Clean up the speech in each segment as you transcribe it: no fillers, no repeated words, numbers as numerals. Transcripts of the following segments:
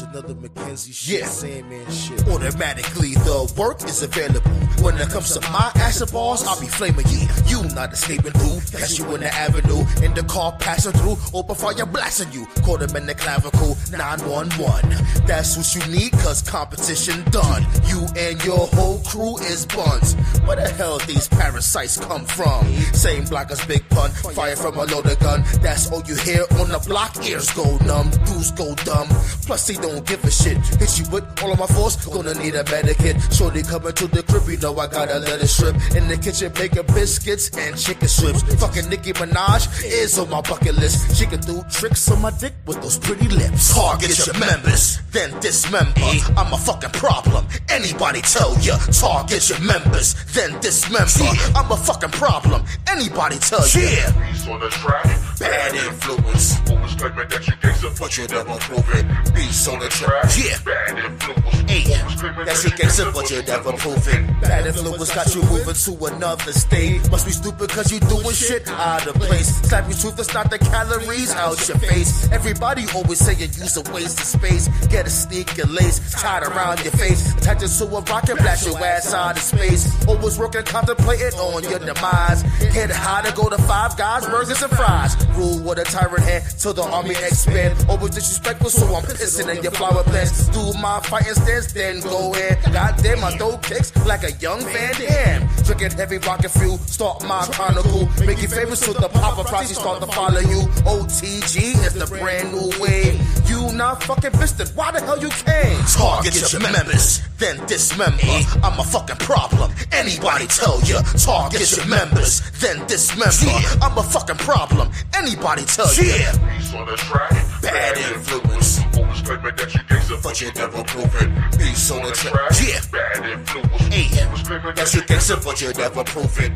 Another Mackenzie shit, Sandman shit. Automatically, the work is available. When it comes to my action balls, I'll be flaming ye. You not escaping through. Catch you in the avenue, in the car passing through. Open fire blasting you. Caught him in the clavicle, 911. That's what you need, cause competition done. You and your whole crew is buns. Where the hell these parasites come from? Same block as Big Pun, fire from a loaded gun. That's all you hear on the block. Ears go numb, dudes go dumb. Plus they don't give a shit. Hit you with all of my force, gonna need a medikit. Shorty coming to the crib, you know I gotta let it strip. In the kitchen making biscuits and chicken strips. Fucking Nicki Minaj is on my bucket list. She can do tricks on my dick with those pretty lips. Target your members, then dismember. I'm a fucking problem. Anybody tell ya? Target your members, then dismember. I'm a fucking problem. Anybody tell ya? Beats on the track, Bad influence. always claiming that you gangsta, But you never prove it. Beats on the track. Yeah. bad influence. Hey, Always claiming that's that your gangster, but you never prove it. Bad influence got you moving to another state. Must be stupid cause you doing shit out of place. Slap your tooth, it's not the calories out your face. Everybody always say you use a waste of space. Get a sneaker lace tied around your face. Attach it to a rocket, blast your ass out of space. Always working, contemplating on your demise. Get high to go to Five Guys, burgers and fries. Rule with a tyrant hand till the army expand. Always disrespectful, so I'm pissing in your flower plants. Do my fighting stance, then go in. Goddamn, my dope kicks like a young Van Damme. Drinking heavy rocket fuel, start my chronicle. Make you famous so the paparazzi start to follow you. OTG is the brand new wave. You not fucking pissed, then why the hell you came? Target your members, then dismember. I'm a fucking problem. Anybody tell ya? Target your members, then dismember. I'm a fucking problem. Anybody tell ya? Beats on the track, Bad influence. always claiming that you gangsta, But you never prove it. Beats on the track. Yeah. bad influence. Hey, Always claiming that's that your you gangster, but you never prove it.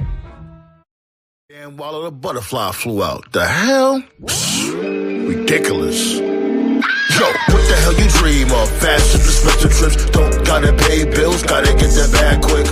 And while the butterfly flew out, the hell? Ridiculous. Yo, what the hell you dream of? Fast trips, expensive trips, don't gotta pay bills, gotta get that bag quick.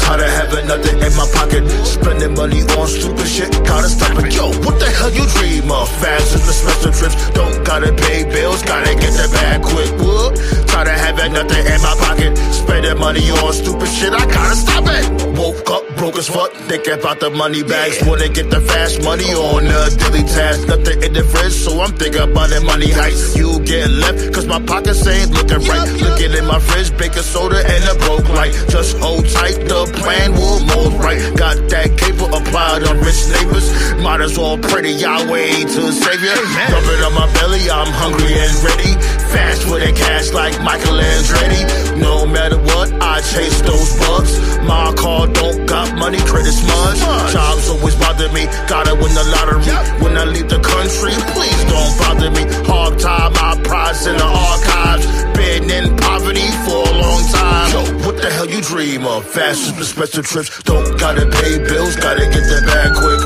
Tired of having nothing in my pocket, spending money on stupid shit, gotta stop it. Yo, what the hell you dream of? Fast trips, expensive trips, don't gotta pay bills, gotta get that bag quick. What? Tired of having nothing in my pocket, spending money on stupid shit, I gotta stop it. Woke up broke as fuck, thinking about the money bags, wanna get the fast money on the daily task. Nothing in the fridge, so I'm thinking about the money heist. You get left, cause my pockets ain't looking right. Looking in my fridge, baking soda and a broke light. Just hold tight, the plan will mold right. Got that cable applied on rich neighbors. Might as well pray to Yahweh to Savior. Rub it on my belly, I'm hungry and ready. Fast for the cash like Michael Andretti. No matter what, I chase those bugs. My car don't got money, credit smudge. Jobs always bother me, gotta win the lottery. When I leave the country, please don't bother me. Hard time, my prize in the archives. Been in poverty for a long time. Yo, what the hell you dream of? Fast trips, expensive trips, don't gotta pay bills, gotta get that bag quick.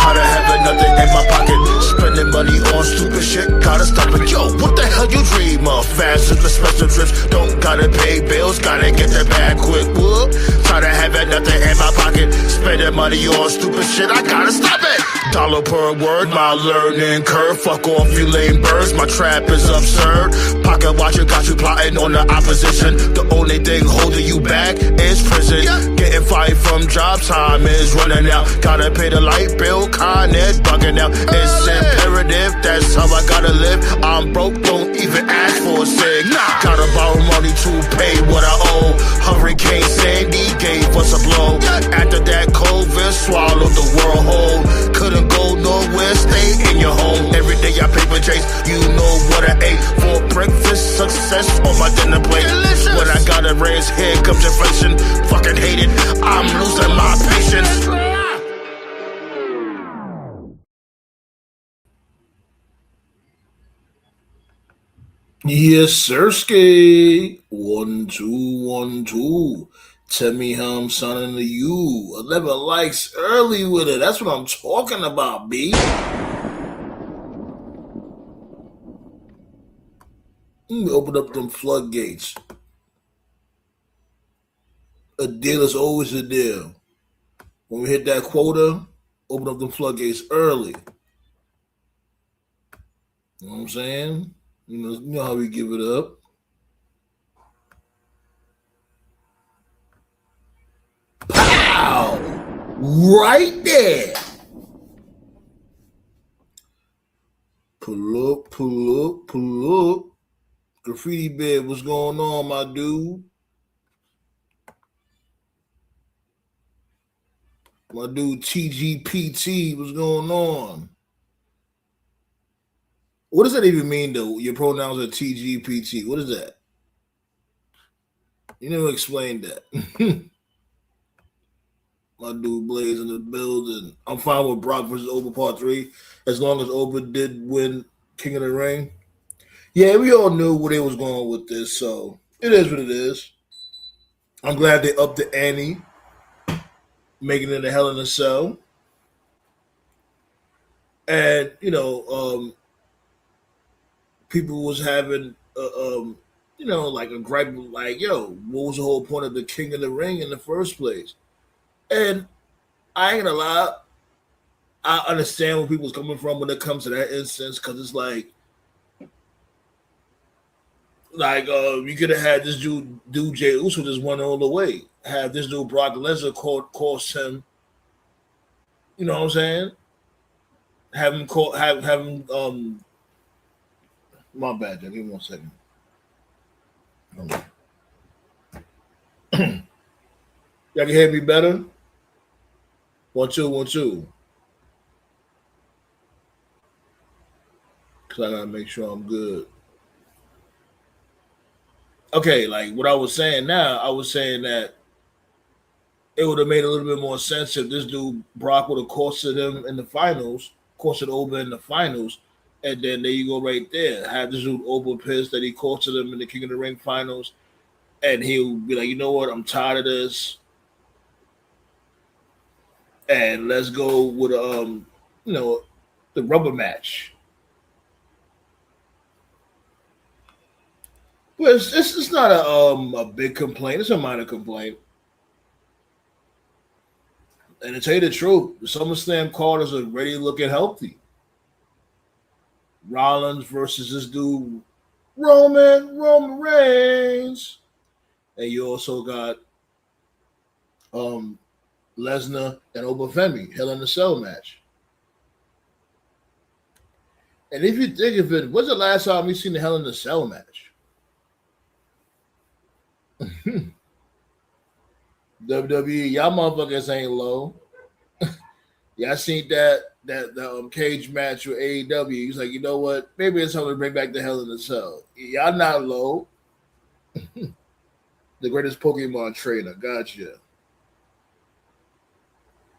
Tired of having nothing in my pocket, spending money on stupid shit, gotta stop it. Yo, what the hell you dream of? Fast trips, expensive trips, don't gotta pay bills, gotta get that bag quick. What? Tired of having nothing in my pocket, spending money on stupid shit, I gotta stop it. Dollar per word, my learning curve. Fuck off, you lame birds, my trap is absurd. Pocket watcher got you plotting on the opposition. The only thing holding you back is prison. Getting fired from job, time is running out. Gotta pay the light bill, Con Ed bugging out. It's imperative, that's how I gotta live. I'm broke, don't even ask for a cig. Gotta borrow money to pay what I owe. Hurricane Sandy gave us a blow. After that, COVID swallowed the world whole. Couldn't go nowhere, stay in your home. Every day I paper chase, you know what I ate. For breakfast, success on my dinner plate. Delicious. When I gotta raise, here comes inflation. Fucking hate it, I'm losing my patience. Yes, sirski. 1, 2, 1, 2. Tell me how I'm sounding to you. 11 likes early with it. That's what I'm talking about, B. Let me open up them floodgates. A deal is always a deal. When we hit that quota, open up the floodgates early. You know what I'm saying? You know how we give it up. Pow! Right there. Pull up, pull up, pull up. Graffiti Bed, what's going on, my dude? My dude TGPT, what's going on? What does that even mean, though? Your pronouns are TGPT. What is that? You never explained that. My dude Blaze in the building. I'm fine with Brock versus Oba Part 3 as long as Oba did win King of the Ring. Yeah, we all knew where they was going with this, so it is what it is. I'm glad they upped the ante, making it a Hell in a Cell. And, people was having, like a gripe, like, yo, what was the whole point of the King of the Ring in the first place? And I ain't gonna lie, I understand where people's coming from when it comes to that instance, because it's like you could have had this dude Jay Uso just won all the way. Have this dude Brock Lesnar cost him, you know what I'm saying? Have him my bad, Jack. Give me 1 second. Y'all can hear me better? 1 2 1 2. Cause I gotta make sure I'm good. Okay, like what I was saying now, I was saying that it would have made a little bit more sense if this dude Brock would have costed him in the finals, costed Oba in the finals, and then there you go right there. Have this dude Oba pissed that he costed him in the King of the Ring finals, and he'll be like, you know what, I'm tired of this, and let's go with the rubber match. But it's not a big complaint. It's a minor complaint. And to tell you the truth, the SummerSlam card is already looking healthy. Rollins versus this dude, Roman Reigns. And you also got LESNAR and Oba Femi, Hell in a Cell match. And if you think of it, when's the last time we seen the Hell in a Cell match? WWE, y'all motherfuckers ain't low. Y'all seen the cage match with AEW. He's like, you know what? Maybe it's time to bring back the Hell in a Cell. Y'all not low. The greatest Pokemon trainer. Gotcha.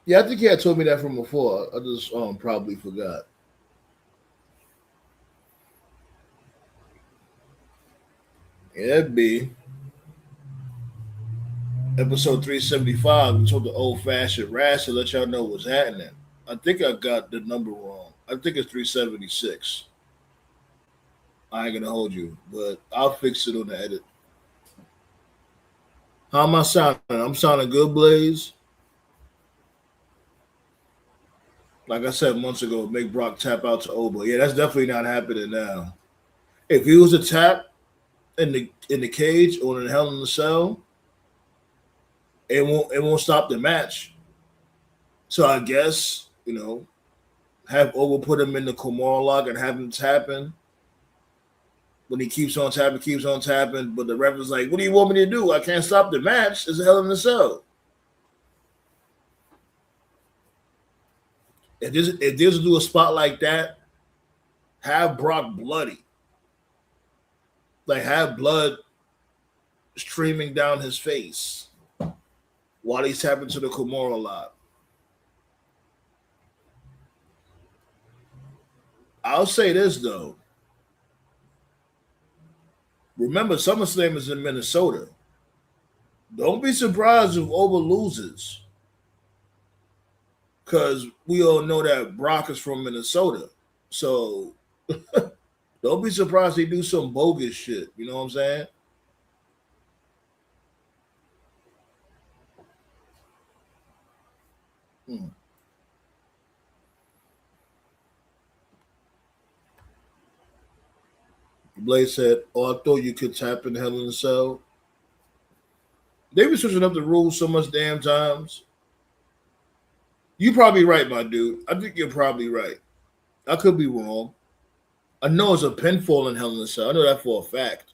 Yeah, I think he had told me that from before. I just probably forgot. Yeah, it'd be episode 375. We told the old-fashioned Rash to let y'all know what's happening. I think I got the number wrong. I think it's 376. I ain't gonna hold you, but I'll fix it on the edit. How am I sounding? I'm sounding good, Blaze. Like I said months ago, make Brock tap out to Oba. Yeah, that's definitely not happening now. If he was to tap in the cage or in the Hell in the Cell, it won't stop the match. So I guess, have Oba put him in the Kimura lock and have him tapping. When he keeps on tapping, but the ref is like, what do you want me to do? I can't stop the match. It's a Hell in the Cell. If there's do a spot like that, have Brock bloody. Like, have blood streaming down his face while he's tapping to the Kimura lock. I'll say this, though. Remember, SummerSlam is in Minnesota. Don't be surprised if Oba loses. Because we all know that Brock is from Minnesota. So don't be surprised they do some bogus shit. You know what I'm saying? Hmm. Blade said, "Oh, I thought you could tap in Hell in a Cell." They been switching up the rules so much damn times. You probably right, my dude. I think you're probably right. I could be wrong. I know it's a pinfall in Hell in a Cell. I know that for a fact,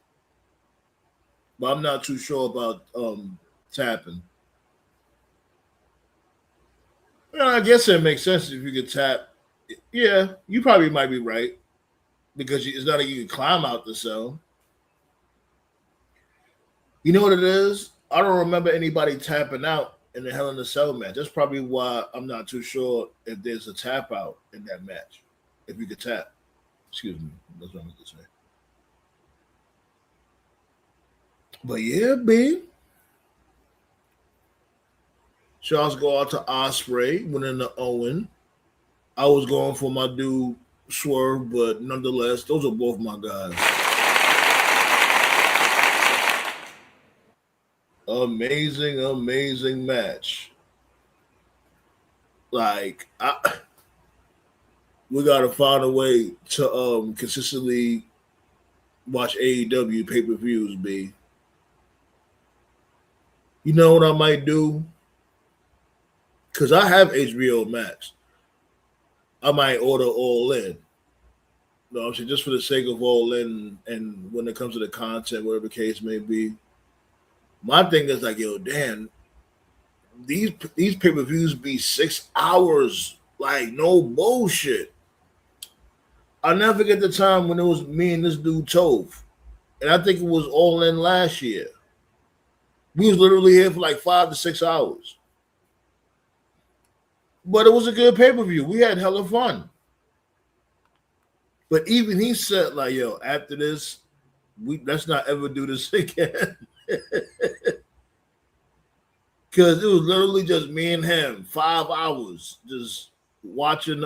but I'm not too sure about tapping. I guess it makes sense if you could tap. Yeah, you probably might be right because it's not like you can climb out the cell. You know what it is? I don't remember anybody tapping out in the Hell in a Cell match. That's probably why I'm not too sure if there's a tap out in that match. If you could tap. Excuse me. That's what I meant to say. But yeah, B. Shouts go out to Osprey winning the Owen. I was going for my dude Swerve, but nonetheless, those are both my guys. Amazing, amazing match. Like we gotta find a way to consistently watch AEW pay per views. B. You know what I might do? Because I have HBO Max. I might order All In. No, I'm saying just for the sake of All In, and when it comes to the content, whatever the case may be. My thing is like, yo, damn, these pay per views be 6 hours, like no bullshit. I never forget the time when it was me and this dude Tove, and I think it was All In last year. We was literally here for like 5 to 6 hours, but it was a good pay per view. We had hella fun. But even he said, like, yo, after this, we let's not ever do this again. Because it was literally just me and him, 5 hours, just watching.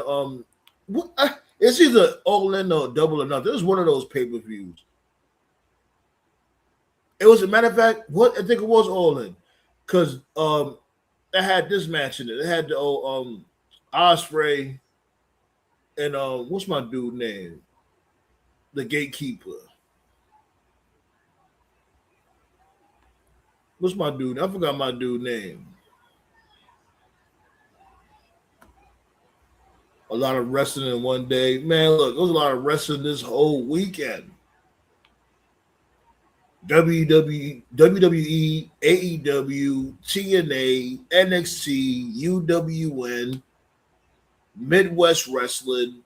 It's either All In or Double or Nothing. It was one of those pay per views. It was a matter of fact, what I think it was All In, because it had this match in it. It had the Osprey and what's my dude name? The Gatekeeper. What's my dude? I forgot my dude name. A lot of wrestling in one day. Man, look, there was a lot of wrestling this whole weekend. WWE, AEW, TNA, NXT, UWN, Midwest Wrestling,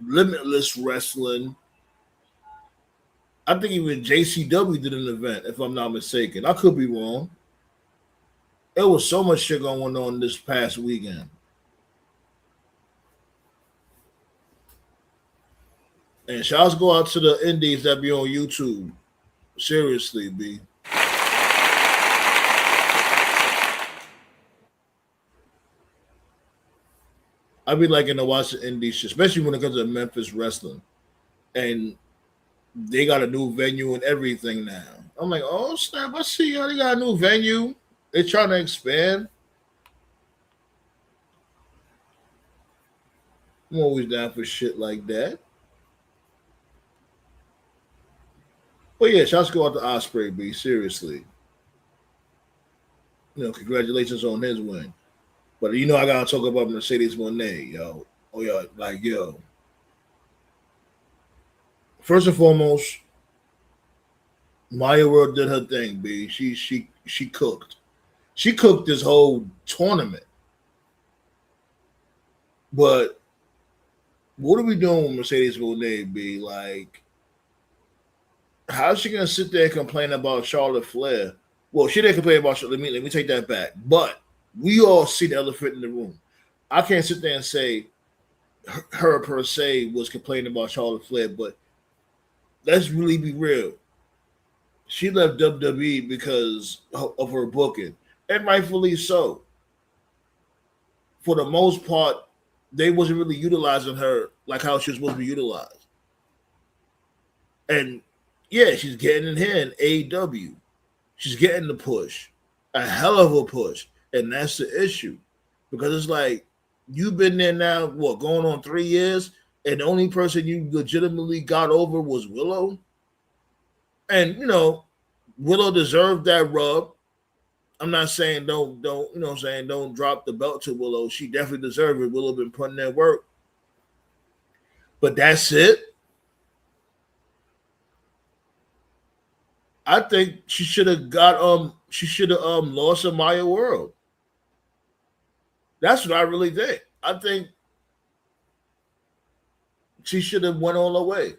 Limitless Wrestling. I think even JCW did an event, if I'm not mistaken. I could be wrong. There was so much shit going on this past weekend. And shouts go out to the indies that be on YouTube. Seriously, B. I be liking to watch the indie shit, especially when it comes to Memphis wrestling. And they got a new venue and everything now. I'm like, oh snap! I see y'all. They got a new venue. They're trying to expand. I'm always down for shit like that. But yeah, shouts go out to Osprey, B. Seriously, congratulations on his win. But I gotta talk about Mercedes Moné, yo. Oh yeah, like yo. First and foremost, Maya World did her thing, B. She cooked. She cooked this whole tournament. But what are we doing with Mercedes Moné, B? Like, how's she gonna sit there and complain about Charlotte Flair? Well, she didn't complain about Charlotte. Let me take that back. But we all see the elephant in the room. I can't sit there and say her per se was complaining about Charlotte Flair, but let's really be real. She left WWE because of her booking, and rightfully so. For the most part, they wasn't really utilizing her like how she was supposed to be utilized. And yeah, she's getting in here in AEW. She's getting the push, a hell of a push, and that's the issue. because it's like you've been there now, what, going on 3 years, and the only person you legitimately got over was Willow. And Willow deserved that rub. I'm not saying don't you know what I'm saying, don't drop the belt to Willow. She definitely deserved it. Willow been putting that work. But that's it. I think she should have lost a Maya World. That's what I really think. I think she should have went all the way.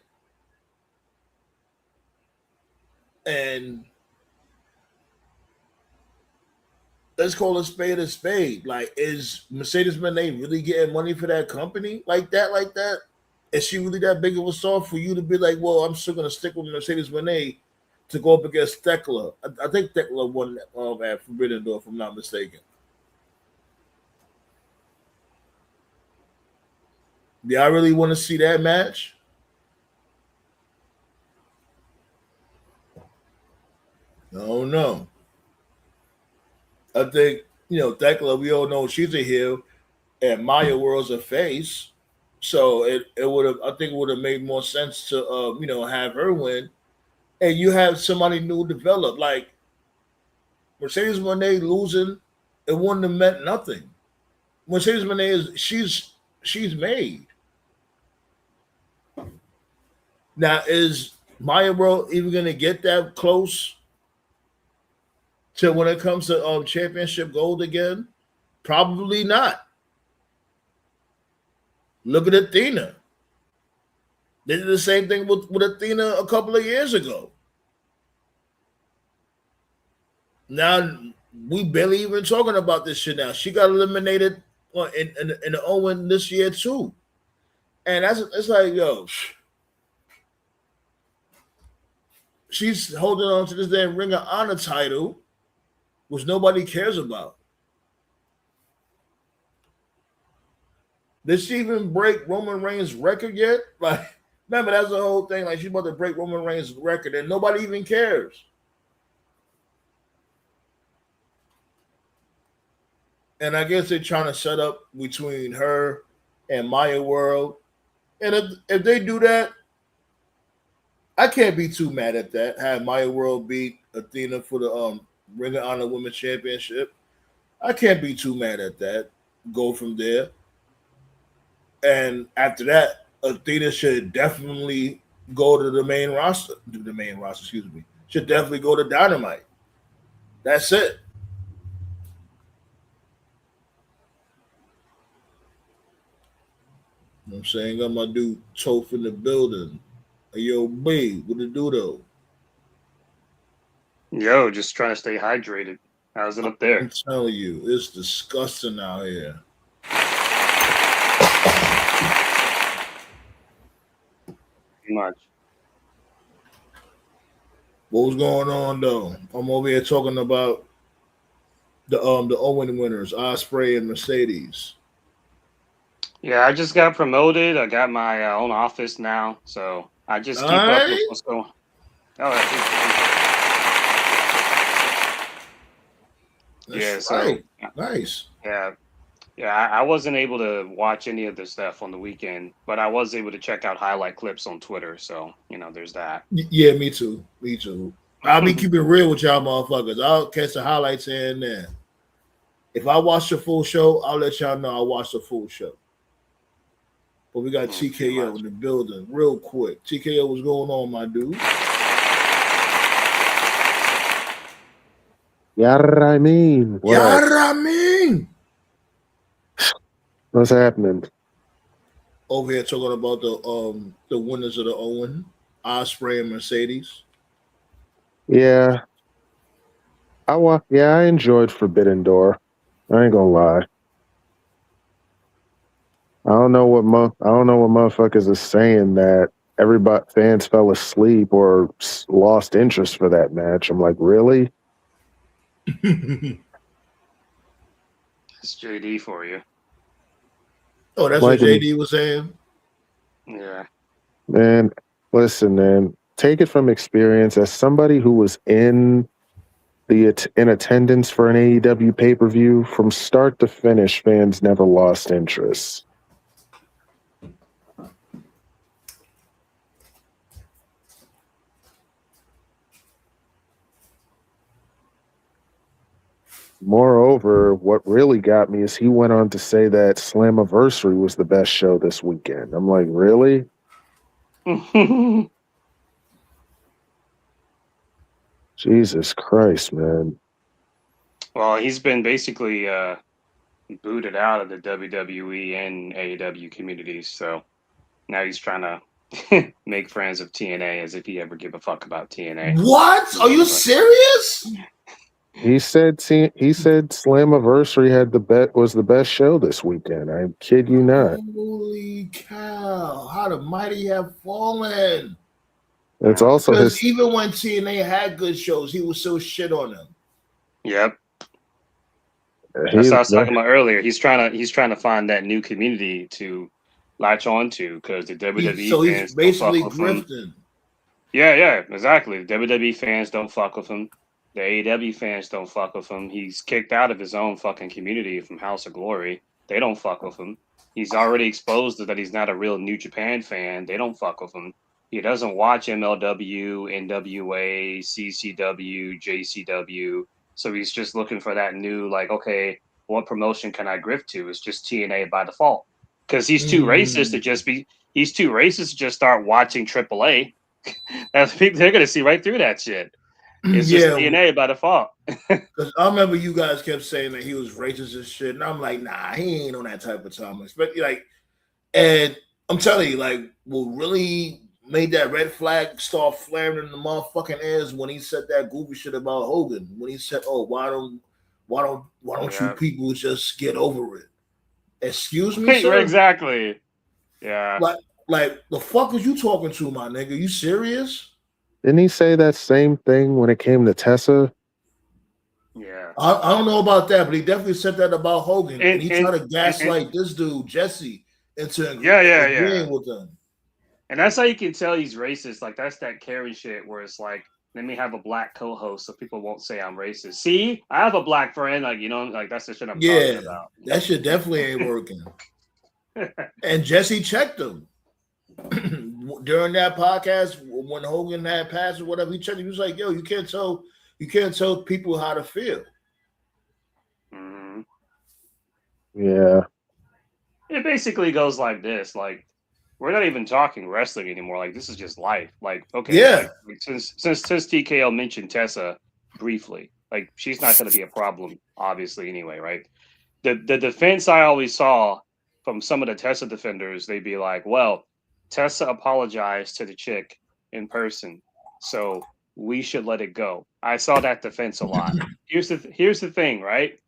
And let's call a spade a spade. Like, is Mercedes Moné really getting money for that company like that? Like that? Is she really that big of a star for you to be like, well, I'm still gonna stick with Mercedes Moné to go up against Thekla? I think Thekla won at Forbidden Door, if I'm not mistaken. Do I really want to see that match? No, no. I think Thekla. We all know she's a heel, and Maya World's a face. So it would have. I think it would have made more sense to have her win, and you have somebody new develop. Like Mercedes Moné losing, it wouldn't have meant nothing. Mercedes Moné she's made. Now, is Maya World even going to get that close to when it comes to championship gold again? Probably not. Look at Athena. They did the same thing with Athena a couple of years ago. Now, we barely even talking about this shit now. She got eliminated in the OWEN this year too. And it's like, yo, she's holding on to this damn Ring of Honor title, which nobody cares about. Did she even break Roman Reigns' record yet? Like, remember, that's the whole thing. Like, she's about to break Roman Reigns' record, and nobody even cares. And I guess they're trying to set up between her and Maya World. And if they do that, I can't be too mad at that. Have Maya World beat Athena for the Ring of Honor Women's Championship. I can't be too mad at that. Go from there. And after that, Athena should definitely go to the main roster. Should definitely go to Dynamite. That's it. You know what I'm saying? Got my dude Toph in the building. Hey, yo, B, what it do though? Yo, just trying to stay hydrated. How's it up there? I'm telling you, it's disgusting out here. Pretty much. What was going on though? I'm over here talking about the OWEN winners, Ospreay and Mercedes. Yeah, I just got promoted. I got my own office now, so I just keep up with what's going on. Oh, That's right. Nice. Yeah. I wasn't able to watch any of the stuff on the weekend, but I was able to check out highlight clips on Twitter. So there's that. Yeah, me too. I'll be keeping real with y'all motherfuckers. I'll catch the highlights here and there. If I watch the full show, I'll let y'all know I watched the full show. But we got TKO in the building real quick. TKO, what's going on, my dude? Yarramin. Yarramin. What's happening? Over here talking about the winners of the OWEN, Ospreay and Mercedes. Yeah. I enjoyed Forbidden Door. I ain't gonna lie. I don't know what motherfuckers are saying that fans fell asleep or lost interest for that match. I'm like, really? It's JD for you. Oh, that's what JD was saying? Yeah. Man, listen, man. Take it from experience. As somebody who was in in attendance for an AEW pay-per-view, from start to finish, fans never lost interest. Moreover, what really got me is he went on to say that Slammiversary was the best show this weekend. I'm like, really? Jesus Christ, man. Well, he's been basically booted out of the WWE and AEW communities, so now he's trying to make friends of TNA as if he ever give a fuck about TNA. What? Are you serious? He said Slammiversary was the best show this weekend. I kid you not. Holy cow! How the mighty have fallen. It's also because even when TNA had good shows, he was so shit on them. Yep. That's what I was talking about earlier. He's trying to find that new community to latch on to because the WWE so fans he's basically don't fuck with grifting. him. Yeah, exactly. The WWE fans don't fuck with him. The AEW fans don't fuck with him. He's kicked out of his own fucking community from House of Glory. They don't fuck with him. He's already exposed that he's not a real New Japan fan. They don't fuck with him. He doesn't watch MLW, NWA, CCW, JCW. So he's just looking for that new, like, okay, what promotion can I grift to? It's just TNA by default. Because he's too racist to just start watching AAA. That's people, they're gonna see right through that shit. It's just TNA by default. Because I remember you guys kept saying that he was racist and shit, and I'm like, nah, he ain't on that type of time. Especially like, and I'm telling you, like, what really made that red flag start flaring in the motherfucking airs when he said that goofy shit about Hogan. When he said, "Oh, why don't you people just get over it?" Excuse me, sir? Exactly. Yeah. Like the fuck was you talking to, my nigga? You serious? Didn't he say that same thing when it came to Tessa? Yeah. I don't know about that, but he definitely said that about Hogan. And he tried to gaslight this dude, Jesse, into agreeing with him. And that's how you can tell he's racist. Like, that's that Karen shit where it's like, let me have a black co-host so people won't say I'm racist. See, I have a black friend. Like, you know, like that's the shit I'm talking about. That shit definitely ain't working. And Jesse checked him. During that podcast, when Hogan had passed or whatever, he checked him. He was like, yo, you can't tell people how to feel. Mm-hmm. Yeah. It basically goes like this. Like, we're not even talking wrestling anymore. Like, this is just life. Like, okay, like, since TKO mentioned Tessa briefly, like, she's not going to be a problem, obviously, anyway, right? The defense I always saw from some of the Tessa defenders, they'd be like, well, Tessa apologized to the chick in person, so we should let it go. I saw that defense a lot. Here's the thing, right?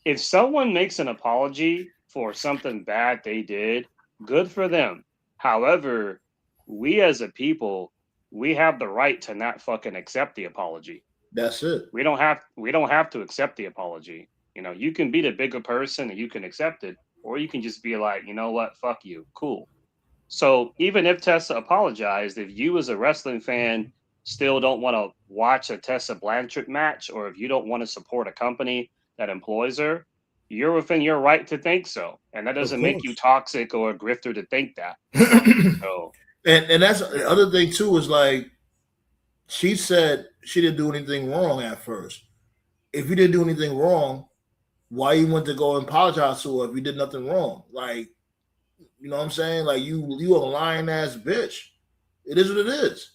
If someone makes an apology for something bad they did, good for them. However, we as a people, we have the right to not fucking accept the apology. That's it. We don't have to accept the apology. You know, you can be the bigger person and you can accept it, or you can just be like, you know what, fuck you, cool. So even if Tessa apologized, if you as a wrestling fan still don't want to watch a Tessa Blanchard match, or if you don't want to support a company that employs her, you're within your right to think so. And that doesn't make you toxic or a grifter to think that. So, and that's the other thing too, is like, she said she didn't do anything wrong at first. If you didn't do anything wrong, why you went to go and apologize to her if you did nothing wrong? Like, you know what I'm saying? Like, you a lying ass bitch. It is what it is.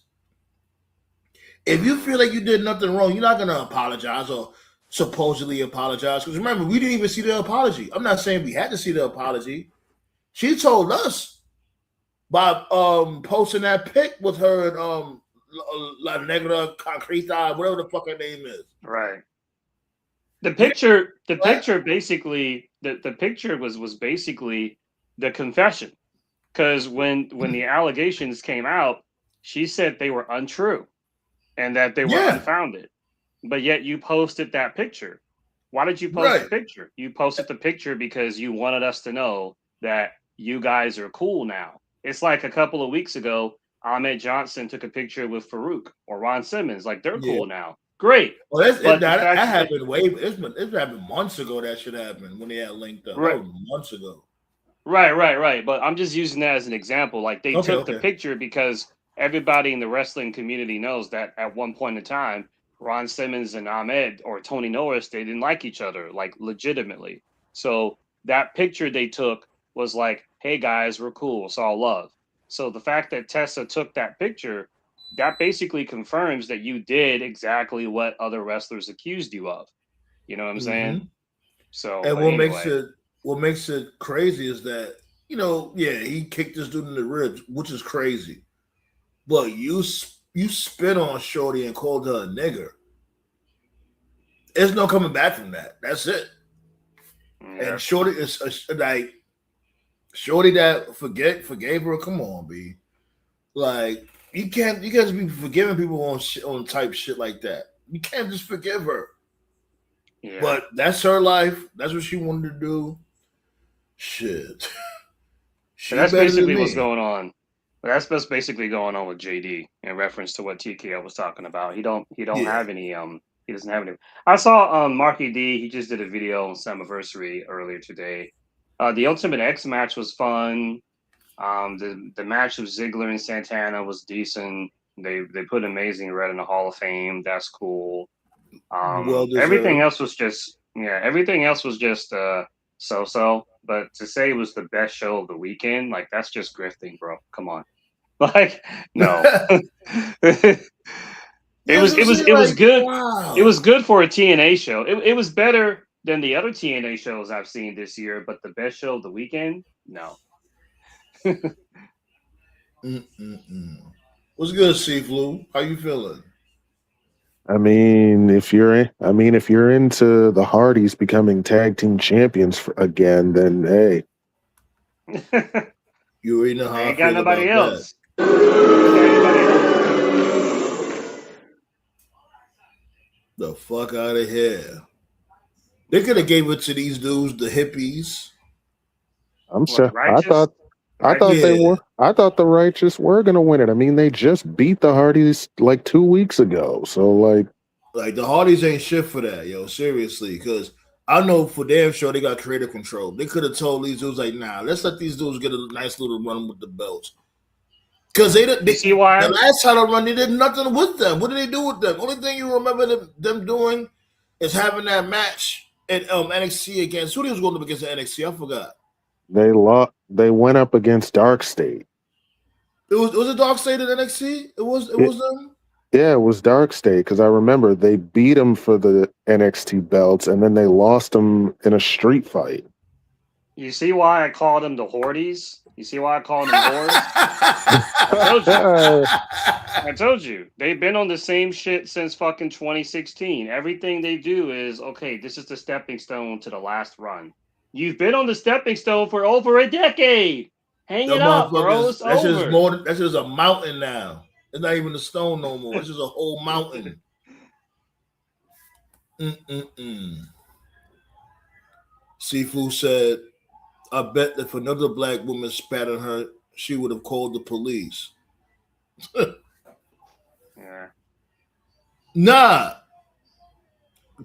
If you feel like you did nothing wrong, you're not gonna apologize or supposedly apologize. Because remember, we didn't even see the apology. I'm not saying we had to see the apology. She told us by posting that pic with her and La Negra Concreta, whatever the fuck her name is. Right. The picture basically the picture was basically the confession. Because when the allegations came out, she said they were untrue and that they were unfounded. But yet you posted that picture. Why did you post the picture? You posted the picture because you wanted us to know that you guys are cool now. It's like a couple of weeks ago, Ahmed Johnson took a picture with Farouk or Ron Simmons. Like, they're cool now. great. Well, But the that fact that happened it's happened months ago. That should happen when they had linked up. right, That was months ago. right. But I'm just using that as an example. Like they Okay, took the okay. picture because everybody in the wrestling community knows that at one point in time, Ron Simmons and Ahmed or Tony Norris, they didn't like each other, like legitimately. So that picture they took was like, hey guys, we're cool, it's all love. So the fact that Tessa took that picture, that basically confirms that you did exactly what other wrestlers accused you of. You know what I'm saying? Hmm. So, And but anyway, what makes it crazy is that he kicked this dude in the ribs, which is crazy. But you spit on Shorty and called her a nigger. There's no coming back from that. That's it. yeah. And Shorty is like Shorty that forgave her. Come on, B. Like you can't just be forgiving people on type shit like that. You can't just forgive her. Yeah. But that's her life. That's what she wanted to do. Shit. So that's basically what's going on. That's basically going on with JD in reference to what TKO was talking about. He don't have any he doesn't have any. I saw Marky D, he just did a video on Slammiversary earlier today. The Ultimate X match was fun. The match of Ziggler and Santana was decent. They put Amazing Red in the Hall of Fame. That's cool. Well Everything deserved. else was just so. But to say it was the best show of the weekend, like that's just grifting, bro. Come on. Like, no. it was good. Wow. It was good for a TNA show. It was better than the other TNA shows I've seen this year, but the best show of the weekend, no. What's good, Seaflu? How you feeling? I mean, if you're into the Hardys becoming tag team champions again, then hey, You already know how I ain't got feel nobody about else. the fuck out of here. They could have gave it to these dudes, the hippies. I'm sorry. I thought Yeah. I thought the Righteous were gonna win it. I mean, they just beat the Hardys like 2 weeks ago. So like the Hardys ain't shit for that, yo. Seriously, because I know for damn sure they got creative control. They could have told these dudes like, nah, let's let these dudes get a nice little run with the belts. Because they see why? The last title run, they did nothing with them. What did they do with them? Only thing you remember them doing is having that match at NXT against who they was going up against at NXT. I forgot. they went up against Dark State. It was a Dark State at NXT. It was them. Yeah, it was Dark State because I remember they beat them for the NXT belts and then they lost them in a street fight. You see why I called them the Hordies? You see why I called them Hordes? I told you. They've been on the same shit since fucking 2016. Everything they do is, okay, this is the stepping stone to the last run. You've been on the stepping stone for over a decade. Hang it up, bro. It's over. That's just a mountain now. It's not even a stone no more. It's just a whole mountain. Sifu said, I bet that if another black woman spat on her, she would have called the police. Yeah. Nah.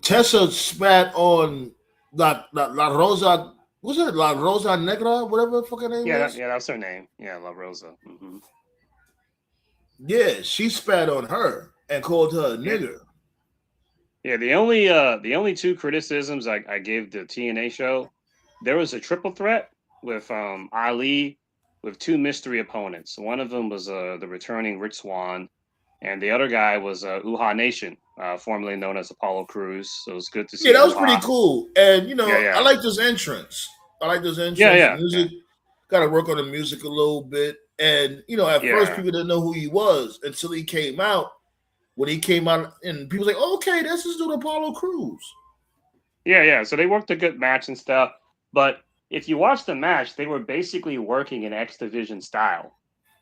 Tessa spat on La Rosa. What's it? La Rosa Negra? Whatever the fucking name is? Yeah, that's her name. Yeah, La Rosa. Mm-hmm. Yeah, she spat on her and called her a nigger. Yeah, the only two criticisms I gave the TNA show, there was a triple threat with Ali with two mystery opponents. One of them was the returning Rich Swann, and the other guy was Uha Nation, formerly known as Apollo Crews. So it was good to see. Yeah, that was pretty cool. And I like this entrance. Yeah. Music. Got to work on the music a little bit. And at first people didn't know who he was until he came out. When he came out, and people was like, okay, this is doing Apollo Crews. Yeah. So they worked a good match and stuff. But if you watch the match, they were basically working in X Division style.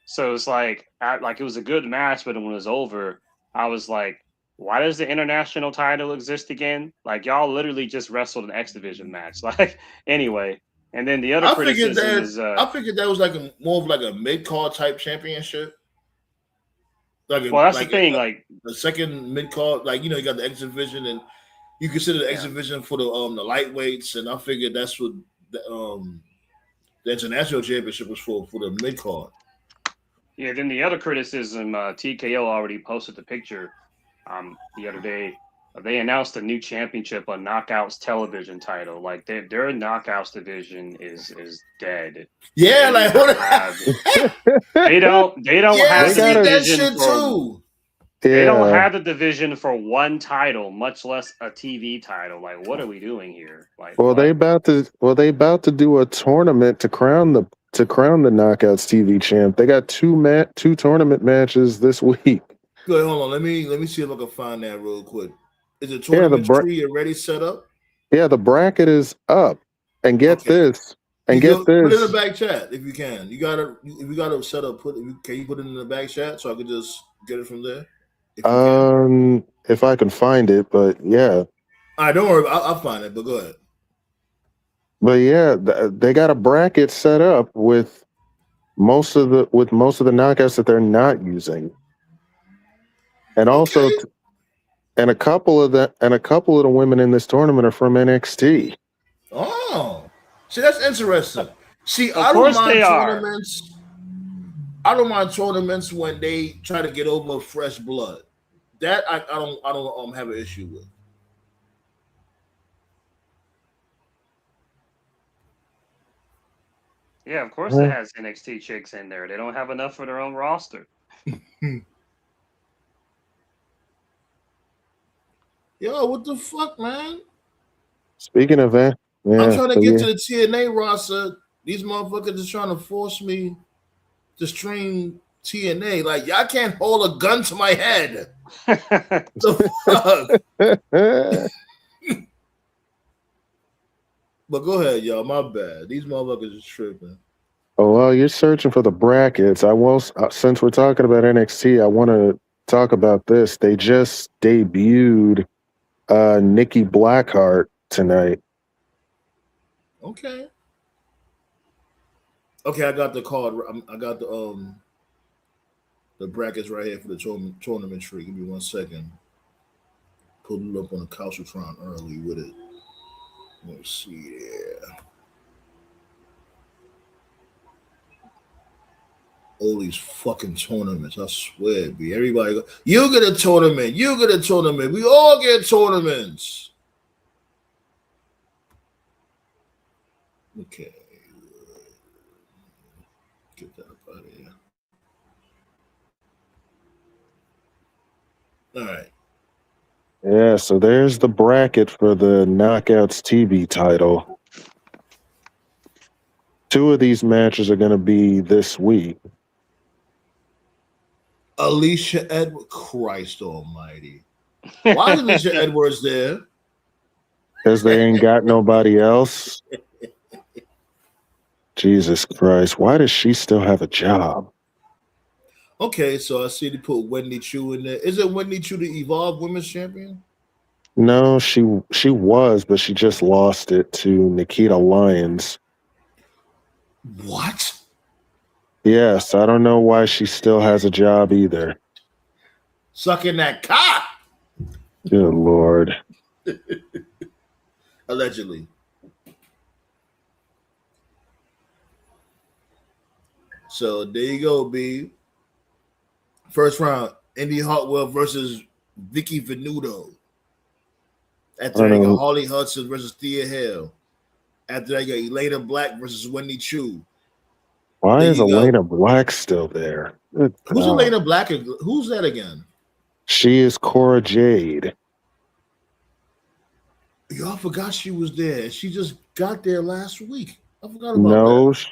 So it's like it was a good match, but when it was over, I was like, why does the international title exist again? Like y'all literally just wrestled an X Division match. Like anyway, and then the other criticism is I figured that was more of like a mid-card type championship. Well, that's the thing. Like the second mid card, like you got the X division, and you consider the X division for the lightweights, and I figured that's what the international championship was for the mid card. Yeah. Then the other criticism, TKO already posted the picture the other day. They announced a new championship on Knockouts television title. Like their Knockouts division is dead. Yeah, like what? They don't have the division too. They don't have the division for one title, much less a TV title. Like, what are we doing here? Like, they about to do a tournament to crown the Knockouts TV champ. They got two tournament matches this week. Good, hold on. Let me see if I can find that real quick. Is the tournament tree already set up? Yeah, the bracket is up. And get this. And get this. Put it in the back chat if you can. If you gotta set up, can you put it in the back chat so I can just get it from there? If I can find it, but yeah. All right, don't worry. I'll find it, but go ahead. But yeah, they got a bracket set up with most of the knockouts that they're not using. And also, and a couple of the women in this tournament are from NXT. Oh, see, that's interesting. See, I don't mind tournaments. I don't mind tournaments when they try to get over fresh blood. That I don't have an issue with. Yeah, of course it has NXT chicks in there. They don't have enough for their own roster. Yo, what the fuck, man? Speaking of that, I'm trying to get to the TNA roster. These motherfuckers are trying to force me to stream TNA. Like, y'all can't hold a gun to my head. The fuck? But go ahead, y'all. My bad. These motherfuckers are tripping. Oh, well, you're searching for the brackets. I will, since we're talking about NXT, I want to talk about this. They just debuted Nikki Blackheart tonight. Okay, I got the card. I got the brackets right here for the tournament tree. Give me 1 second. Pulled it up on the Couchotron early with it. Let's see there. All these fucking tournaments, I swear, B. Everybody go, you get a tournament, you get a tournament. We all get tournaments. Okay. Get that up out of here. All right. Yeah, so there's the bracket for the Knockouts TV title. 2 of these matches are going to be this week. Alicia Edwards, Christ almighty. Why is Alicia Edwards there? Because they ain't got nobody else. Jesus Christ. Why does she still have a job? Okay, so I see they put Wendy Chu in there. Is it Wendy Chu the Evolve Women's Champion? No, she was, but she just lost it to Nikita Lyons. What? Yes, I don't know why she still has a job either. Sucking that cock. Good Lord. Allegedly. So there you go, B. First round, Indy Hartwell versus Vicky Venuto. After that, you got Holly Hudson versus Thea Hale. After that, you got Elena Black versus Wendy Chu. Why is Elena Black still there? Who's Elena Black? Who's that again? She is Cora Jade. Y'all forgot she was there. She just got there last week. I forgot about that.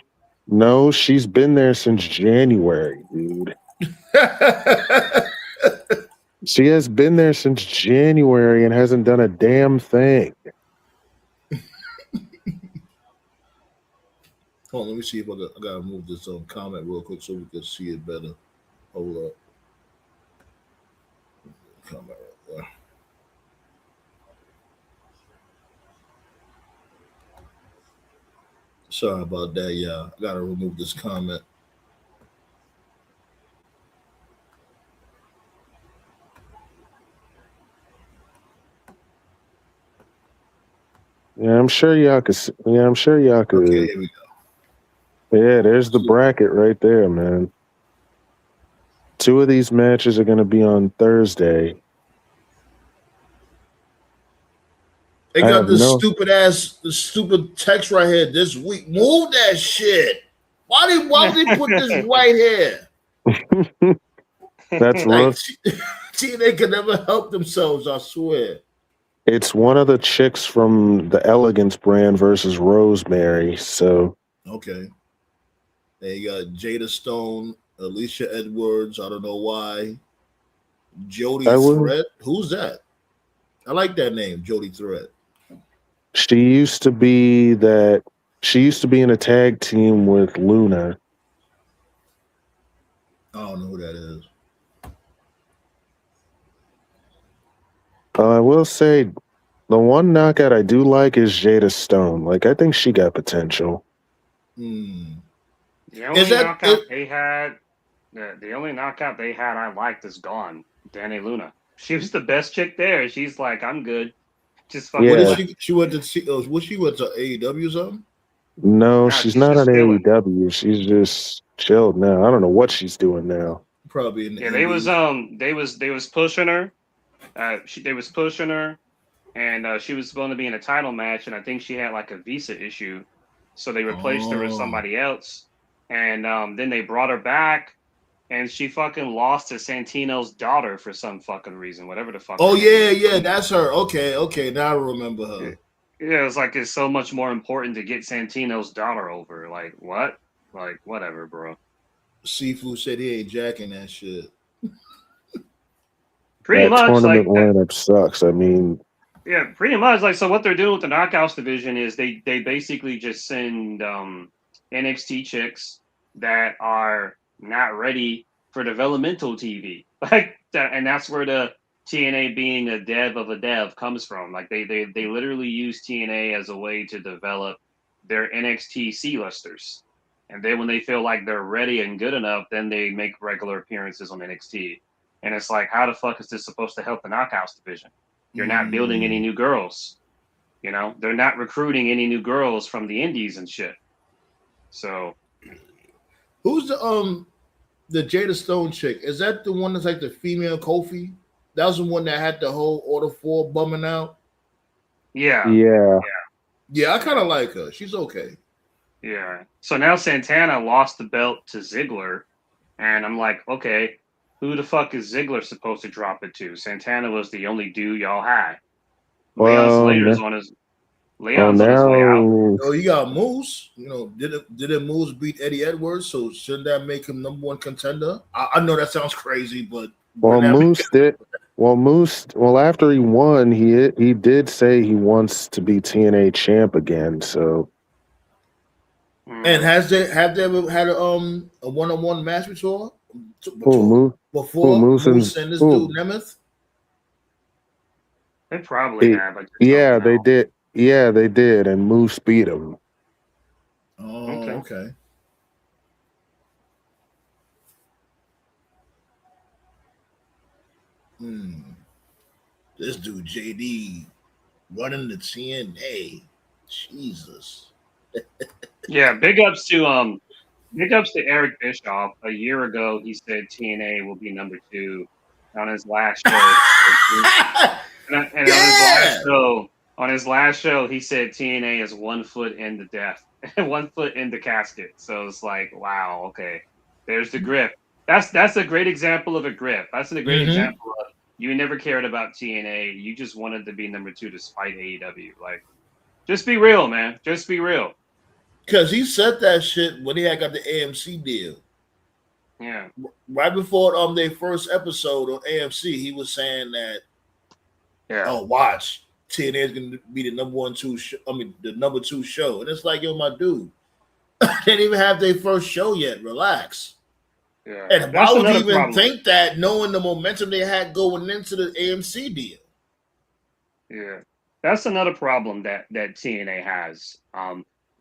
No, she's been there since January, dude. She has been there since January and hasn't done a damn thing. Hold on, let me see if I gotta move this comment real quick so we can see it better. Hold up. Comment right there. Sorry about that, y'all. I gotta remove this comment. Yeah, I'm sure y'all could. Yeah, I'm sure y'all could. Okay, here we go. Yeah, there's the bracket right there, man. 2 of these matches are going to be on Thursday. They I got have this no- stupid text right here this week. Move that shit. Why would they put this right here? That's Like, rough. TNA can never help themselves, I swear. It's one of the chicks from the Elegance brand versus Rosemary. So Okay. They got Jada Stone, Alicia Edwards. I don't know why. Jody I will. Threat. Who's that? I like that name, Jody Threat. She used to be in a tag team with Luna. I don't know who that is. I will say the one knockout I do like is Jada Stone. Like, I think she got potential. Hmm. The only knockout they had I liked is gone. Danny Luna. She was the best chick there. She's like, I'm good. Just fucking. Yeah. What did she went to? Was she went to AEW or something? No, Nah, she's not on chilling. AEW. She's just chilled now. I don't know what she's doing now. Probably in the they was Indies. they was pushing her. They was pushing her, and she was going to be in a title match, and I think she had like a visa issue, so they replaced her with somebody else, and then they brought her back, and she fucking lost to Santino's daughter for some fucking reason, whatever the fuck. Oh yeah, that's her. Okay, now I remember her. Yeah, it's so much more important to get Santino's daughter over. Like what? Like whatever, bro. Sifu said he ain't jacking that shit. Pretty much, tournament like lineup sucks. I mean, yeah, pretty much. Like, so what they're doing with the Knockouts division is they basically just send NXT chicks that are not ready for developmental TV, like that, and that's where the TNA being a dev of a dev comes from. Like they literally use TNA as a way to develop their NXT C-listers, and then when they feel like they're ready and good enough, then they make regular appearances on NXT. And it's like, how the fuck is this supposed to help the Knockouts division? You're not building any new girls. You know, they're not recruiting any new girls from the indies and shit. So, who's the Jada Stone chick? Is that the one that's like the female Kofi? That was the one that had the whole Order 4 bumming out. yeah, I kind of like her. She's okay. Yeah. So now Santana lost the belt to Ziggler, and I'm like, okay, who the fuck is Ziggler supposed to drop it to? Santana was the only dude y'all had. Leon Slater's on his way out. Oh, you got Moose. You know, didn't Moose beat Eddie Edwards? So shouldn't that make him number one contender? I know that sounds crazy, but Moose did. Well, after he won, he did say he wants to be TNA champ again. So, and have they ever had a one-on-one match before? Before Moose and this dude Nemeth? They probably have. Yeah, they did. Yeah, they did, and Moose beat him. Oh, okay. This dude JD running the TNA. Jesus. Yeah, big ups to Eric Bischoff. A year ago, he said TNA will be number 2 on his last show. On his last show, he said TNA is 1 foot in the death, 1 foot in the casket. So it's like, wow, okay, there's the grip. That's a great example of a grip. That's a great example of you never cared about TNA. You just wanted to be number 2 to spite AEW. Like, just be real, man. Just be real. Because he said that shit when he had got the AMC deal. Yeah. Right before their first episode on AMC, he was saying that, watch, TNA is going to be the number 2 show. And it's like, yo, my dude, they didn't even have their first show yet. Relax. Yeah. And why would you even think that, knowing the momentum they had going into the AMC deal? Yeah. That's another problem that TNA has.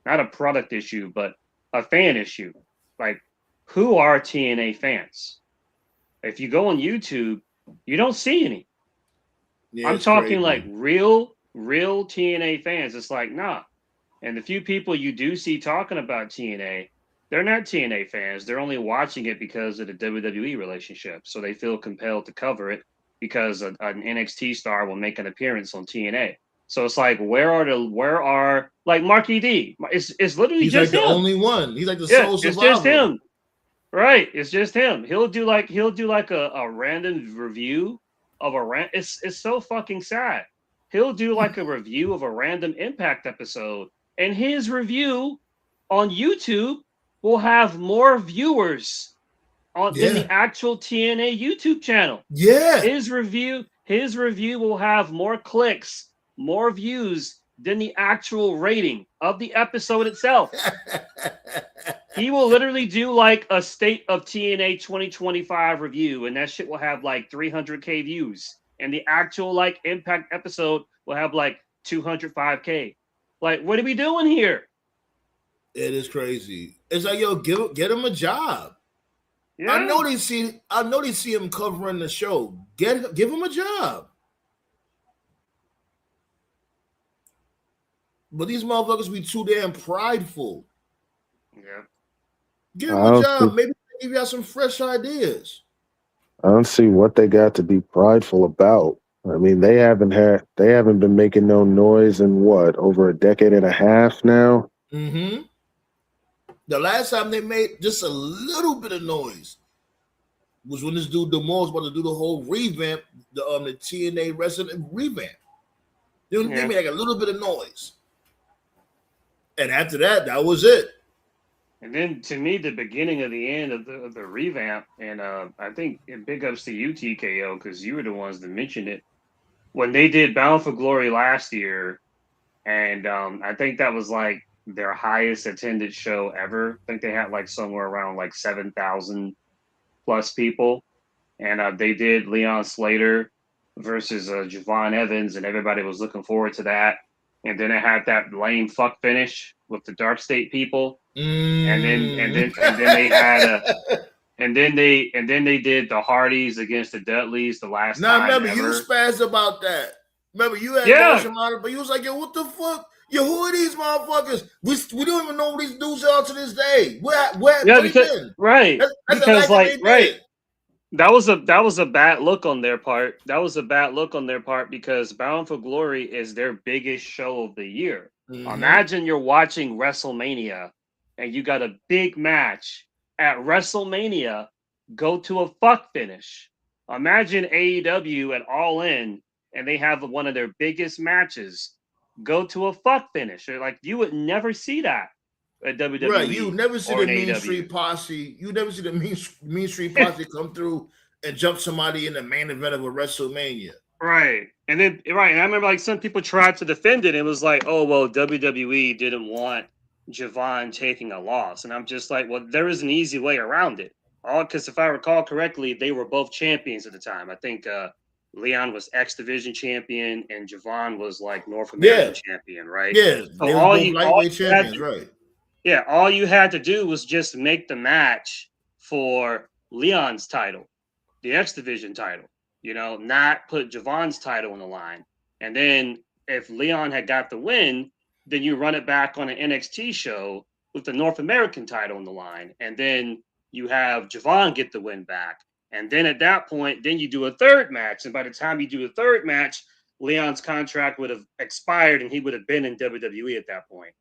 Not a product issue, but a fan issue. Like, who are TNA fans? If you go on YouTube, you don't see any. Yeah, I'm talking crazy. Like real real TNA fans, it's like, nah. And the few people you do see talking about TNA, they're not TNA fans. They're only watching it because of the WWE relationship. So they feel compelled to cover it because an NXT star will make an appearance on TNA. So it's like, where are like Marky D? It's literally He's just like the him. only one. He's like the Yeah, sole it's survivor. just him. Right. It's just him. He'll do like a random review of a it's so fucking sad. He'll do like a review of a random Impact episode, and his review on YouTube will have more viewers than the actual TNA YouTube channel. Yeah. His review will have more clicks, more views than the actual rating of the episode itself. He will literally do like a state of TNA 2025 review, and that shit will have like 300K views. And the actual like Impact episode will have like 205K. Like, what are we doing here? It is crazy. It's like, yo, get him a job. Yeah. I know they see him covering the show. Give him a job. But these motherfuckers be too damn prideful. Yeah. Give him a job. Maybe give you some fresh ideas. I don't see what they got to be prideful about. I mean, they haven't been making no noise in what, over a decade and a half now? Mm-hmm. The last time they made just a little bit of noise was when this dude DeMore was about to do the whole revamp, the TNA wrestling revamp. They made like a little bit of noise. And after that, that was it. And then, to me, the beginning of the end of the revamp, and I think big ups to you, TKO, because you were the ones that mentioned it. When they did Bound for Glory last year, and I think that was like their highest attended show ever. I think they had like somewhere around like 7,000 plus people. And they did Leon Slater versus Javon Evans, and everybody was looking forward to that. And then it had that lame fuck finish with the Dark State people. And then they had and then they did the Hardys against the Dudleys the last time. Remember, ever. you spazzed about that. Remember, you had emotion about it, but you was like, yo, what the fuck? Yo, who are these motherfuckers? We don't even know who these dudes are to this day. Where right. Because like right. That was a bad look on their part. Because Bound for Glory is their biggest show of the year. Mm-hmm. Imagine you're watching WrestleMania and you got a big match at WrestleMania go to a fuck finish. Imagine AEW at All In and they have one of their biggest matches go to a fuck finish. Like, you would never see that at WWE. Right, you never see the Mean Street Posse. You never see the Mean Street Posse come through and jump somebody in the main event of a WrestleMania. Right. And then and I remember like some people tried to defend it. It was like, oh well, WWE didn't want Javon taking a loss. And I'm just like, well, there is an easy way around it. Because if I recall correctly, they were both champions at the time. I think Leon was X Division champion and Javon was like North American champion, right? Yeah. So all you had to do was just make the match for Leon's title, the X Division title, not put Javon's title on the line. And then if Leon had got the win, then you run it back on an NXT show with the North American title on the line. And then you have Javon get the win back. And then at that point, then you do a third match. And by the time you do the third match, Leon's contract would have expired and he would have been in WWE at that point,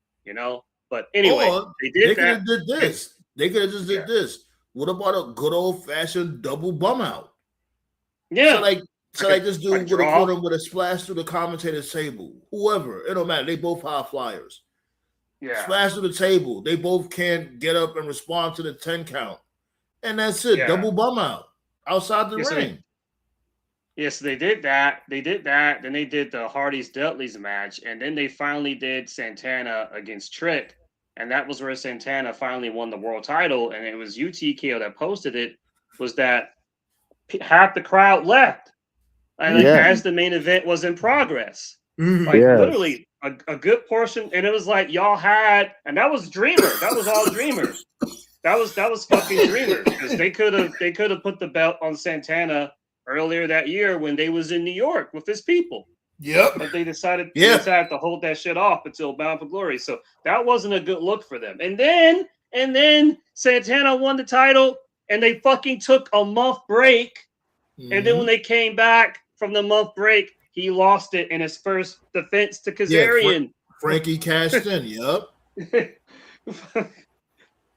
But anyway, they could have did this. They could have just did this. What about a good old fashioned double bum out? Yeah. So this dude would have put him with a splash through the commentator's table. Whoever, it don't matter. They both high flyers. Yeah. Splash through the table. They both can't get up and respond to the 10 count. And that's it. Yeah. Double bum out outside the ring. Yes, they did that. Then they did the Hardys Dudleys match. And then they finally did Santana against Trick. And that was where Santana finally won the world title. And it was UTKO that posted it, was that half the crowd left. And as the main event was in progress. Literally a good portion. And it was like y'all had, and that was Dreamer. That was all Dreamer. That was fucking Dreamer. Because they could have put the belt on Santana earlier that year when they was in New York with his people. Yep. But they decided to hold that shit off until Bound for Glory. So that wasn't a good look for them. And then Santana won the title, and they fucking took a month break. And then when they came back from the month break, he lost it in his first defense to Kazarian. Frankie cashed in. Yep.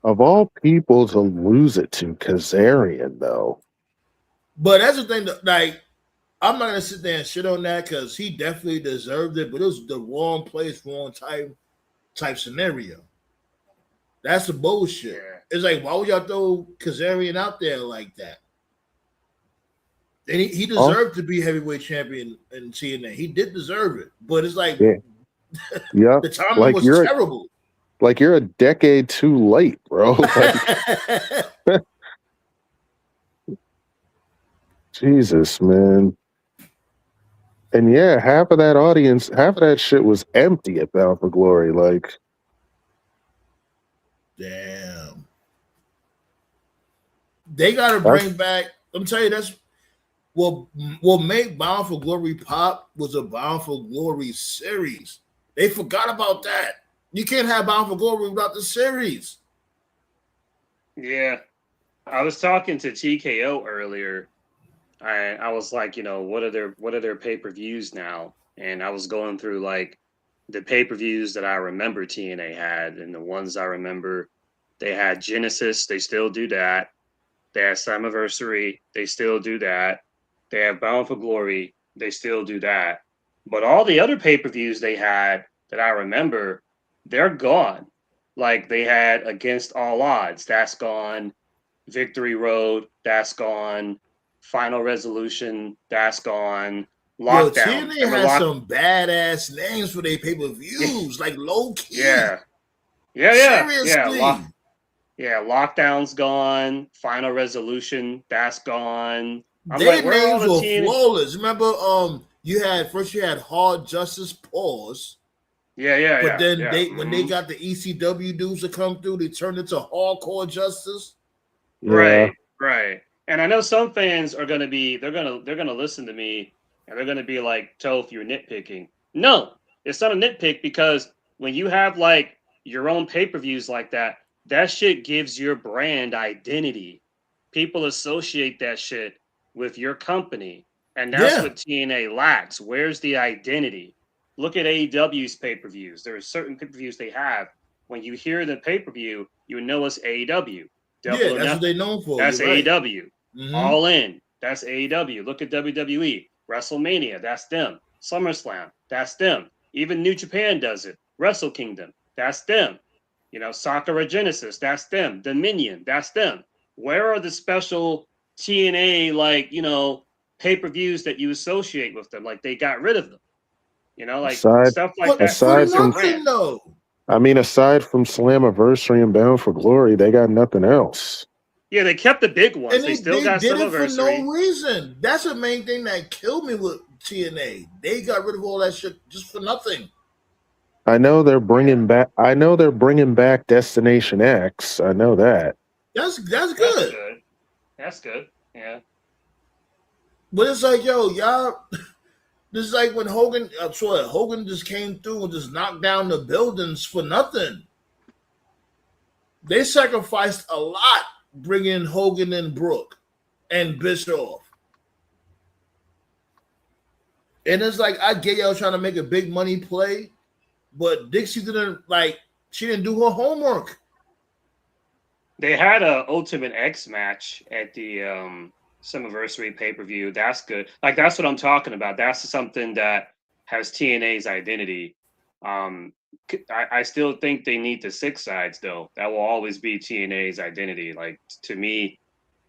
Of all people to lose it to Kazarian, though. But that's the thing. Like, I'm not gonna sit there and shit on that because he definitely deserved it. But it was the wrong place, wrong type scenario. That's the bullshit. Yeah. It's like, why would y'all throw Kazarian out there like that? And he deserved to be heavyweight champion in TNA. He did deserve it. But it's like, yeah. The timing was terrible. Like you're a decade too late, bro. Like, Jesus, man. And yeah, half of that shit was empty at Bound for Glory. Like, damn. They gotta bring back. Let me tell you, that's what made Bound for Glory pop was a Bound for Glory series. They forgot about that. You can't have Bound for Glory without the series. Yeah. I was talking to TKO earlier. I was like, what are their pay-per-views now? And I was going through like the pay-per-views that I remember TNA had, and the ones I remember, they had Genesis, they still do that. They have Slammiversary, they still do that. They have Bound for Glory, they still do that. But all the other pay-per-views they had that I remember, they're gone. Like they had Against All Odds, that's gone. Victory Road, that's gone. Final Resolution, that's gone. Lockdown. TNA has some badass names for their pay-per-views, like low key. Yeah. Seriously. Yeah, Lockdown's gone. Final Resolution, that's gone. Their names were flawless. Remember, you had Hard Justice Pause. Yeah. But then when they got the ECW dudes to come through, they turned into Hardcore Justice. Yeah. Right. And I know some fans are gonna listen to me and they're gonna be like, Toph, you're nitpicking. No, it's not a nitpick, because when you have like your own pay-per-views like that, that shit gives your brand identity. People associate that shit with your company. And that's what TNA lacks. Where's the identity? Look at AEW's pay-per-views. There are certain pay-per-views they have. When you hear the pay-per-view, you know it's AEW. That's what they're known for. That's AEW. Mm-hmm. All In, that's AEW. Look at WWE. WrestleMania, that's them. SummerSlam, that's them. Even New Japan does it. Wrestle Kingdom, that's them. Sakura Genesis, that's them. Dominion, that's them. Where are the special TNA, pay-per-views that you associate with them? Like, they got rid of them. Stuff like that. Aside from Slammiversary and Bound for Glory, they got nothing else. Yeah, they kept the big ones. And they still got did Slammiversary. It for no reason. That's the main thing that killed me with TNA. They got rid of all that shit just for nothing. I know they're bringing back Destination X. I know that. That's good. That's good. Yeah. But it's like, y'all. This is like when Hogan just came through and just knocked down the buildings for nothing. They sacrificed a lot bringing Hogan and Brooke and Bischoff. And it's like, I get y'all trying to make a big money play, but Dixie she didn't do her homework. They had a Ultimate X match at the Summerversary pay-per-view. That's good. Like, that's what I'm talking about. That's something that has TNA's identity. I still think they need the 6 sides, though. That will always be TNA's identity. Like, to me,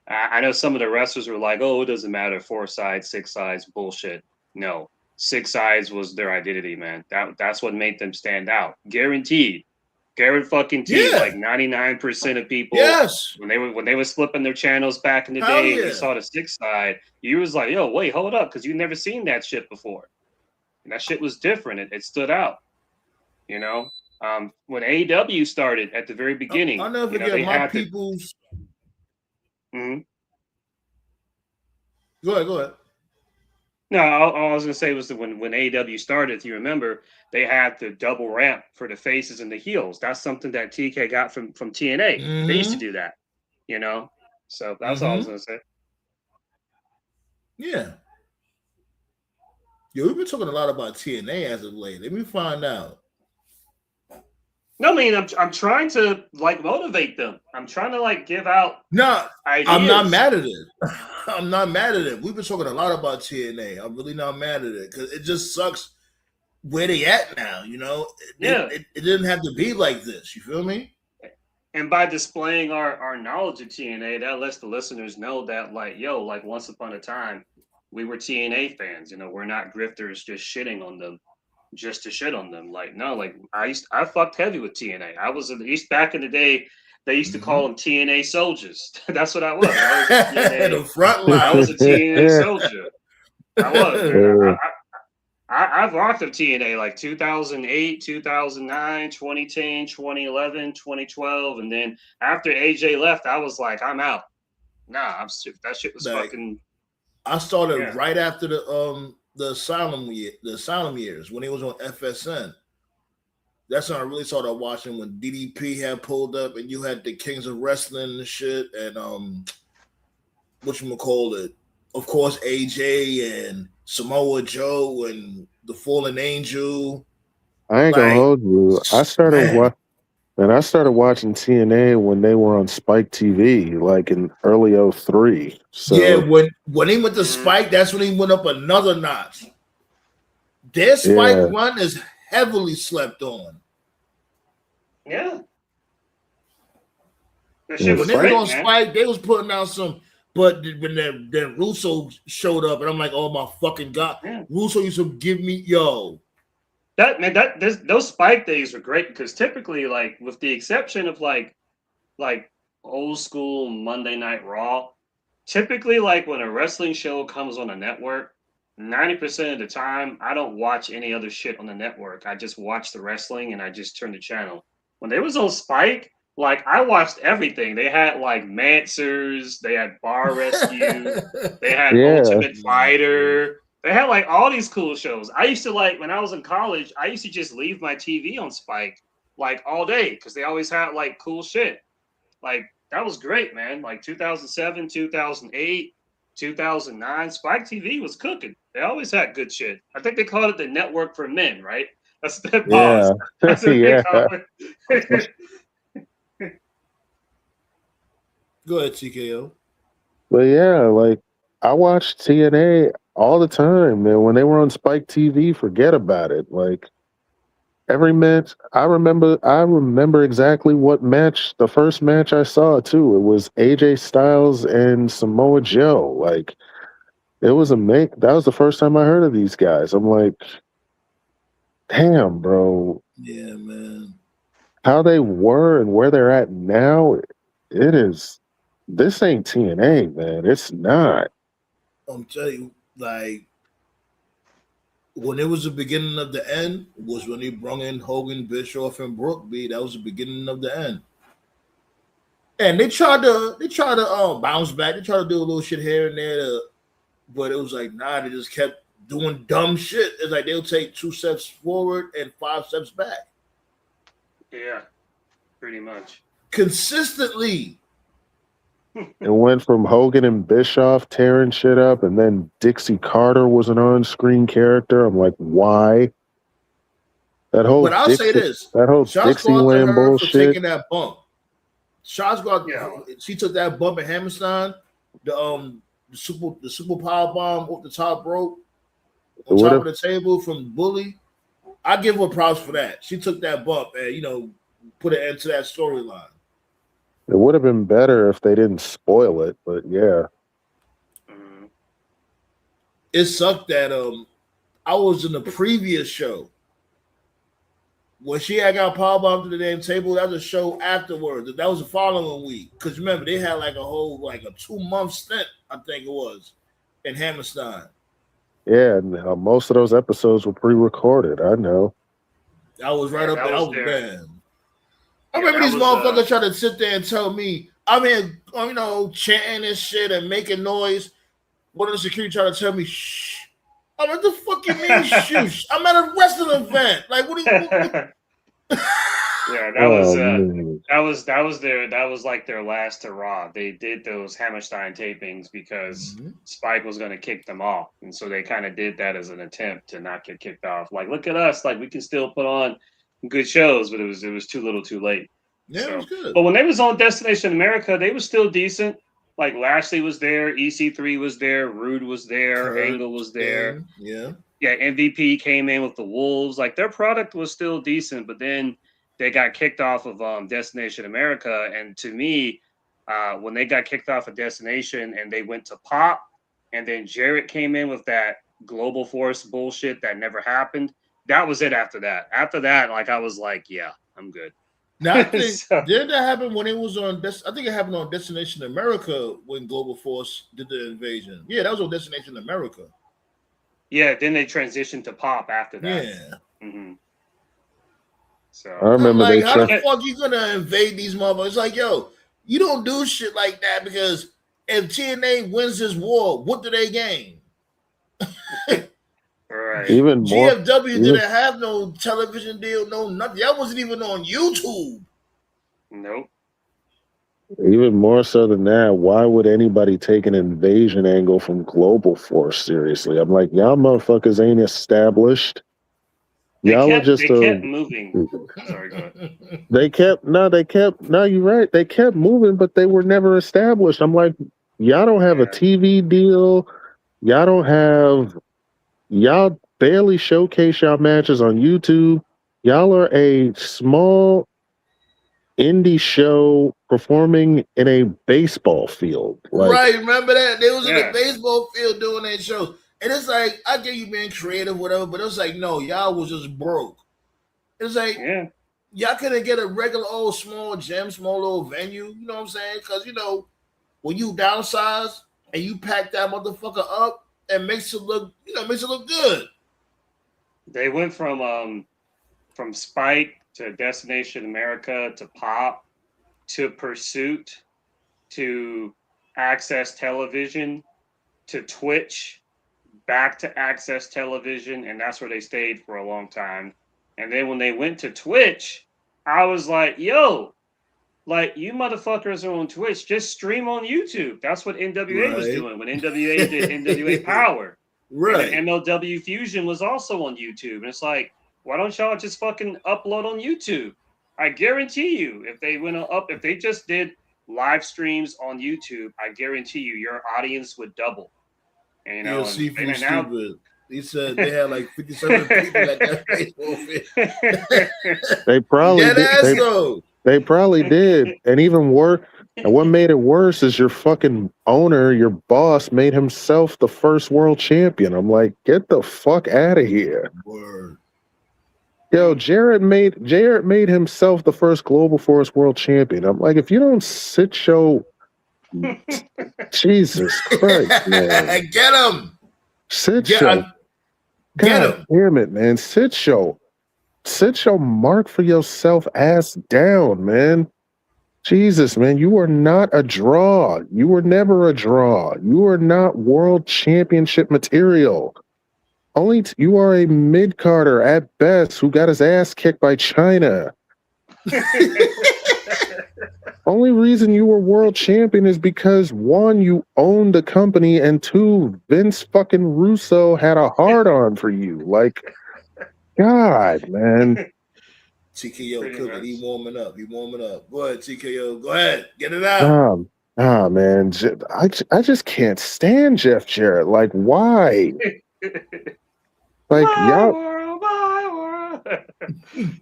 I know some of the wrestlers were like, oh, it doesn't matter, 4 sides, 6 sides, bullshit. No, 6 sides was their identity, man. That's what made them stand out. Guaranteed. Garrett fucking T, like 99% of people. Yes. When they were flipping their channels back in the day, and you saw the 6 side, you was like, yo, wait, hold up, because you've never seen that shit before. And that shit was different. It stood out. When AEW started at the very beginning, I'll never forget my people's. Mm-hmm. Go ahead. No, all I was gonna say was that when AEW started, if you remember, they had the double ramp for the faces and the heels. That's something that TK got from TNA. They used to Mm-hmm. do that, you know. So that's all I was Mm-hmm. gonna say. Yeah. Yo, we've been talking a lot about TNA as of late. Let me find out. No, I mean I'm trying to like motivate them. I'm trying to like give out No, I'm not ideas. mad at it. I'm not mad at it. We've been talking a lot about TNA. I'm really not mad at it because it just sucks where they at now. You know, Yeah. it didn't have to be like this. You feel me? And by displaying our knowledge of TNA, that lets the listeners know that like, yo, like once upon a time, we were TNA fans. You know, we're not grifters just shitting on them just to shit on them. Like, no, like I fucked heavy with TNA. I was at least back in the day. They used to call Mm-hmm. them TNA soldiers. That's what I was. I was a TNA. The front I was a line. TNA soldier. I was, man. Uh, I've rocked with TNA like 2008, 2009, 2010, 2011, 2012. And then after AJ left, I was like, I'm out. Nah, that shit was Like fucking, I started yeah. right after the asylum years when he was on FSN. That's when I really started watching when DDP had pulled up and you had the Kings of Wrestling and shit and whatchamacallit, of course AJ and Samoa Joe and the Fallen Angel. I ain't gonna Like, hold you. man. I started watching TNA when they were on Spike TV, like in early '03. Yeah, So when he went to Spike, that's when he went up another notch. Their Spike yeah, run is heavily slept on. Yeah. That shit yeah, When was they was Spike. great, on man. Spike, they was putting out some. But when then Russo showed up, and I'm like, oh my fucking god, Yeah. Russo used to give me Those Spike days were great because typically, like, with the exception of like old school Monday Night Raw, typically like when a wrestling show comes on a network, 90% of the time I don't watch any other shit on the network. I just watch the wrestling and I just turn the channel. When they was on Spike, like I watched everything. They had like Mansers, they had Bar Rescue, they had Yeah, Ultimate Fighter. They had like all these cool shows. I used to like when I was in college, I used to just leave my TV on Spike like all day because they always had like cool shit. Like that was great, man. Like 2007, 2008, 2009, Spike TV was cooking. They always had good shit. I think they called it the network for men, right? That's the pause. yeah, That's what they yeah. call it. Go ahead, TKO. But yeah, like I watched TNA all the time, man. When they were on Spike TV, forget about it. Like every match, I remember exactly what match, the first match I saw too. It was AJ Styles and Samoa Joe. Like it was that was the first time I heard of these guys. I'm like, damn, bro, Yeah, man. how they were and where they're at now, it is this ain't TNA, man. It's not. I'm telling you, like when it was the beginning of the end was when he brought in Hogan, Bischoff, and Brook B. That was the beginning of the end. And they tried to bounce back. They tried to do a little shit here and there, but it was like nah. They just kept doing dumb shit. It's like they'll take 2 steps forward and 5 steps back Yeah, pretty much. consistently. It went from Hogan and Bischoff tearing shit up, and then Dixie Carter was an on-screen character. I'm like, why? But I'll say this: That whole shots go out to Dixieland her for bullshit. taking that bump. Shots go out. Yeah. She took that bump at Hammerstein. The super power bomb off the top rope on top of the table from Bully. I give her props for that. She took that bump and put an end to that storyline. It would have been better if they didn't spoil it, but yeah. Mhm. It sucked that I was in the previous show when she had got powerbombed to the damn table. That was a show afterwards. That was the following week. Because remember, they had like a 2-month stint, I think it was, in Hammerstein. Yeah, and most of those episodes were pre-recorded. I know. I was right up there. I was there. I Yeah, remember that these was, motherfuckers trying to sit there and tell me, I'm here, chanting and shit and making noise. One of the security trying to tell me, shh, I'm like, the fuck you mean shush? I'm at a wrestling event. Like, what do you? Yeah, Man. that was like their last hurrah. They did those Hammerstein tapings because Spike was going to kick them off, and so they kind of did that as an attempt to not get kicked off. Like, look at us, like we can still put on good shows, but it was too little, too late. Yeah, so, it was good. But when they was on Destination America, they was still decent. Like Lashley was there, EC3 was there, Rude was there, Kurt, Angle was there. Yeah. Yeah, MVP came in with the Wolves. Like their product was still decent, but then they got kicked off of Destination America. And to me, when they got kicked off of Destination and they went to Pop, and then Jarrett came in with that Global Force bullshit that never happened. That was it after that. After that, like I was like, yeah, I'm good. Now, I think, did that happen when it was on? I think it happened on Destination America when Global Force did the invasion. Yeah, that was on Destination America. Yeah, then they transitioned to Pop after that. Yeah. Mm-hmm. So I remember like, how the fuck you gonna invade these motherfuckers? It's like, yo, you don't do shit like that because if TNA wins this war, what do they gain? Right. Even more, GFW didn't have no television deal, no nothing. That wasn't even on YouTube. Nope. Even more so than that, why would anybody take an invasion angle from Global Force seriously? I'm like, y'all motherfuckers ain't established. Y'all are just kept moving. Sorry, go ahead. No, you're right. They kept moving, but they were never established. I'm like, y'all don't have a TV deal. Y'all barely showcase y'all matches on YouTube. Y'all are a small indie show performing in a baseball field. Like, right, remember that? They was in the baseball field doing that show. And it's like, I get you being creative, whatever, but it's like, no, y'all was just broke. It's like, y'all couldn't get a regular old small gym, small little venue, you know what I'm saying? Because, you know, when you downsize and you pack that motherfucker up, it makes it look, good. They went from Spike to Destination America to Pop to Pursuit to Access Television to Twitch back to Access Television, and that's where they stayed for a long time. And then when they went to Twitch, I was like, yo, like, you motherfuckers are on Twitch, just stream on YouTube. That's what NWA was doing when NWA did NWA Power. Right. And MLW Fusion was also on YouTube. And it's like, why don't y'all just fucking upload on YouTube? I guarantee you, if they just did live streams on YouTube, I guarantee you your audience would double. And, you know, stupid. He said they had like 57 people at that baseball field. They probably They probably did. And even worse, and what made it worse is your fucking owner, your boss, made himself the first world champion. I'm like, get the fuck out of here. Word. Yo, Jarrett made himself the first Global Force world champion. I'm like, if you don't sit your Jesus Christ, man. Get him. God damn it, man. Sit your mark for yourself ass down, man. Jesus, man, you are not a draw. You were never a draw. You are not world championship material. You are a mid-carder at best who got his ass kicked by China. Only reason you were world champion is because, one, you owned the company, and two, Vince fucking Russo had a hard-on for you. Like, God, man. TKO cooking. He warming up. Go ahead, TKO. Go ahead. Get it out. Nah, man. I just can't stand Jeff Jarrett. Like, why? Like,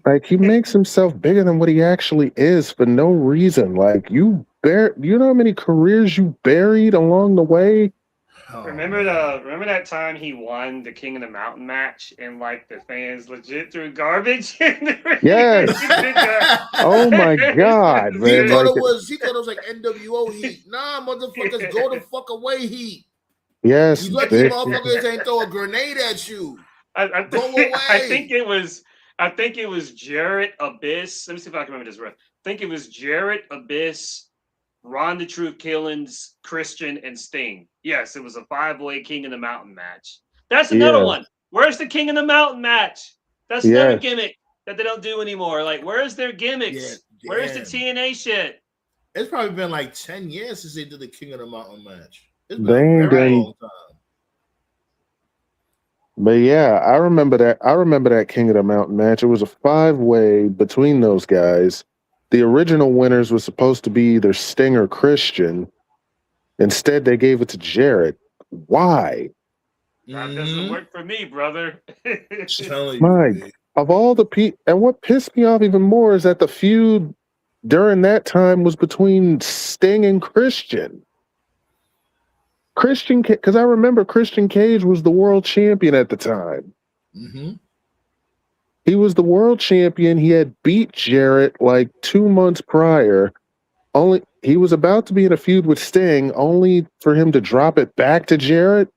like, he makes himself bigger than what he actually is for no reason. Like, you know how many careers you buried along the way? Remember that time he won the King of the Mountain match and like the fans legit threw garbage in the ring? Yes. Oh my God, man. He thought it was like NWO heat. Nah, motherfuckers, go the fuck away heat. Yes. You lucky motherfuckers ain't throw a grenade at you. Go away. I think it was Jarrett Abyss. Let me see if I can remember this right. I think it was Jarrett Abyss, Ron the Truth Killings, Christian, and Sting. Yes, it was a 5-way King of the Mountain match. That's another one. Where's the King of the Mountain match? That's another gimmick that they don't do anymore. Like, where's their gimmicks? Yeah, where's the TNA shit? It's probably been like 10 years since they did the King of the Mountain match. It's been a very long time. But yeah, I remember that King of the Mountain match. It was a 5-way between those guys. The original winners was supposed to be either Sting or Christian. Instead, they gave it to Jarrett. Why? That doesn't work for me, brother. Mike, of all the people, and what pissed me off even more is that the feud during that time was between Sting and Christian. Because I remember Christian Cage was the world champion at the time. Mm-hmm. He was the world champion. He had beat Jarrett like 2 months prior. He was about to be in a feud with Sting, only for him to drop it back to Jarrett.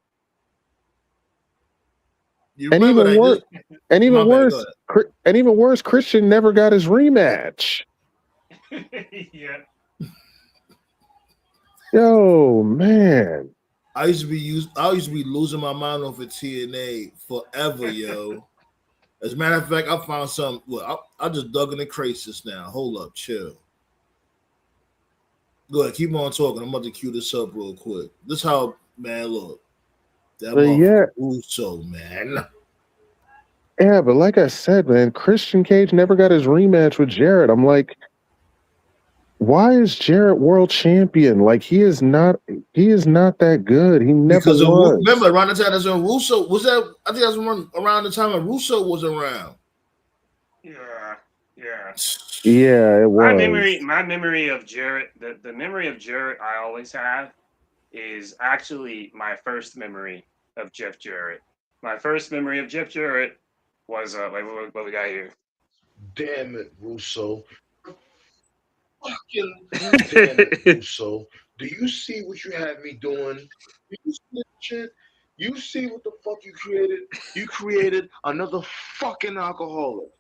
And even worse, Christian never got his rematch. Yeah. Yo, man. I used to be losing my mind over TNA forever, yo. As a matter of fact, I found some. Look, I just dug in the crates just now. Hold up, chill. Go ahead, keep on talking. I'm about to cue this up real quick. This how, man, look. That Russo, man. Yeah, but like I said, man, Christian Cage never got his rematch with Jarrett. I'm like, why is Jarrett world champion? Like, he is not that good. He never was. Remember, around the time that's when Russo was that. I think that's around the time when Russo was around. Yeah, it was. My memory of Jarrett, the memory of Jarrett I always have is actually my first memory of Jeff Jarrett. My first memory of Jeff Jarrett was what we got here. Damn it, Russo. Fucking damn it, Russo. Do you see what you had me doing? Do you see that shit? You see what the fuck you created? You created another fucking alcoholic.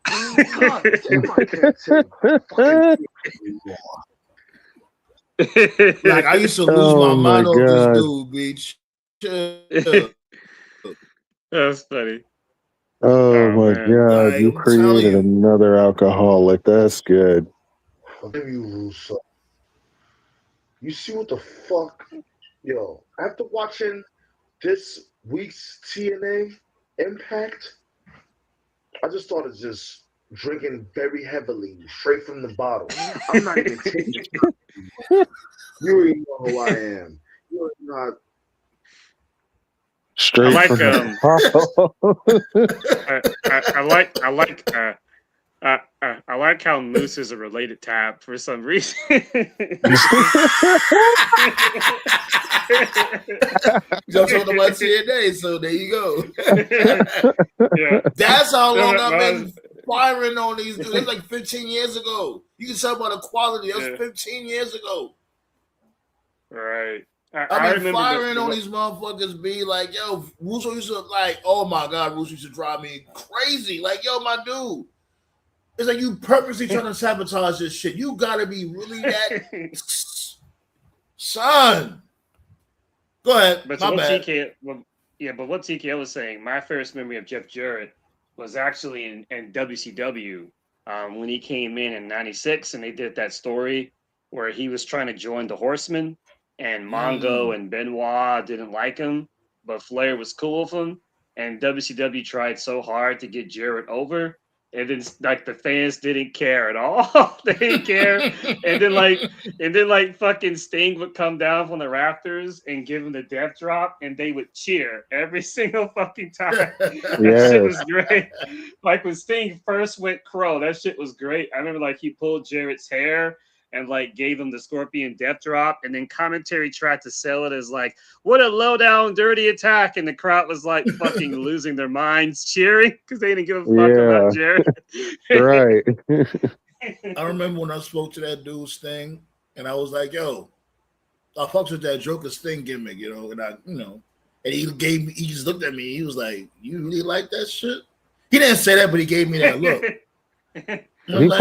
God damn, I can't take fucking anymore. Like, I used to lose my mind over this dude, bitch. That's funny. Oh my God, like, you created another alcoholic. That's good. Damn you, Russo. You see what the fuck? Yo, after watching this week's TNA Impact, I just started just drinking very heavily, straight from the bottle. I'm not even taking it. You already know who I am. You're not. Straight I like from I like how Moose is a related tab for some reason. Just on about TNA, so there you go. Yeah. That's how long I've been firing on these dudes. That's like 15 years ago. You can tell by the quality. That was 15 years ago. Right. I've been firing on these motherfuckers. Be like, yo, Russo used to like, oh my God, Russo used to drive me crazy. Like, yo, my dude. It's like you purposely trying to sabotage this shit. You gotta be really that son. Go ahead. But my bad. But what TKO was saying, my first memory of Jeff Jarrett was actually in WCW when he came in '96 and they did that story where he was trying to join the Horsemen and Mongo and Benoit didn't like him, but Flair was cool with him. And WCW tried so hard to get Jarrett over. And then, like, the fans didn't care at all. They didn't care. And then fucking Sting would come down from the rafters and give him the death drop, and they would cheer every single fucking time. That shit was great. Like, when Sting first went Crow, that shit was great. I remember, like, he pulled Jarrett's hair and, like, gave him the Scorpion death drop, and then commentary tried to sell it as, like, what a low-down, dirty attack, and the crowd was, like, fucking losing their minds cheering because they didn't give a fuck about Jarrett. Right. I remember when I spoke to that dude's Sting, and I was like, yo, I fucked with that Joker Sting gimmick, and he just looked at me, he was like, you really like that shit? He didn't say that, but he gave me that look. Because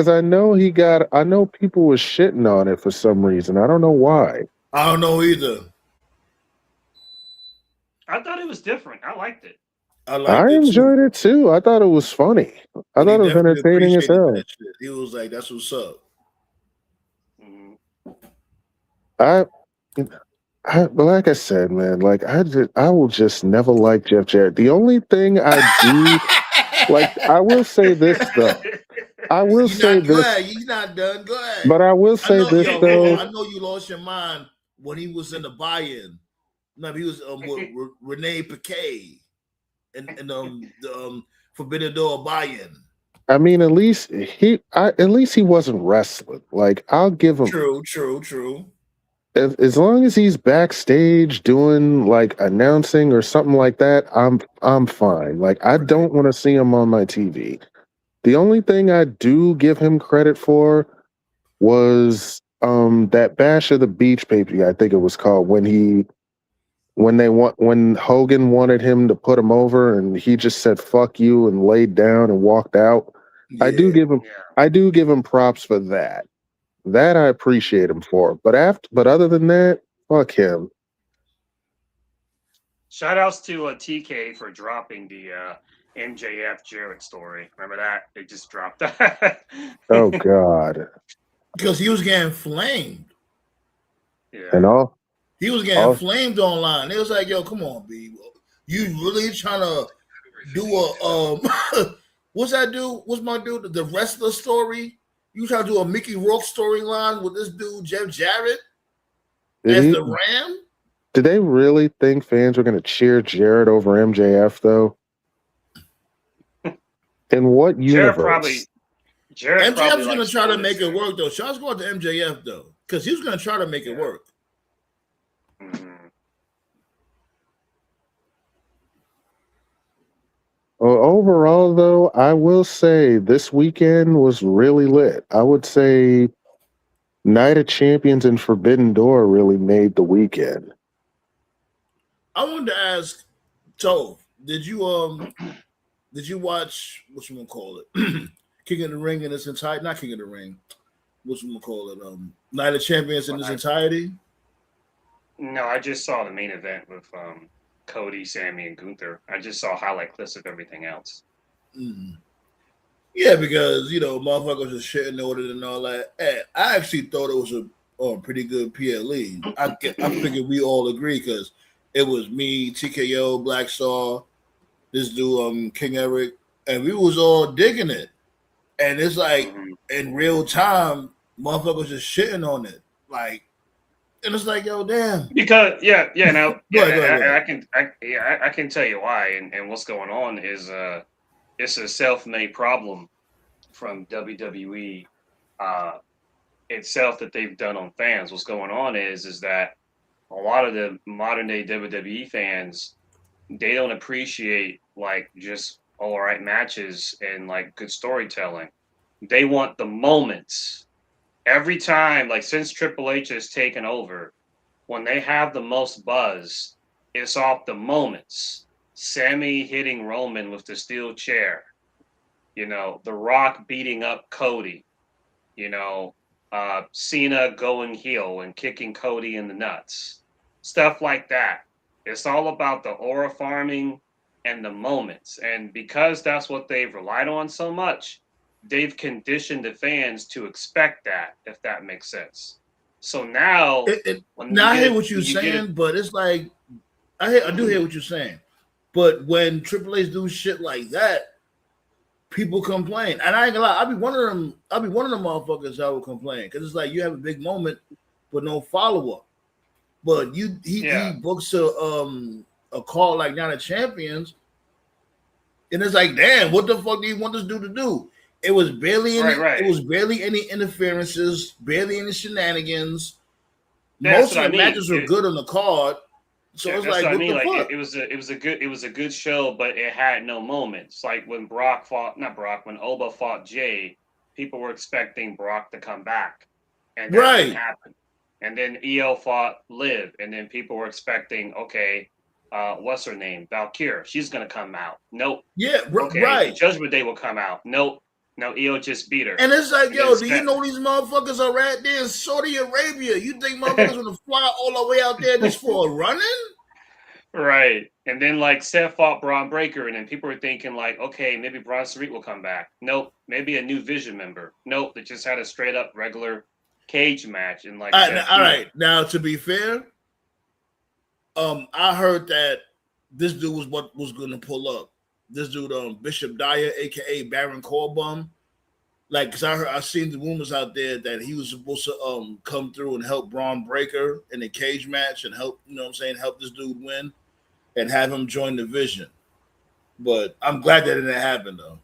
I know people was shitting on it for some reason. I don't know why. I don't know either. I thought it was different. I liked it. I I liked it too. enjoyed it too. I thought it was funny. I But he thought it was definitely entertaining as appreciated hell. that shit. He was like, "That's what's up." Mhm. I, but like I said, man, like I will just never like Jeff Jarrett. The only thing I do like, I will say this though. I will You're say not go this, ahead. You're not done. Go ahead. but I will I say know, this yo, hold on. though. I know you lost your mind when he was in the buy-in. No, he was with Renee Paquet and the Forbidden Door buy-in. I mean, at least he wasn't wrestling. Like, I'll give him True. as long as he's backstage doing like announcing or something like that, I'm fine. Like, I don't want to see him on my TV. The only thing I do give him credit for was that Bash of the Beach paper, I think it was called, when Hogan wanted him to put him over and he just said fuck you and laid down and walked out. Yeah. I do give him props for that. That I appreciate him for. But other than that, fuck him. Shout outs to TK for dropping the MJF Jarrett story. Remember that? They just dropped that. Oh God. Because he was getting flamed. Yeah. And all He was getting flamed online. It was like, yo, come on, B. You really trying to do a what's that dude? What's my dude? The wrestler story? You trying to do a Mickey Rourke storyline with this dude, Jeff Jarrett, as the Ram? Did they really think fans were gonna cheer Jarrett over MJF though? In what universe? MJF's gonna try to make it work though. Shots going to MJF though. Because he was gonna try to make it work. Well, overall, though, I will say this weekend was really lit. I would say Night of Champions and Forbidden Door really made the weekend. I wanted to ask, Tove, did you watch what you gonna call it? King of the Ring in its entirety? Not King of the Ring. What you gonna call it? Night of Champions in its entirety? No, I just saw the main event with Cody, Sammy, and Gunther. I just saw highlight clips of everything else. Yeah, because motherfuckers are shitting on it and all that. And I actually thought it was a pretty good PLE. I figured we all agree because it was me, TKO, Black Star, this dude, King Eric, and we was all digging it. And it's like in real time, motherfuckers just shitting on it, like. And it's like, yo, damn. Because I can tell you why, and what's going on is it's a self-made problem from WWE itself that they've done on fans. What's going on is that a lot of the modern day WWE fans, they don't appreciate like just all right matches and like good storytelling. They want the moments. Every time, like since Triple H has taken over, when they have the most buzz, it's off the moments. Sammy hitting Roman with the steel chair, The Rock beating up Cody, Cena going heel and kicking Cody in the nuts, stuff like that. It's all about the aura farming and the moments. And because that's what they've relied on so much, they've conditioned the fans to expect that, if that makes sense. So now, I hear what you're saying, but it's like I do hear what you're saying. But when Triple H do shit like that, people complain, and I ain't gonna lie. I'll be one of them motherfuckers that will complain because it's like you have a big moment, but no follow up. But he books a call like Night of Champions, and it's like, damn, what the fuck do you want this dude to do? It was barely any. It was barely any interferences, barely any shenanigans. Most of the matches were good on the card, so it's like, what the fuck? It was a good show, but it had no moments. Like when when Oba fought Jay, people were expecting Brock to come back, and that didn't happen. And then EO fought Liv, and then people were expecting, okay, what's her name, Valkyrie? She's gonna come out. Nope. Yeah, okay, Judgment Day will come out. Nope. No, EO just beat her. And it's like, yo, do you know these motherfuckers are right there in Saudi Arabia? You think motherfuckers gonna fly all the way out there just for a run-in? Right. And then like Seth fought Braun Breaker, and then people were thinking like, okay, maybe Braun Strowman will come back. Nope, maybe a new Vision member. Nope, they just had a straight up regular cage match. And like, all right. Now, to be fair, I heard that this dude was what was going to pull up. This dude, Bishop Dyer, aka Baron Corbin. Like, cause I seen the rumors out there that he was supposed to come through and help Braun Breaker in the cage match and help, you know what I'm saying, help this dude win and have him join the Vision. But I'm glad that didn't happen though.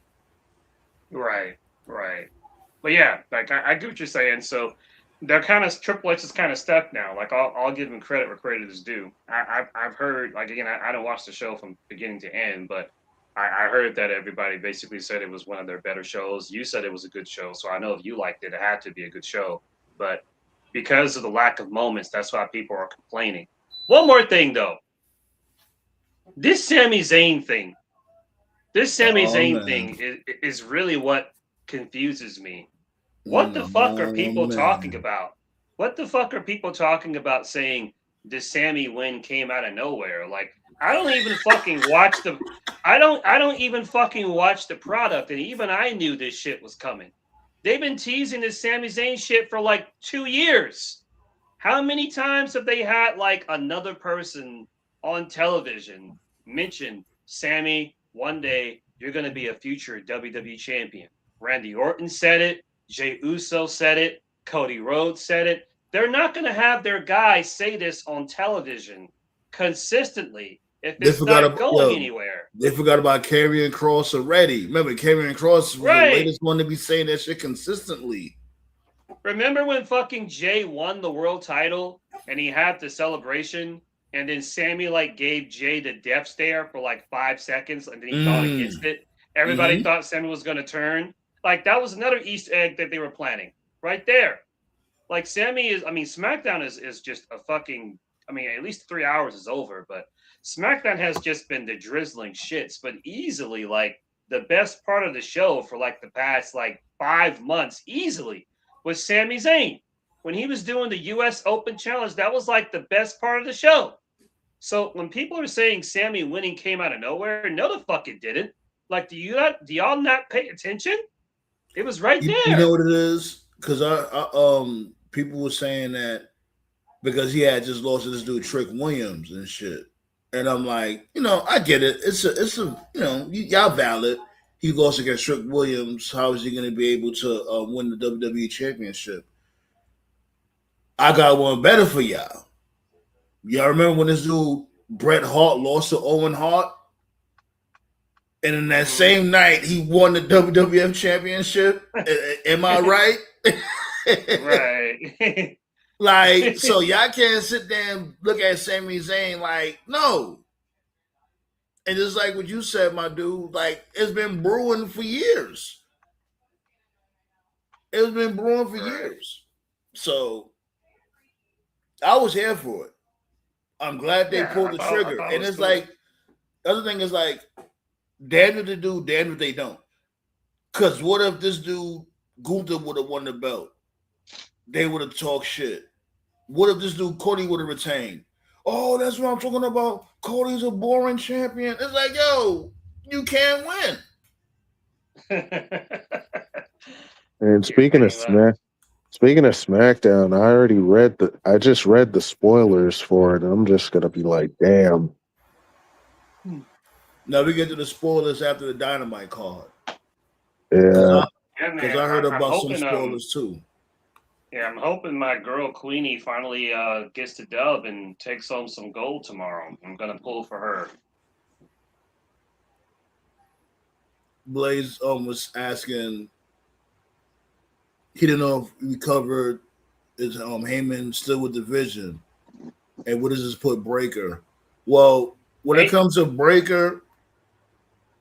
Right. But yeah, like I get what you're saying. So they're kind of Triple H is kind of stuck now. Like I'll give him credit where credit is due. I've heard, like, again, I don't watch the show from beginning to end, but I heard that everybody basically said it was one of their better shows. You said it was a good show, so I know if you liked it, it had to be a good show. But because of the lack of moments, that's why people are complaining. One more thing, though. This Sami Zayn thing. This Sami Zayn thing is really what confuses me. What the fuck are people talking about? What the fuck are people talking about saying this Sami win came out of nowhere? Like, I don't even fucking watch the I don't even fucking watch the product, and even I knew this shit was coming. They've been teasing this Sami Zayn shit for like 2 years. How many times have they had like another person on television mention, Sami, one day you're going to be a future WWE champion? Randy Orton said it. Jey Uso said it. Cody Rhodes said it. They're not going to have their guy say this on television consistently if it's not going anywhere. They forgot about Karrion Kross already. Remember, Karrion Kross was the latest one to be saying that shit consistently. Remember when fucking Jay won the world title and he had the celebration, and then Sami like gave Jay the death stare for like 5 seconds, and then he thought against it. Everybody thought Sami was going to turn. Like, that was another Easter egg that they were planning right there. Like, Sami is, I mean, SmackDown is just a fucking, I mean, at least 3 hours is over, but SmackDown has just been the drizzling shits, but easily like the best part of the show for like the past like 5 months easily was Sami Zayn. When he was doing the US Open Challenge, that was like the best part of the show. So when people are saying Sami winning came out of nowhere, no the fuck it didn't. Like, do y'all not pay attention? It was right there. You know what it is? Because people were saying that because he had just lost to this dude Trick Williams and shit. And I'm like, you know, I get it. It's a you know, y'all valid. He lost against Trick Williams. How is he going to be able to win the WWE Championship? I got one better for y'all. Y'all remember when this dude Bret Hart lost to Owen Hart? And in that same night, he won the WWF Championship. Am I right? Right. Like, so y'all can't sit there and look at Sami Zayn like, no. And just like what you said, my dude, like, it's been brewing for years. It's been brewing for years. So I was here for it. I'm glad they pulled the trigger. And it's like, the other thing is like, damn if they do, damn if they don't. Because what if this dude, Gunther, would have won the belt? They would have talked shit. What if this dude, Cody, would have retained? Oh, that's what I'm talking about. Cody's a boring champion. It's like, yo, you can't win. And speaking of SmackDown, I just read the spoilers for it. And I'm just gonna be like, damn. Now we get to the spoilers after the Dynamite card. Yeah. Because I heard about some spoilers too. Yeah, I'm hoping my girl Queenie finally gets the dub and takes home some gold tomorrow. I'm gonna pull for her. Blaze was asking, he didn't know if we covered is Heyman still with the Vision, and what does this put Breaker? Well, when it comes to Breaker,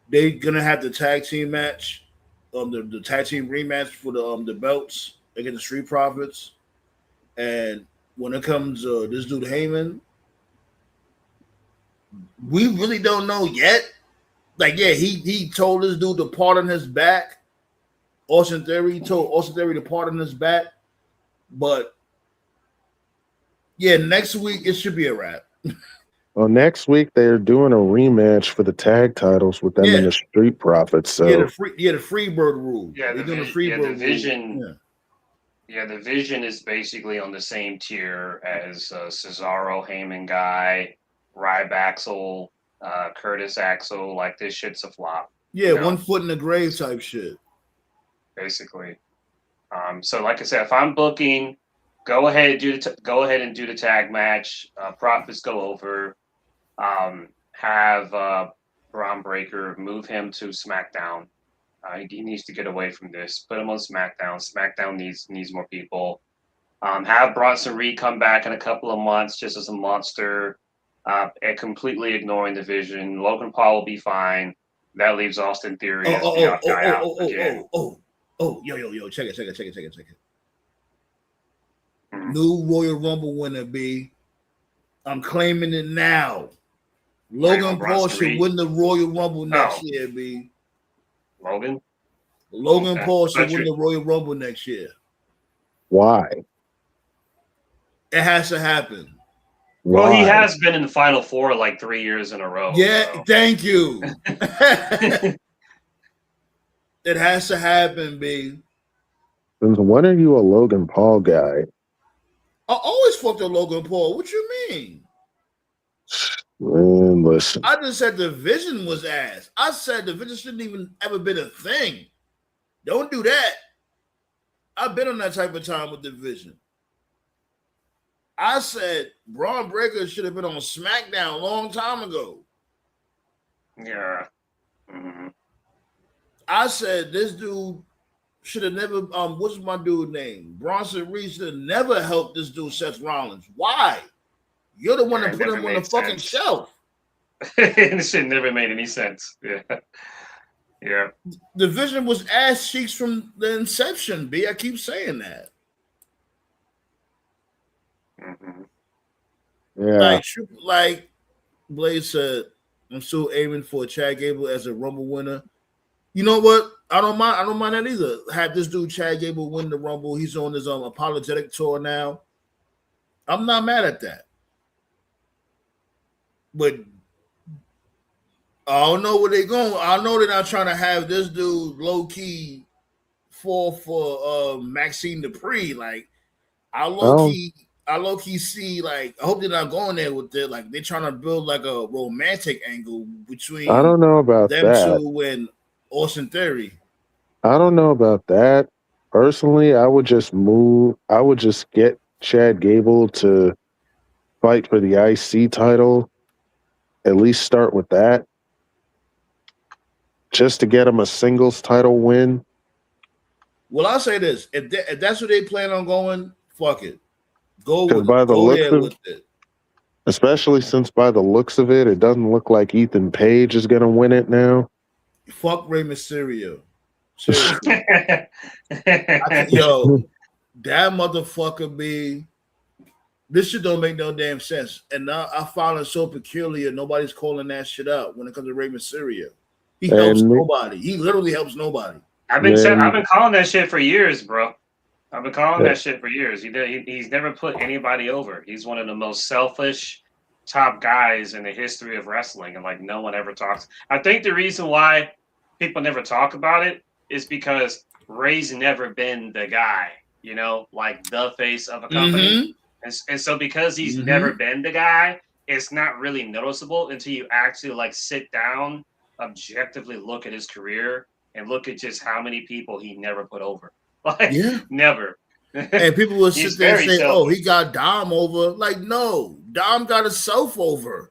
they're gonna have the tag team match, the tag team rematch for the belts against the Street Profits, and when it comes to this dude Heyman, we really don't know yet. Like, yeah, he told this dude to pardon his back. Austin Theory told Austin Theory to pardon his back, but yeah, next week it should be a wrap. Well, next week they're doing a rematch for the tag titles with them and the Street Profits. So the Freebird rule. Yeah, They're doing the Freebird rule. Yeah, the Vision is basically on the same tier as Cesaro, Heyman guy, Ryback, Curtis Axel. Like, this shit's a flop. Yeah, 1 foot in the grave type shit. Basically. So like I said, if I'm booking, go ahead and do the tag match. Profits go over. Have Braun Breaker move him to SmackDown. He needs to get away from this. Put him on SmackDown. SmackDown needs more people. Have Bronson Reed come back in a couple of months just as a monster, and completely ignoring the Vision. Logan Paul will be fine. That leaves Austin Theory as the odd guy out again. Yo, check it. New Royal Rumble winner, B. I'm claiming it now. Logan Paul should win the Royal Rumble next year, B. Logan Paul should win the Royal Rumble next year. Why? It has to happen. Well, he has been in the Final Four like 3 years in a row. Yeah, so. Thank you. It has to happen, B. Since when are you a Logan Paul guy? I always fucked with Logan Paul. What you mean? Man, listen. I just said the Vision was ass. I said the Vision shouldn't even ever been a thing. Don't do that. I've been on that type of time with the Vision. I said Braun Breaker should have been on SmackDown a long time ago. Yeah. Mm-hmm. I said this dude should have never. What's my dude name? Bronson Reed should have never helped this dude Seth Rollins. Why? You're the one that put him on the fucking shelf. This shit never made any sense. Yeah. The Vision was ass cheeks from the inception. B. I keep saying that. Mm-hmm. Yeah. Like Blaze said, I'm still aiming for Chad Gable as a Rumble winner. You know what? I don't mind that either. Have this dude Chad Gable win the Rumble. He's on his apologetic tour now. I'm not mad at that. But I don't know where they're going. I know they're not trying to have this dude low key fall for Maxine Dupree. Like I low key see, like, I hope they're not going there with it. Like they're trying to build like a romantic angle between I don't know about them that. two and Austin Theory. I don't know about that. Personally, I would just get Chad Gable to fight for the IC title. At least start with that. Just to get him a singles title win. Well, I'll say this. If that's what they plan on going, fuck it. Go with it. Especially since by the looks of it, it doesn't look like Ethan Page is going to win it now. Fuck Rey Mysterio. Seriously. Yo, that motherfucker be... This shit don't make no damn sense. And now I find it so peculiar. Nobody's calling that shit out when it comes to Rey Mysterio. He helps nobody. He literally helps nobody. I've been calling that shit for years, bro. I've been calling that shit for years. He's never put anybody over. He's one of the most selfish top guys in the history of wrestling, and like no one ever talks. I think the reason why people never talk about it is because Ray's never been the guy, you know, like the face of a company. Mm-hmm. And so because he's never been the guy, it's not really noticeable until you actually like sit down, objectively look at his career and look at just how many people he never put over. Like, never. And people will sit there and say, "Oh, he got Dom over." Like, no, Dom got himself over.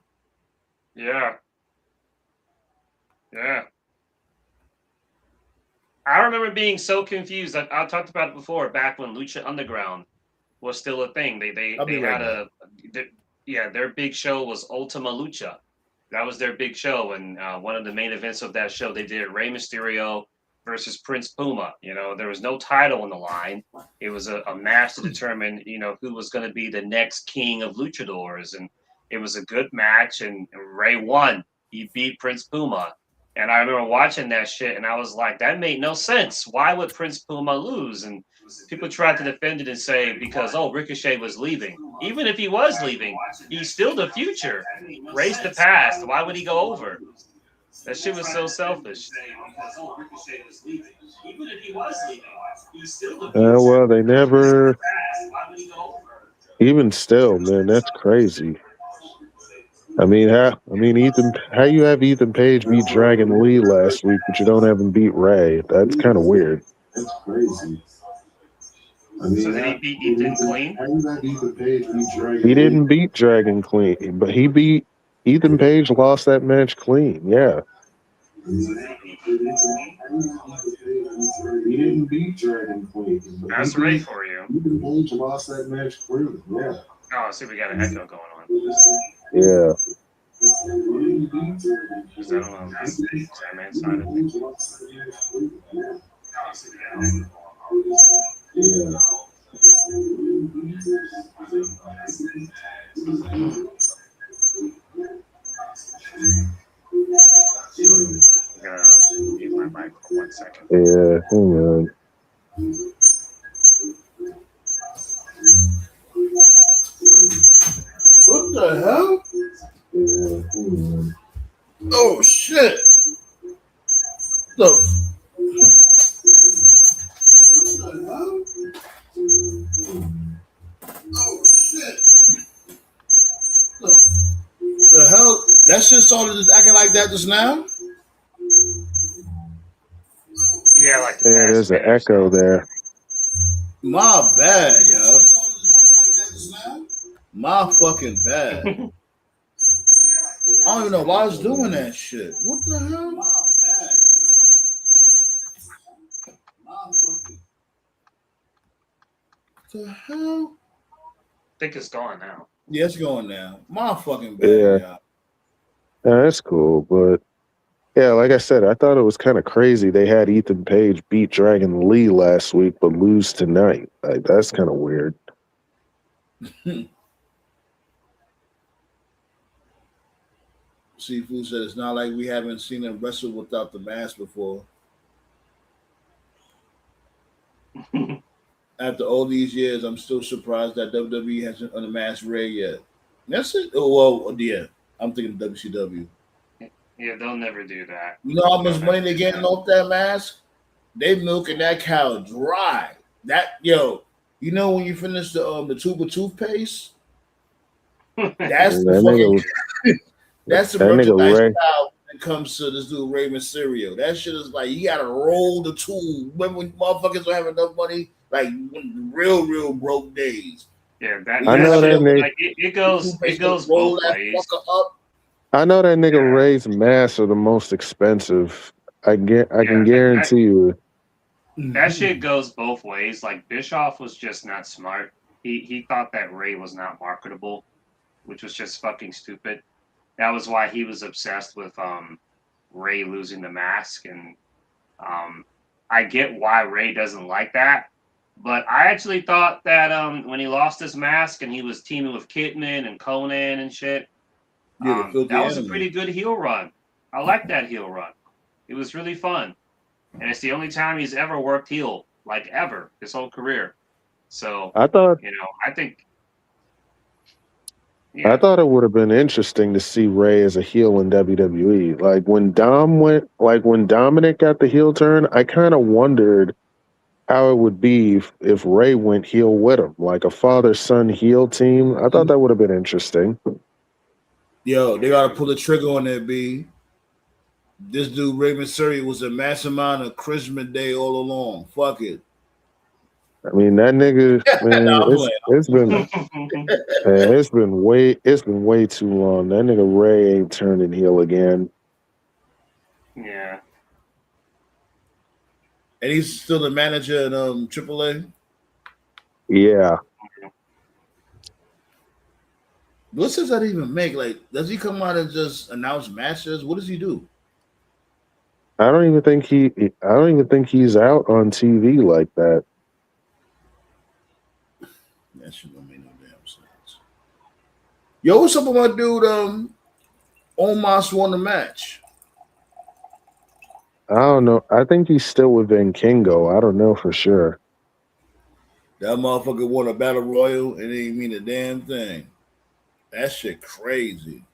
Yeah. I remember being so confused. I talked about it before, back when Lucha Underground was still a thing. They had their big show was Ultima Lucha. That was their big show, and one of the main events of that show, they did Rey Mysterio versus Prince Puma. You know, there was no title on the line. It was a match to determine, you know, who was going to be the next king of luchadors, and it was a good match. And Rey won. He beat Prince Puma, And I remember watching that shit, and I was like, that made no sense. Why would Prince Puma lose? And people tried to defend it and say because Ricochet was leaving. Even if he was leaving, he's still the future. Ray's the past. Why would he go over? That shit was so selfish. Even if he was leaving, he's still the future. Well, they never. Even still, man, that's crazy. I mean, how you have Ethan Page beat Dragon Lee last week, but you don't have him beat Ray? That's kind of weird. That's crazy. So did he beat Ethan clean? He didn't beat Dragon clean, but he beat Ethan Page. Lost that match clean. Yeah. He didn't beat Dragon clean. That's Ray for you. Ethan Page lost that match clean. Yeah. Oh, see, we got an echo going on. Yeah. Is that on the Sandman side of things? Yeah. I'm gonna mute my mic for 1 second. Yeah. Hang on. What the hell? Yeah. Oh shit! Look. What the hell? Oh shit! Look. The hell? That shit started just acting like that just now? Yeah, like the There's an echo there. My bad, yo. My fucking bad. I don't even know why I was doing that shit. What the hell? The hell? I think it's gone now. Yeah, it's going now. My fucking bad. Yeah. Yeah. Yeah, that's cool, but yeah, like I said, I thought it was kind of crazy. They had Ethan Page beat Dragon Lee last week, but lose tonight. Like, that's kind of weird. Seafood said it's not like we haven't seen him wrestle without the mask before. After all these years, I'm still surprised that WWE hasn't unmasked Ray yet. That's it. Oh, well, yeah. I'm thinking WCW. Yeah, they'll never do that. You know how much money they're getting off that mask? They milking that cow dry. You know when you finish the tube of toothpaste? That's the fucking that's the merchandise style when it comes to this dude Rey Mysterio. That shit is like you gotta roll the tube. When motherfuckers don't have enough money, like real broke days. Yeah, that I know that nigga. Like it goes both ways. Up. I know that nigga Ray's masks are the most expensive. I can guarantee you. That shit goes both ways. Like Bischoff was just not smart. He thought that Ray was not marketable, which was just fucking stupid. That was why he was obsessed with Ray losing the mask, and I get why Ray doesn't like that. But I actually thought that when he lost his mask and he was teaming with Kidman and Conan and shit, that was a pretty good heel run. I like that heel run. It was really fun. And it's the only time he's ever worked heel, like ever, his whole career. So I thought, I think. Yeah. I thought it would have been interesting to see Ray as a heel in WWE. Like when Dominic got the heel turn, I kind of wondered how it would be if Ray went heel with him, like a father-son heel team. I thought that would have been interesting. Yo, they gotta pull the trigger on that, B. This dude, Rey Mysterio, was a mastermind of Christmas Day all along. Fuck it. I mean, that nigga, man, it's been way too long. That nigga Ray ain't turning heel again. Yeah. And he's still the manager in AAA? Yeah. What does that even make? Like, does he come out and just announce matches? What does he do? I don't even think he's out on TV like that. That shit don't make no damn sense. Yo, what's up with my dude? Omos won the match. I don't know. I think he's still within Kingo. I don't know for sure. That motherfucker won a battle royal and it didn't mean a damn thing. That shit crazy.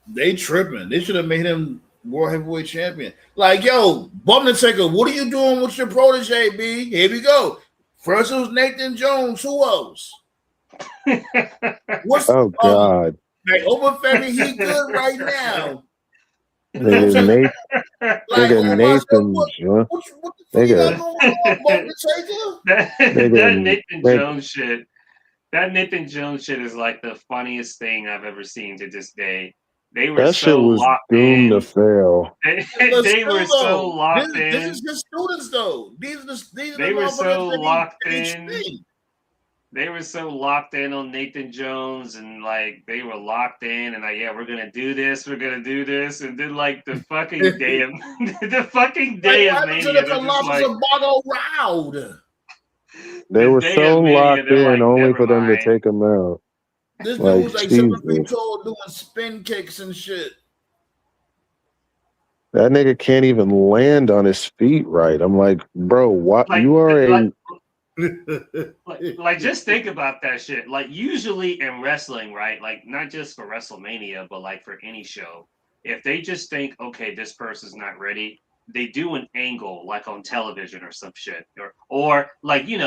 They tripping. They should have made him world heavyweight champion. Like, yo, Bumnataker, what are you doing with your protege, B? Here we go. First it was Nathan Jones. Who else? What's Oh God. Like over Femi, he good right now. Nigga Nathan, Like, nigga oh my Nathan, God, what the fuck you got going on, Bumnataker? that Nathan Jones shit. That Nathan Jones shit is like the funniest thing I've ever seen to this day. They were that so shit was locked doomed in. to fail. They were so locked in. This is just students, though. These are They the were so motherfuckers locked that in. They were so locked in on Nathan Jones, and like they were locked in, and like, yeah, we're gonna do this, and then like the fucking day of the fucking day of Mania, they're just like, they were so locked in, only for them to take him out. This dude was like 7 feet tall, doing spin kicks and shit. That nigga can't even land on his feet right. I'm like, bro, what? Like, you are a like just think about that shit. Like usually in wrestling, right? Like not just for WrestleMania, but like for any show, if they just think, okay, this person's not ready, they do an angle like on television or some shit, or like you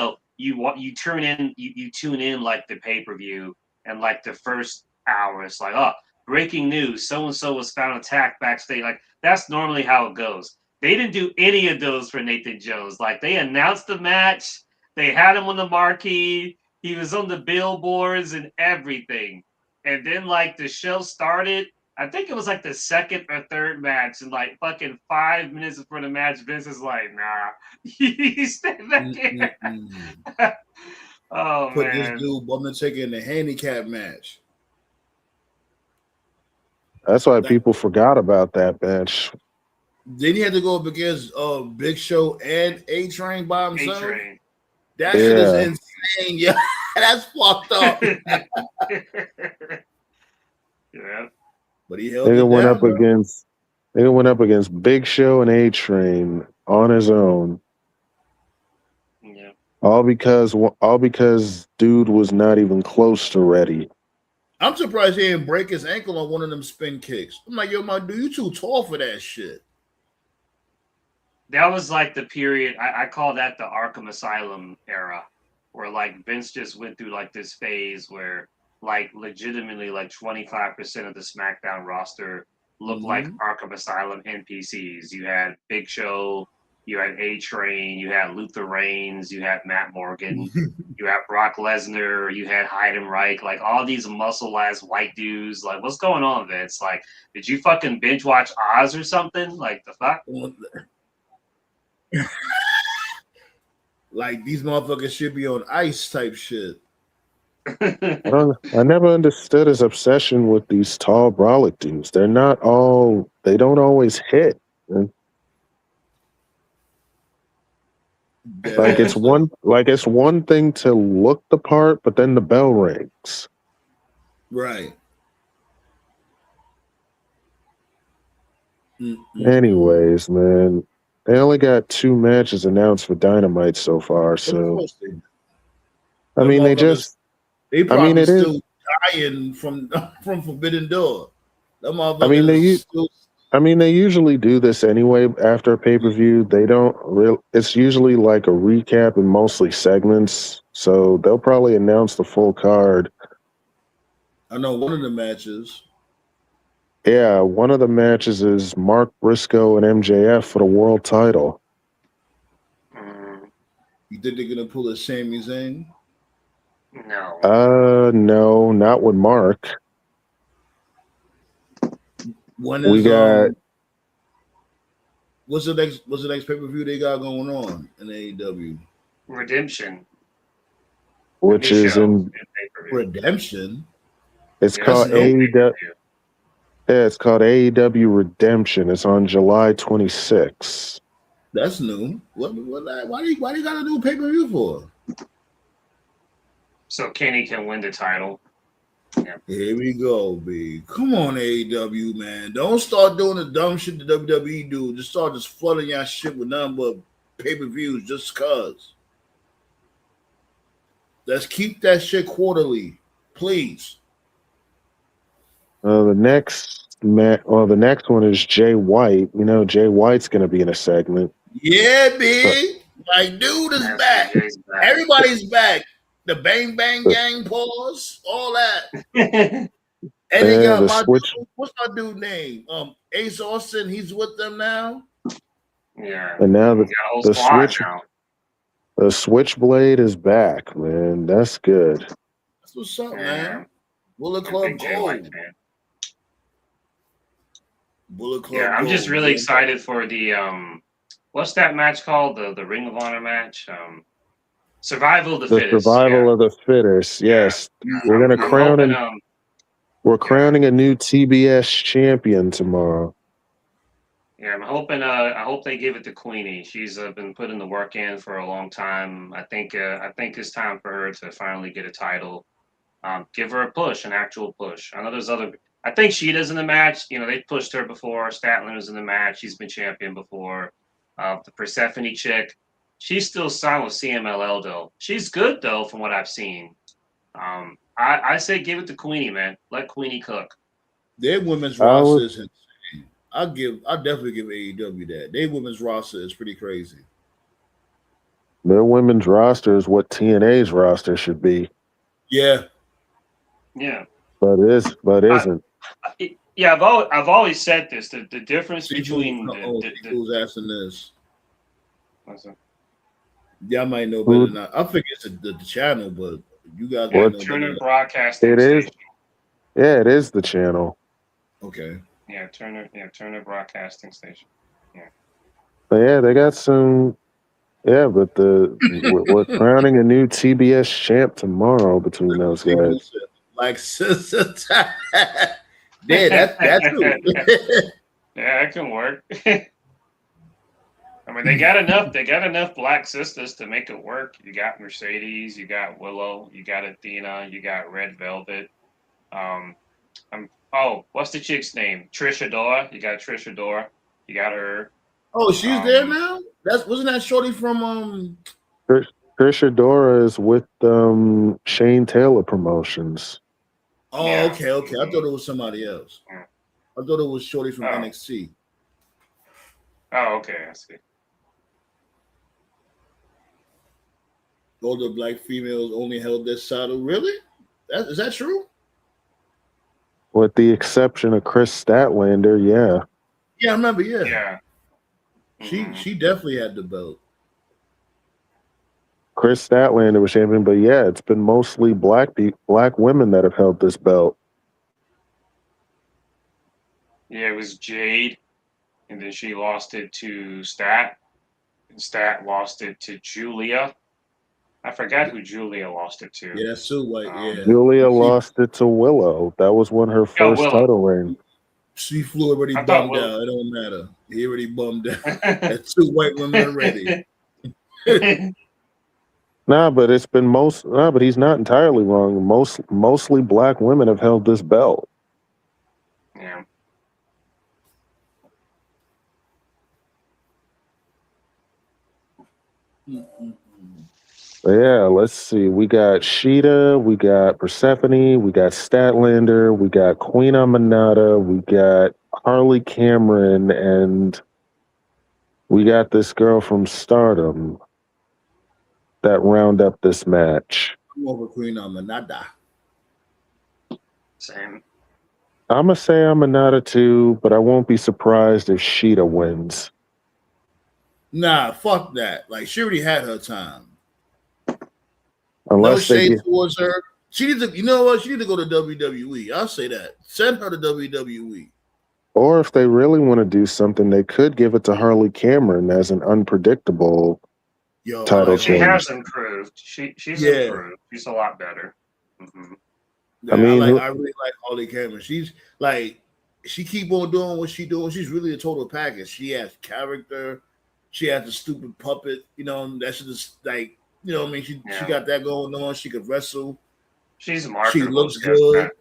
tune in like the pay-per-view, and like the first hour it's like, oh, breaking news, so and so was found attacked backstage. Like that's normally how it goes. They didn't do any of those for Nathan Jones. Like they announced the match. They had him on the marquee. He was on the billboards and everything. And then, like, the show started. I think it was like the second or third match. And, like, fucking 5 minutes before the match, Vince is like, nah. He stayed back here. Oh, Put man. this dude, Bumnataker, in the handicap match. That's why people forgot about that match. Then he had to go up against Big Show and A-Train by himself. A-Train. That shit is insane, yeah. That's fucked up. Yeah. But he held it went down, up against Big Show and A-Train on his own. Yeah. All because dude was not even close to ready. I'm surprised he didn't break his ankle on one of them spin kicks. I'm like, yo, my dude, you too tall for that shit. That was like the period, I call that the Arkham Asylum era, where like Vince just went through like this phase where like legitimately like 25% of the SmackDown roster looked like Arkham Asylum NPCs. You had Big Show, you had A-Train, you had Luther Reigns, you had Matt Morgan, you had Brock Lesnar, you had Heidenreich, like all these muscle-ass white dudes. Like, what's going on, Vince? Like, did you fucking binge watch Oz or something? Like, the fuck? Like these motherfuckers should be on ice type shit. I never understood his obsession with these tall brolic dudes. They don't always hit. Like it's one thing to look the part, but then the bell rings. Right. Anyways, man. They only got 2 matches announced for Dynamite so far, so I mean they probably still dying from Forbidden Door. I mean they usually do this anyway after a pay-per-view. They don't it's usually like a recap and mostly segments, so they'll probably announce the full card. I know one of the matches. Yeah, one of the matches is Mark Briscoe and MJF for the world title. You think they're gonna pull a Sami Zayn? No. No, not with Mark. When is what's the next pay-per-view they got going on in AEW? Redemption. Which is in Redemption. It's called AEW. Yeah, it's called AEW Redemption. It's on July 26th. That's new. Why do you gotta do a pay-per-view for? So Kenny can win the title. Here we go, B. Come on, AEW, man. Don't start doing the dumb shit the WWE do. Just start just flooding your shit with nothing but pay-per-views just cause. Let's keep that shit quarterly, please. The next one is Jay White. You know, Jay White's going to be in a segment. Yeah, B. My dude is back. Everybody's back. The Bang Bang Gang pause, all that. And they got my dude, what's my dude name? Ace Austin. He's with them now. Yeah. And now the Switchblade is back, man. That's good. That's what's up, man. Bullet Club Gold. Bullet Club. Yeah, I'm just really excited for the what's that match called? The Ring of Honor match? Survival of the Fittest. Survival of the Fittest. Yes. Yeah. We're gonna we're crowning a new TBS champion tomorrow. Yeah, I'm hoping. I hope they give it to Queenie. She's been putting the work in for a long time. I think it's time for her to finally get a title. Give her a push, an actual push. I know there's other. I think Sheeta's in the match. You know, they pushed her before. Statler was in the match. She's been champion before. The Persephone chick, she's still signed with CMLL though. She's good though, from what I've seen. I say give it to Queenie, man. Let Queenie cook. Their women's roster is insane. I'll definitely give AEW that. Their women's roster is pretty crazy. Their women's roster is what TNA's roster should be. Yeah. Yeah. But isn't. Yeah, I've always said this. The difference between who's asking this? What's that? Yeah, I might know better than that. I think it's the channel, but you guys might know Turner Broadcasting. It is. Yeah, it is the channel. Okay. Yeah, Turner Broadcasting Station. Yeah. But yeah, they got some. Yeah, but we're crowning a new TBS champ tomorrow between those guys. Like sister time. Yeah, that's true. Yeah, it can work. I mean, they got enough black sisters to make it work. You got Mercedes, you got Willow, you got Athena, you got Red Velvet. What's the chick's name? Trish Adora. You got Trish Adora. You got her. Oh, she's there now? Wasn't that shorty from Trish Adora is with Shane Taylor Promotions. Oh, yeah. Okay. I thought it was somebody else. Yeah. I thought it was shorty from NXT. Oh, okay. I see. All the black females only held this title. Really? Is that true? With the exception of Chris Statlander, yeah. Yeah, I remember, yeah. Yeah. She definitely had the belt. Chris Statlander was champion, but yeah, it's been mostly black women that have held this belt. Yeah, it was Jade, and then she lost it to Stat, and Stat lost it to Julia. I forgot who Julia lost it to. Yeah, that's Sue White. Yeah, Julia lost it to Willow. That was one of her first title reign. She flew already bummed out. It don't matter. He already bummed out. That's two white women already. But it's been but he's not entirely wrong. Mostly black women have held this belt. Yeah. But yeah, let's see. We got Sheeta, we got Persephone, we got Statlander, we got Queen Aminata, we got Harley Cameron, and we got this girl from Stardom that round up this match. I'm over Queen Aminata. Same. I'm going to say Aminata too, but I won't be surprised if Sheeta wins. Nah, fuck that. Like, she already had her time. Unless no shade towards her. She needs to, you know what? She needs to go to WWE. I'll say that. Send her to WWE. Or if they really want to do something, they could give it to Harley Cameron as an unpredictable title change. She has improved. She's improved. She's a lot better. Mm-hmm. Yeah, I really like Harley Cameron. She's like, she keep on doing what she's doing. She's really a total package. She has character. She has a stupid puppet. You know, that's just like, you know what I mean? She got that going on. She could wrestle. She's marketable. She looks good.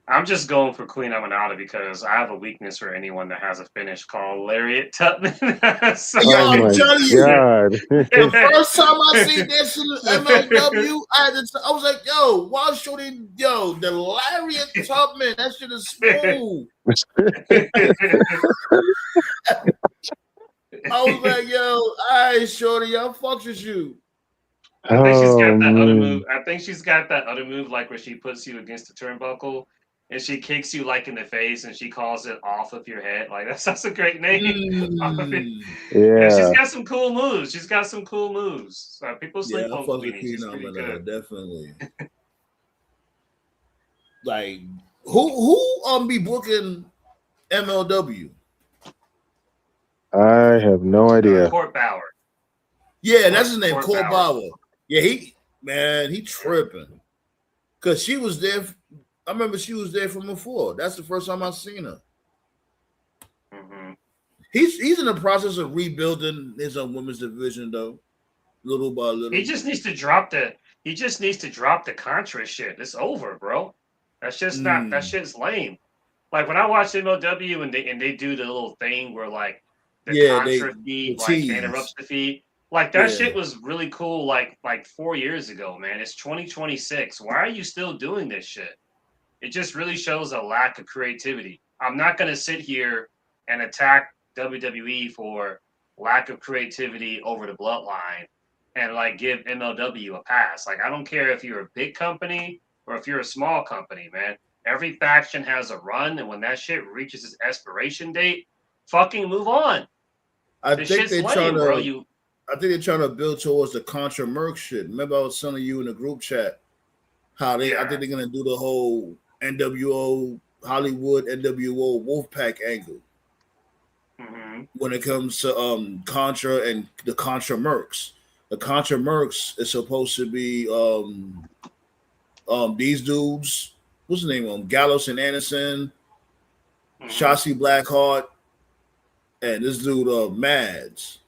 I'm just going for Queen Aminata because I have a weakness for anyone that has a finish called Lariat Tubman. So, Yo, Oh I'm my telling you, god! the first time I seen that shit in MLW, I was like, yo, why shorty, yo, the Lariat Tubman, that shit is smooth. I was like, yo, all right, shorty, I fucks with you. I think she's Oh got that other man! move. I think she's got that other move, like where she puts you against the turnbuckle and she kicks you like in the face and she calls it off of your head. Like that's a great name. Yeah, she's Yeah, got some cool moves. She's got some cool moves. People Yeah, sleep I on fucks with Queenie. Queen She's pretty good. definitely. Like, who be booking MLW? I have no idea. Court Bauer. Yeah, that's his name, Court Court Bauer. Bauer. Yeah, he tripping. Cause she was there. I remember she was there from before. That's the first time I seen her. Mm-hmm. He's in the process of rebuilding his women's division though, little by little. He just needs to drop the Contra shit. It's over, bro. That's just not that shit's lame. Like when I watch MLW and they do the little thing where like the Contra feed like interrupts the feed. Like that shit was really cool like 4 years ago, man. It's 2026. Why are you still doing this shit? It just really shows a lack of creativity. I'm not gonna sit here and attack WWE for lack of creativity over the bloodline and like give MLW a pass. Like I don't care if you're a big company or if you're a small company, man. Every faction has a run, and when that shit reaches its expiration date, fucking move on. I think they're trying to build towards the Contra Merc shit. Remember I was telling you in the group chat how I think they're gonna do the whole NWO Hollywood NWO Wolfpack angle when it comes to Contra and the Contra Mercs. The Contra Mercs is supposed to be these dudes. What's the name? Gallows and Anderson, Shotzi Blackheart, and this dude Mads.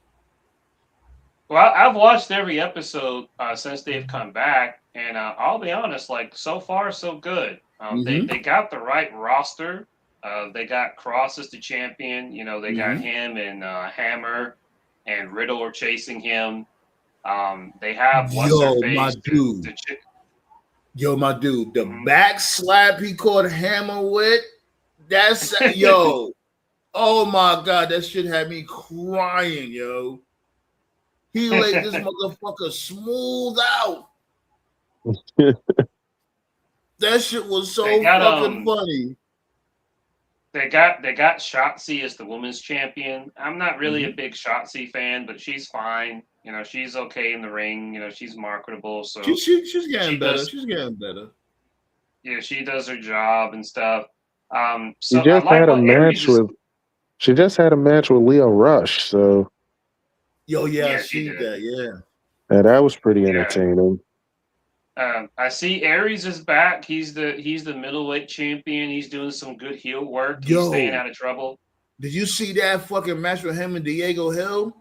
Well, I've watched every episode since they've come back, and I'll be honest, like so far so good. They got the right roster. They got Cross as the champion. You know, they got him and Hammer and Riddle are chasing him. They have what's her face? My dude, the back slap he caught Hammer with, that's yo. Oh my god, that shit had me crying, yo. He laid this motherfucker smooth out. That shit was so fucking funny. They got Shotzi as the women's champion. I'm not really a big Shotzi fan, but she's fine. You know, she's okay in the ring. You know, she's marketable. So she's getting better. She's getting better. Yeah, she does her job and stuff. So she just had a match with Leo Rush. So I see that. Yeah, that was pretty entertaining. I see Aries is back. He's the middleweight champion. He's doing some good heel work. He's staying out of trouble. Did you see that fucking match with him and Diego Hill?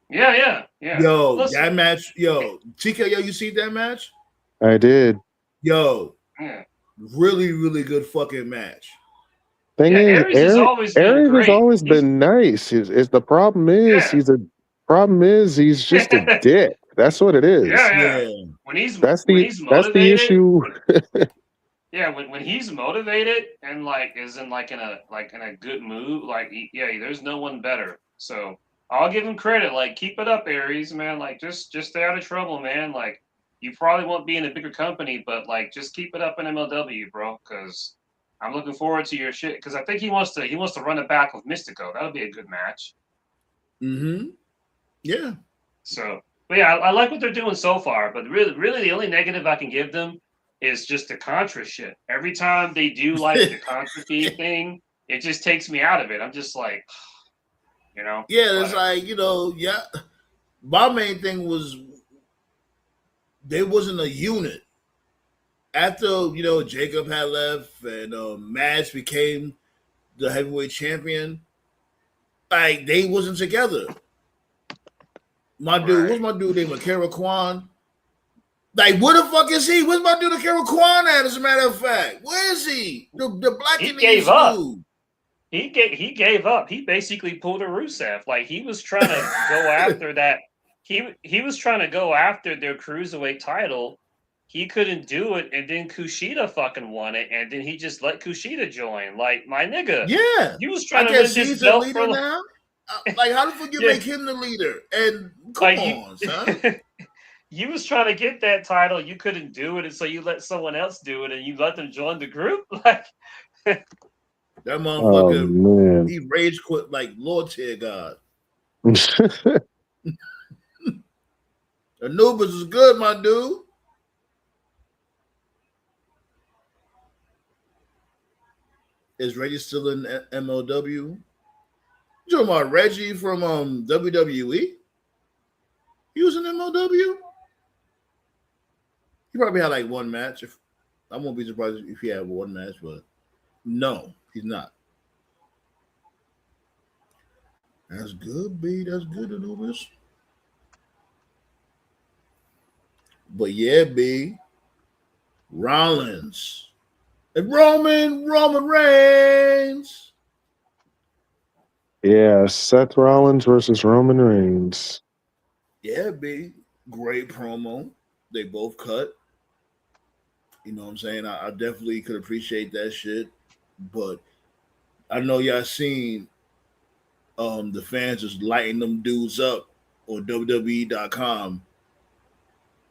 Yeah. Yo, listen, that match, TKO, you see that match? I did. Yo, really, really good fucking match. Thing is, Aries has always been nice. The problem is he's just a dick. That's what it is. Yeah. When he's motivated, that's the issue. Yeah, when he's motivated and like is in a good mood, there's no one better. So I'll give him credit. Like, keep it up, Aries, man. Like, just stay out of trouble, man. Like, you probably won't be in a bigger company, but like, just keep it up in MLW, bro. Because I'm looking forward to your shit. Because I think he wants to run it back with Mystico. That'll be a good match. Yeah. So, but yeah, I like what they're doing so far. But really, the only negative I can give them is just the Contra shit. Every time they do like the Contra feed thing, it just takes me out of it. I'm just like, you know. Yeah, it's like, my main thing was they wasn't a unit. After, Jacob had left and Mads became the heavyweight champion, like, they wasn't together. What's my dude named Akira Kwan? Like, where the fuck is he? Where's my dude, Kara Kwan at? As a matter of fact, where is he? The black He and gave up. dude. He gave up. He basically pulled a Rusev. Like he was trying to go after that. He was trying to go after their cruiserweight title. He couldn't do it, and then Kushida fucking won it, and then he just let Kushida join. Like my nigga, Yeah, he was trying I to win guess this he's the belt leader for now. Like, how the fuck you Yeah. make him the leader? And come like on, son. you was trying to get that title, you couldn't do it, and so you let someone else do it, and you let them join the group. Like That Oh motherfucker, man. he rage quit like Lord tier God. Anubis is good, my dude. Is Reggie still in MLW? You talking about Reggie from WWE? He was in MLW? He probably had like one match. I won't be surprised if he had one match, but no, he's not. That's good, B. That's good, Anubis. But yeah, B. Rollins. And Roman Reigns. Yeah, Seth Rollins versus Roman Reigns. Yeah, B. Great promo. They both cut. You know what I'm saying? I definitely could appreciate that shit. But I know y'all seen the fans just lighting them dudes up on WWE.com.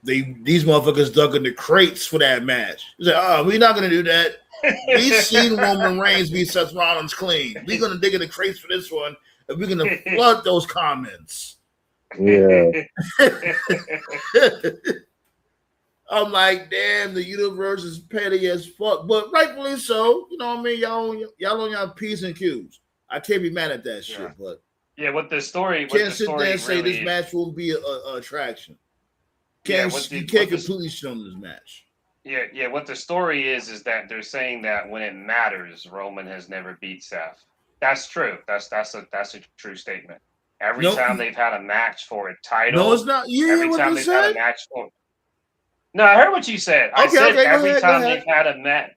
These motherfuckers dug in the crates for that match. He's like, oh, we're not gonna do that. We seen Roman Reigns beat Seth Rollins clean. We're gonna dig in the crates for this one, and we're gonna flood those comments. Yeah. I'm like, damn, the universe is petty as fuck, but rightfully so. You know what I mean? Y'all on y'all P's and Q's. I can't be mad at that shit, but yeah, what the story can't sit there and say this match will be a attraction. You can't completely shit on this match. Yeah. What the story is that they're saying that when it matters, Roman has never beat Seth. That's true. That's a true statement. Every time they've had a match for a title, no, it's not. You every hear what time they they've said? had a match for. No, I heard what you said. I said every time they've had a match.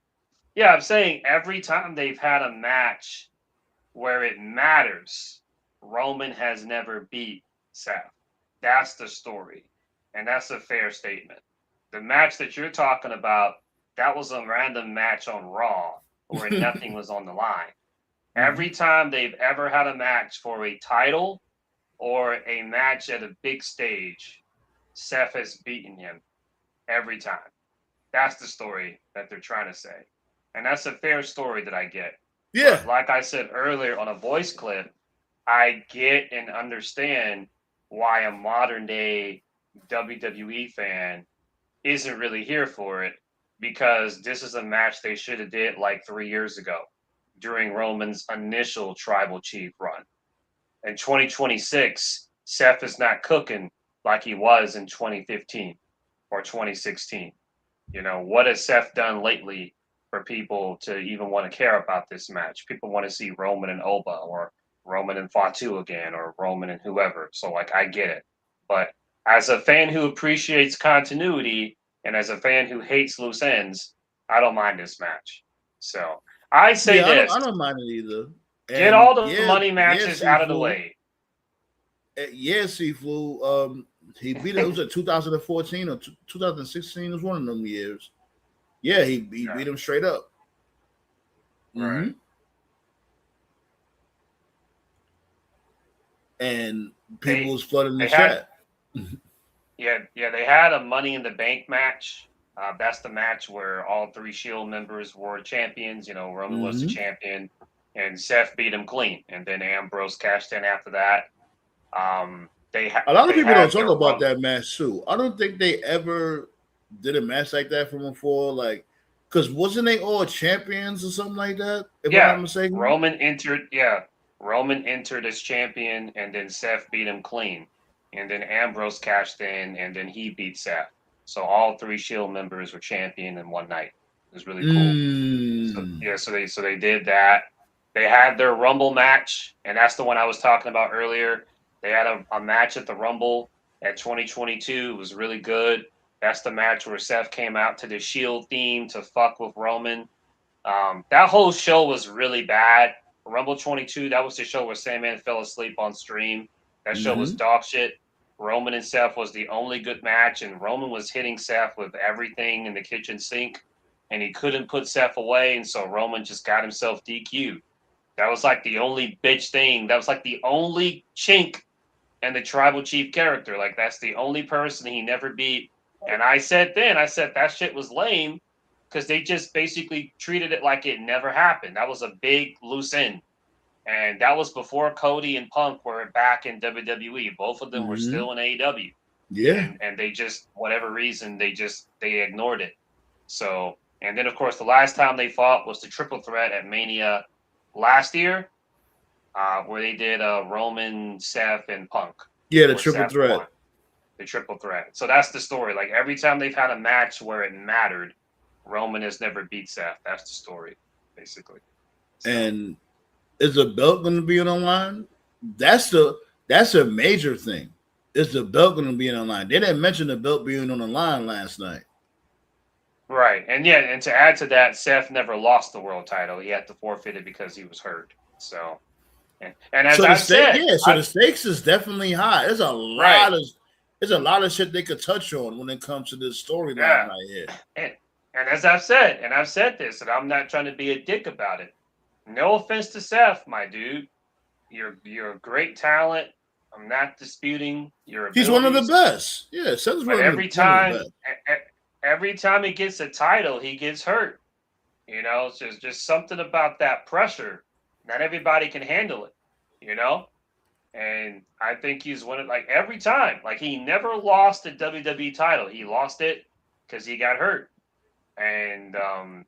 Yeah, I'm saying every time they've had a match where it matters, Roman has never beat Seth. That's the story. And that's a fair statement. The match that you're talking about, that was a random match on Raw where nothing was on the line. Every time they've ever had a match for a title or a match at a big stage, Seth has beaten him every time. That's the story that they're trying to say. And that's a fair story that I get. Yeah. But like I said earlier on a voice clip, I get and understand why a modern day WWE fan isn't really here for it, because this is a match they should have did like 3 years ago during Roman's initial tribal chief run. In 2026, Seth is not cooking like he was in 2015 or 2016. You know, what has Seth done lately for people to even want to care about this match? People want to see Roman and Oba, or Roman and Fatu again, or Roman and whoever. So, like, I get it. But as a fan who appreciates continuity and as a fan who hates loose ends, I don't mind this match. So, I say this. I don't mind it either. Get all the money matches out of the way. Yeah, Sifu. He beat it. It was 2014 or 2016. It was one of them years. Yeah, he beat him straight up. Right. And people was flooding the chat. Yeah, they had a Money in the Bank match. That's the match where all three Shield members were champions. You know, Roman was the champion, and Seth beat him clean, and then Ambrose cashed in after that. A lot of people don't talk about that match too. I don't think they ever did a match like that from before. Like, because wasn't they all champions or something like that? If I'm not mistaken, Roman entered as champion, and then Seth beat him clean, and then Ambrose cashed in, and then he beat Seth. So all three Shield members were champion in one night. It was really cool. So they did that. They had their Rumble match, and that's the one I was talking about earlier. They had a match at the Rumble at 2022. It was really good. That's the match where Seth came out to the Shield theme to fuck with Roman. That whole show was really bad. Rumble 22, that was the show where Sandman fell asleep on stream. That show was dog shit. Roman and Seth was the only good match, and Roman was hitting Seth with everything in the kitchen sink, and he couldn't put Seth away, and so Roman just got himself DQ'd. That was like the only bitch thing. That was like the only chink in the tribal chief character. Like, that's the only person he never beat. And I said that shit was lame because they just basically treated it like it never happened. That was a big loose end. And that was before Cody and Punk were back in WWE. Both of them were still in AEW. Yeah. And they just, whatever reason, they ignored it. So, and then of course the last time they fought was the triple threat at Mania last year, where they did Roman, Seth, and Punk. Yeah, the triple threat. Won. The triple threat. So that's the story. Like, every time they've had a match where it mattered, Roman has never beat Seth. That's the story, basically. So. And is the belt going to be on the line? That's a major thing. Is the belt going to be on the line? They didn't mention the belt being on the line last night. Right. And yeah, and to add to that, Seth never lost the world title. He had to forfeit it because he was hurt. So, and as I said, the stakes is definitely high. There's a lot of shit they could touch on when it comes to this storyline right here. And as I've said this, and I'm not trying to be a dick about it. No offense to Seth, my dude. You're a great talent. I'm not disputing your abilities. He's one of the best. Yeah, Seth's one of the best. Every time he gets a title, he gets hurt. You know, it's just something about that pressure. Not everybody can handle it, you know? And I think he's won it like every time. Like, he never lost the WWE title. He lost it because he got hurt. And,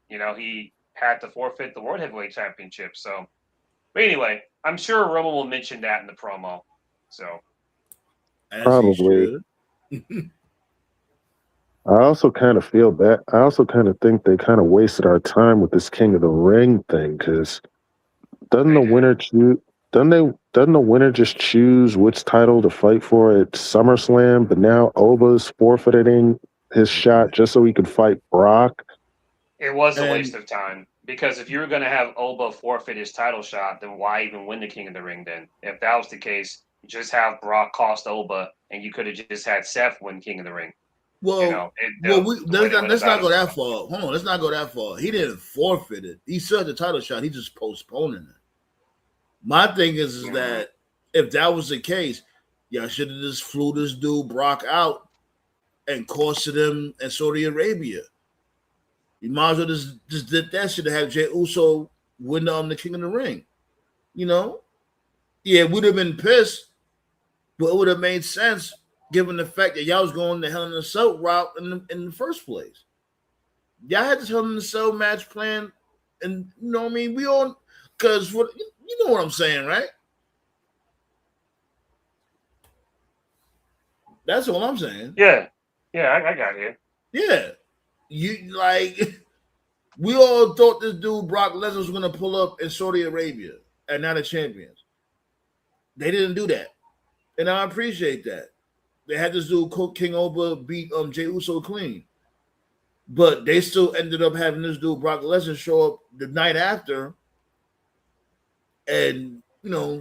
you know, he had to forfeit the World Heavyweight Championship. So, but anyway, I'm sure Roman will mention that in the promo. So, probably. I also kind of feel bad. I also kind of think they kind of wasted our time with this King of the Ring thing, because doesn't the winner just choose which title to fight for at SummerSlam? But now Oba's forfeiting his shot just so he could fight Brock. It was a waste of time, because if you were going to have Oba forfeit his title shot, then why even win the King of the Ring then? If that was the case, just have Brock cost Oba, and you could have just had Seth win King of the Ring. Well, let's not go that far. Hold on, let's not go that far. He didn't forfeit it. He still had the title shot. He just postponing it. My thing is that if that was the case, y'all should have just flew this dude Brock out and costed him in Saudi Arabia. You might as well just did that shit to have Jey Uso win the King of the Ring. You know? Yeah, it would have been pissed, but it would have made sense given the fact that y'all was going the Hell in a Cell route in the first place. Y'all had this Hell in a Cell match planned, and you know what I mean? We all, because you know what I'm saying, right? That's all I'm saying. Yeah, I got it. Yeah. You like, we all thought this dude Brock Lesnar was going to pull up in Saudi Arabia and now the champions. They didn't do that, and I appreciate that. They had this dude King Oba beat Jey Uso clean, but they still ended up having this dude Brock Lesnar show up the night after, and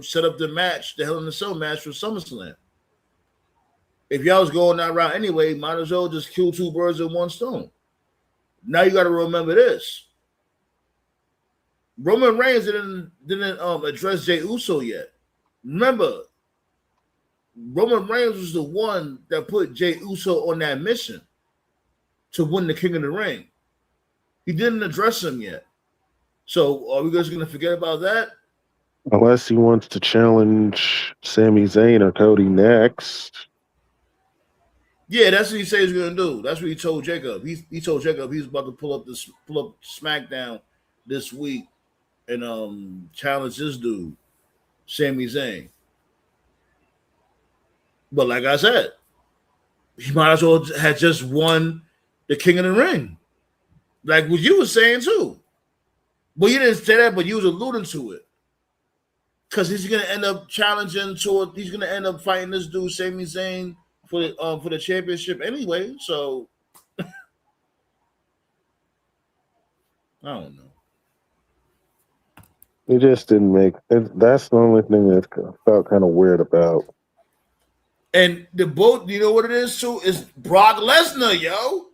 set up the match, the Hell in a Cell match for SummerSlam. If y'all was going that route anyway, might as well just kill two birds with one stone. Now you got to remember this: Roman Reigns didn't address Jey Uso yet. Remember, Roman Reigns was the one that put Jey Uso on that mission to win the King of the Ring. He didn't address him yet. So are we just going to forget about that? Unless he wants to challenge Sami Zayn or Cody next. Yeah, that's what he said he's going to do. That's what he told Jacob. He told Jacob he's about to pull up SmackDown this week and challenge this dude, Sami Zayn. But like I said, he might as well have just won the King of the Ring. Like what you were saying too. Well, you didn't say that, but you was alluding to it. Because he's going to end up he's going to end up fighting this dude, Sami Zayn, for the championship anyway. So I don't know. It just didn't make it. That's the only thing that felt kind of weird about. And the boat, you know what it is too? Is Brock Lesnar, yo.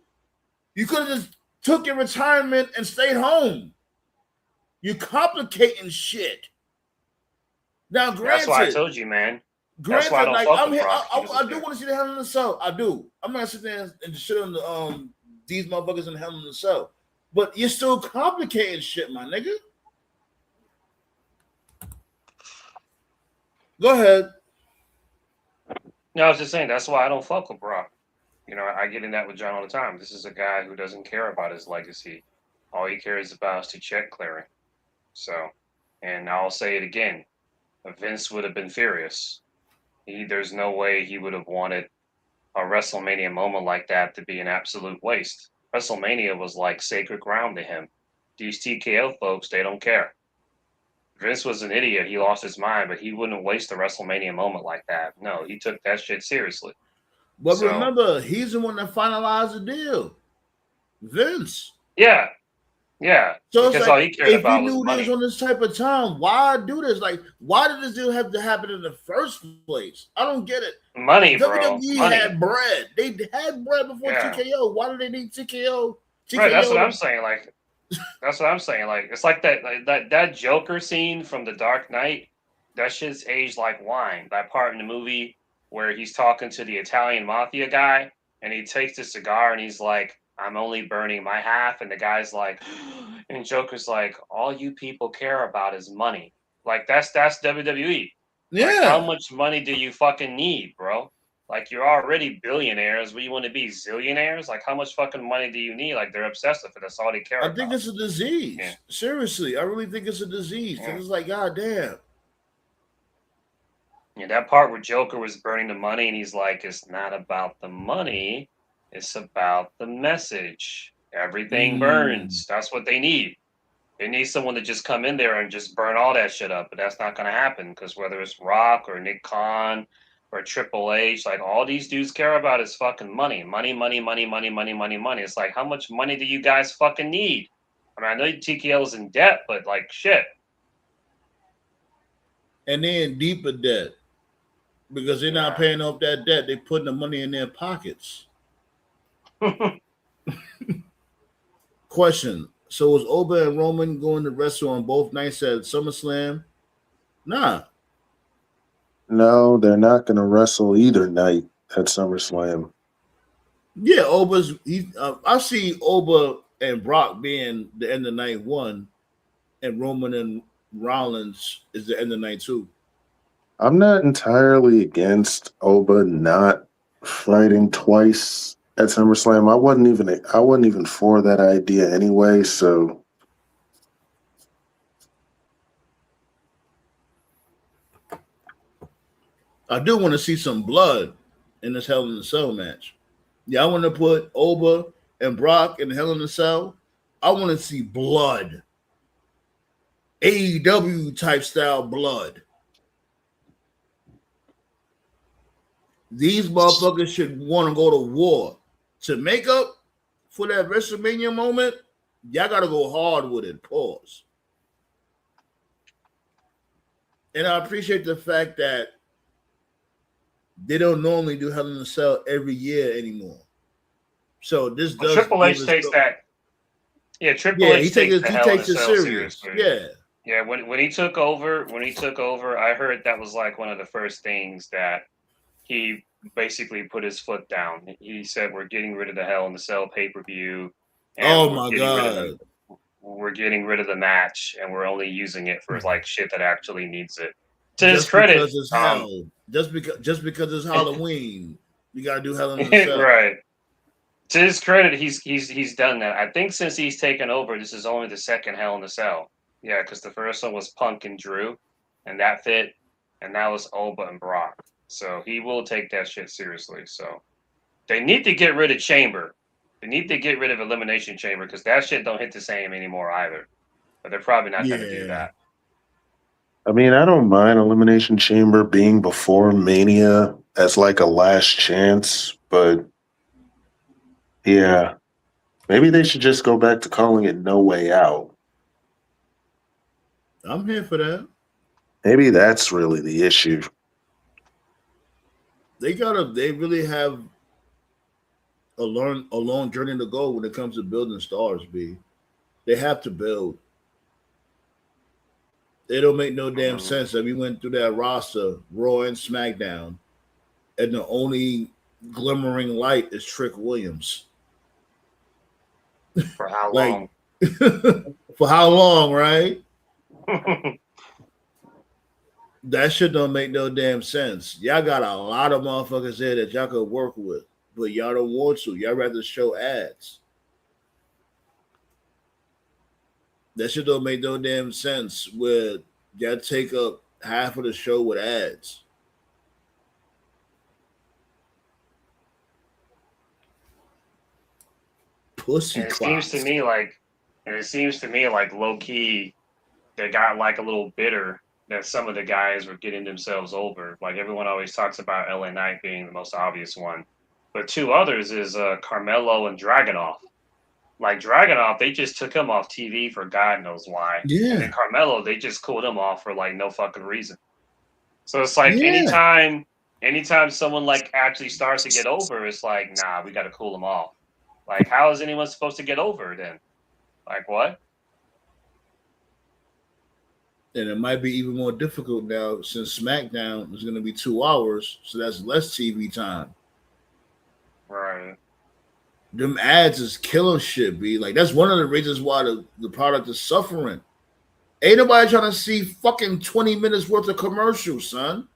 You could have just took your retirement and stayed home. You're complicating shit. Now, That's why I granted, told you, man. That's why I don't like fuck I'm with here, Brock. I do want to see the Hell in the Cell. I do. I'm not sitting there and shit on the these motherfuckers in the Hell in the Cell. But you're still complicating shit, my nigga. Go ahead. No, I was just saying that's why I don't fuck with Brock. You know, I get in that with John all the time. This is a guy who doesn't care about his legacy. All he cares about is to check clearing. So, and I'll say it again. Vince would have been furious. There's no way he would have wanted a WrestleMania moment like that to be an absolute waste. WrestleMania was like sacred ground to him. These TKO folks, they don't care. Vince was an idiot. He lost his mind, but he wouldn't waste a WrestleMania moment like that. No, he took that shit seriously. But remember, he's the one that finalized the deal. Vince. Yeah. Yeah. So because it's like, all he cared if about you knew was this money. on this type of time, why do this? Like, why did this deal have to happen in the first place? I don't get it. Money, bro. WWE Money. had bread. They had bread before Yeah. TKO. Why do they need TKO? Right, that's what I'm saying. Like, that's what I'm saying. Like, it's like that Joker scene from The Dark Knight. That shit's aged like wine. That part in the movie where he's talking to the Italian mafia guy, and he takes the cigar and he's like, "I'm only burning my half," and the guy's like, and Joker's like, "All you people care about is money." Like, that's WWE. Yeah. Like, how much money do you fucking need, bro? Like, you're already billionaires. What, you want to be zillionaires? Like, how much fucking money do you need? Like, they're obsessed with it. That's all they care about. I think it's a disease. Yeah. Seriously, I really think it's a disease. Yeah. It's like, God damn. Yeah, that part where Joker was burning the money and he's like, it's not about the money. It's about the message. Everything burns. That's what they need. They need someone to just come in there and just burn all that shit up. But that's not going to happen because whether it's Rock or Nick Khan or Triple H, like all these dudes care about is fucking money. Money, money, money, money, money, money, money. It's like, how much money do you guys fucking need? I mean, I know TKO's in debt, but like shit. And they're in deeper debt because they're not paying off that debt. They're putting the money in their pockets. Question. So was Oba and Roman going to wrestle on both nights at SummerSlam? Nah. No, they're not going to wrestle either night at SummerSlam. Yeah, I see Oba and Brock being the end of night one, and Roman and Rollins is the end of night two. I'm not entirely against Oba not fighting twice at SummerSlam. I wasn't even for that idea anyway, so I do want to see some blood in this Hell in a Cell match. Yeah, I want to put Oba and Brock in Hell in a Cell. I want to see blood. AEW type style blood. These motherfuckers should want to go to war. To make up for that WrestleMania moment, y'all got to go hard with it. Pause. And I appreciate the fact that they don't normally do Hell in a Cell every year anymore. So this does. Triple H takes that. Yeah, Triple H takes the Hell in a Cell seriously. Yeah. Yeah, when he took over, I heard that was like one of the first things that he basically put his foot down. He said, "We're getting rid of the Hell in the Cell pay-per-view." Oh my god! We're getting rid of the match, and we're only using it for like shit that actually needs it. To his credit, just because it's Halloween, you gotta do Hell in a Cell, right? To his credit, he's done that. I think since he's taken over, this is only the second Hell in a Cell. Yeah, because the first one was Punk and Drew, and that fit, and now it's Oba and Brock. So he will take that shit seriously. So they need to get rid of Chamber. They need to get rid of Elimination Chamber because that shit don't hit the same anymore either. But they're probably not going to do that. I mean, I don't mind Elimination Chamber being before Mania as like a last chance, but yeah. Maybe they should just go back to calling it No Way Out. I'm here for that. Maybe that's really the issue. They really have a long journey to go when it comes to building stars, B. They have to build. It don't make no damn sense that we went through that roster, Raw and SmackDown, and the only glimmering light is Trick Williams. For how Like, long? for how long, right? That shit don't make no damn sense. Y'all got a lot of motherfuckers there that y'all could work with, but y'all don't want to. Y'all rather show ads. That shit don't make no damn sense where y'all take up half of the show with ads. Pussy And it clocks. seems to me like low key, they got like a little bitter that some of the guys were getting themselves over. Like everyone always talks about LA Knight being the most obvious one, but two others is Carmelo and Dragunov. Like Dragunov, they just took him off TV for God knows why. Yeah. And then Carmelo, they just cooled him off for like no fucking reason. So it's like Yeah. anytime someone like actually starts to get over, it's like, nah, we got to cool them off. Like, how is anyone supposed to get over then? Like, what? And it might be even more difficult now since SmackDown is going to be 2 hours, so that's less TV time. Right. Them ads is killing shit, B. Like, that's one of the reasons why the product is suffering. Ain't nobody trying to see fucking 20 minutes worth of commercials, son.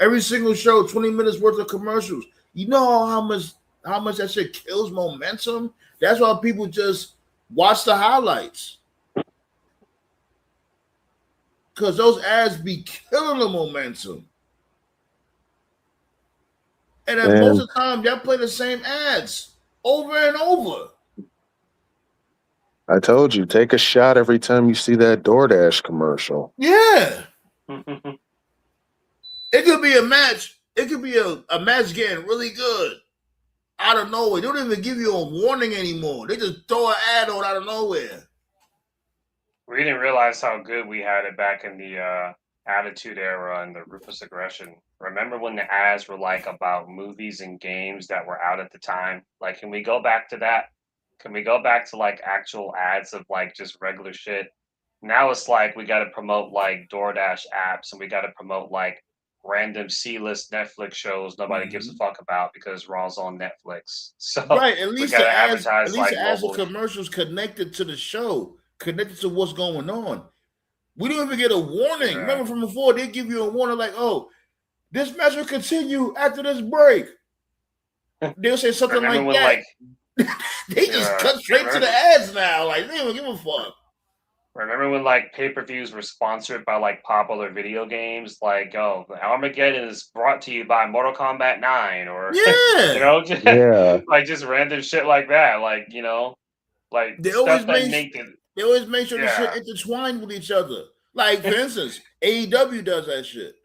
Every single show, 20 minutes worth of commercials. You know how much that shit kills momentum? That's why people just watch the highlights. Because those ads be killing the momentum. And then most of the time, y'all play the same ads over and over. I told you, take a shot every time you see that DoorDash commercial. Yeah. It could be a match. It could be a match getting really good out of nowhere. They don't even give you a warning anymore. They just throw an ad on out of nowhere. We didn't realize how good we had it back in the Attitude Era and the Ruthless Aggression. Remember when the ads were like about movies and games that were out at the time? Like, can we go back to that? Can we go back to like actual ads of like just regular shit? Now it's like we got to promote like DoorDash apps and we got to promote like random C-list Netflix shows nobody gives a fuck about because Raw's on Netflix. So Right. At we least got the to ads, advertise like the mobile. commercials connected to the show, connected to what's going on. We don't even get a warning. Right. Remember from before, they give you a warning like, "Oh, this match will continue after this break." They'll say something Remember like that. when, They just cut straight to the ads now. Like, they don't give a fuck. Remember when like pay-per-views were sponsored by like popular video games? Like, oh, Armageddon is brought to you by Mortal Kombat 9 or Yeah. you know, just, Yeah. like just random shit like that. Like, you know, like They stuff always that make make it they always make sure the Yeah. shit intertwined with each other. Like, for instance, AEW does that shit.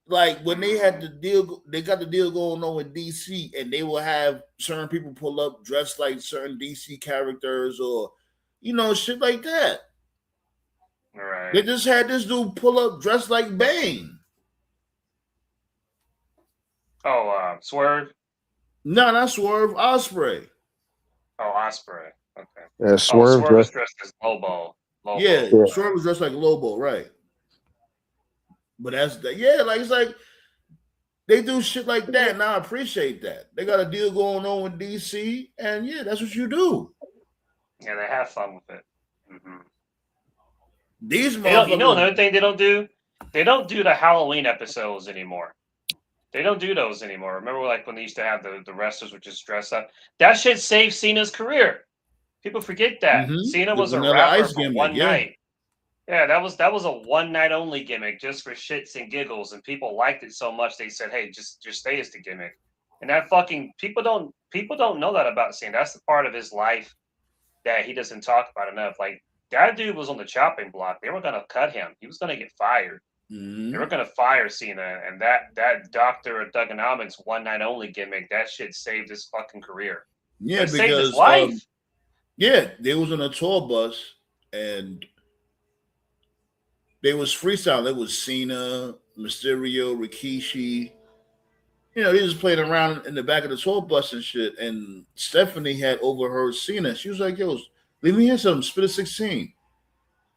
Like when they had the deal, they got the deal going on with DC, and they will have certain people pull up dressed like certain DC characters, or you know, shit like that. right. They just had this dude pull up dressed like Bane. Oh, Swerve. No, not Swerve, Osprey. Oh, Osprey. Okay. Yeah, Swerve. Swerve is dressed as Lobo. Yeah, Yeah. Swerve was dressed like Lobo, right? But that's like it's like they do shit like that, and I appreciate that. They got a deal going on with DC, and yeah, that's what you do. Yeah, they have fun with it. Mm-hmm. These You know another motherfuckers. thing they don't do? They don't do the Halloween episodes anymore. They don't do those anymore. Remember, like when they used to have the wrestlers would just dress up. That shit saved Cena's career. People forget that Cena The was a Vanilla rapper Ice for gimmick, one yeah. night. Yeah, that was a one night only gimmick just for shits and giggles, and people liked it so much they said, "Hey, just stay as the gimmick." And that fucking people don't know that about Cena. That's the part of his life that he doesn't talk about enough. Like that dude was on the chopping block. They were gonna cut him. He was gonna get fired. They were gonna fire Cena, and that Doctor of Thugonomics one night only gimmick, that shit saved his fucking career. Yeah, saved his because life. they was on a tour bus and they was freestyle. It was Cena, Mysterio, Rikishi. You know, he was playing around in the back of the tour bus and shit. And Stephanie had overheard Cena. She was like, "Yo, leave me hear something. Spit a 16."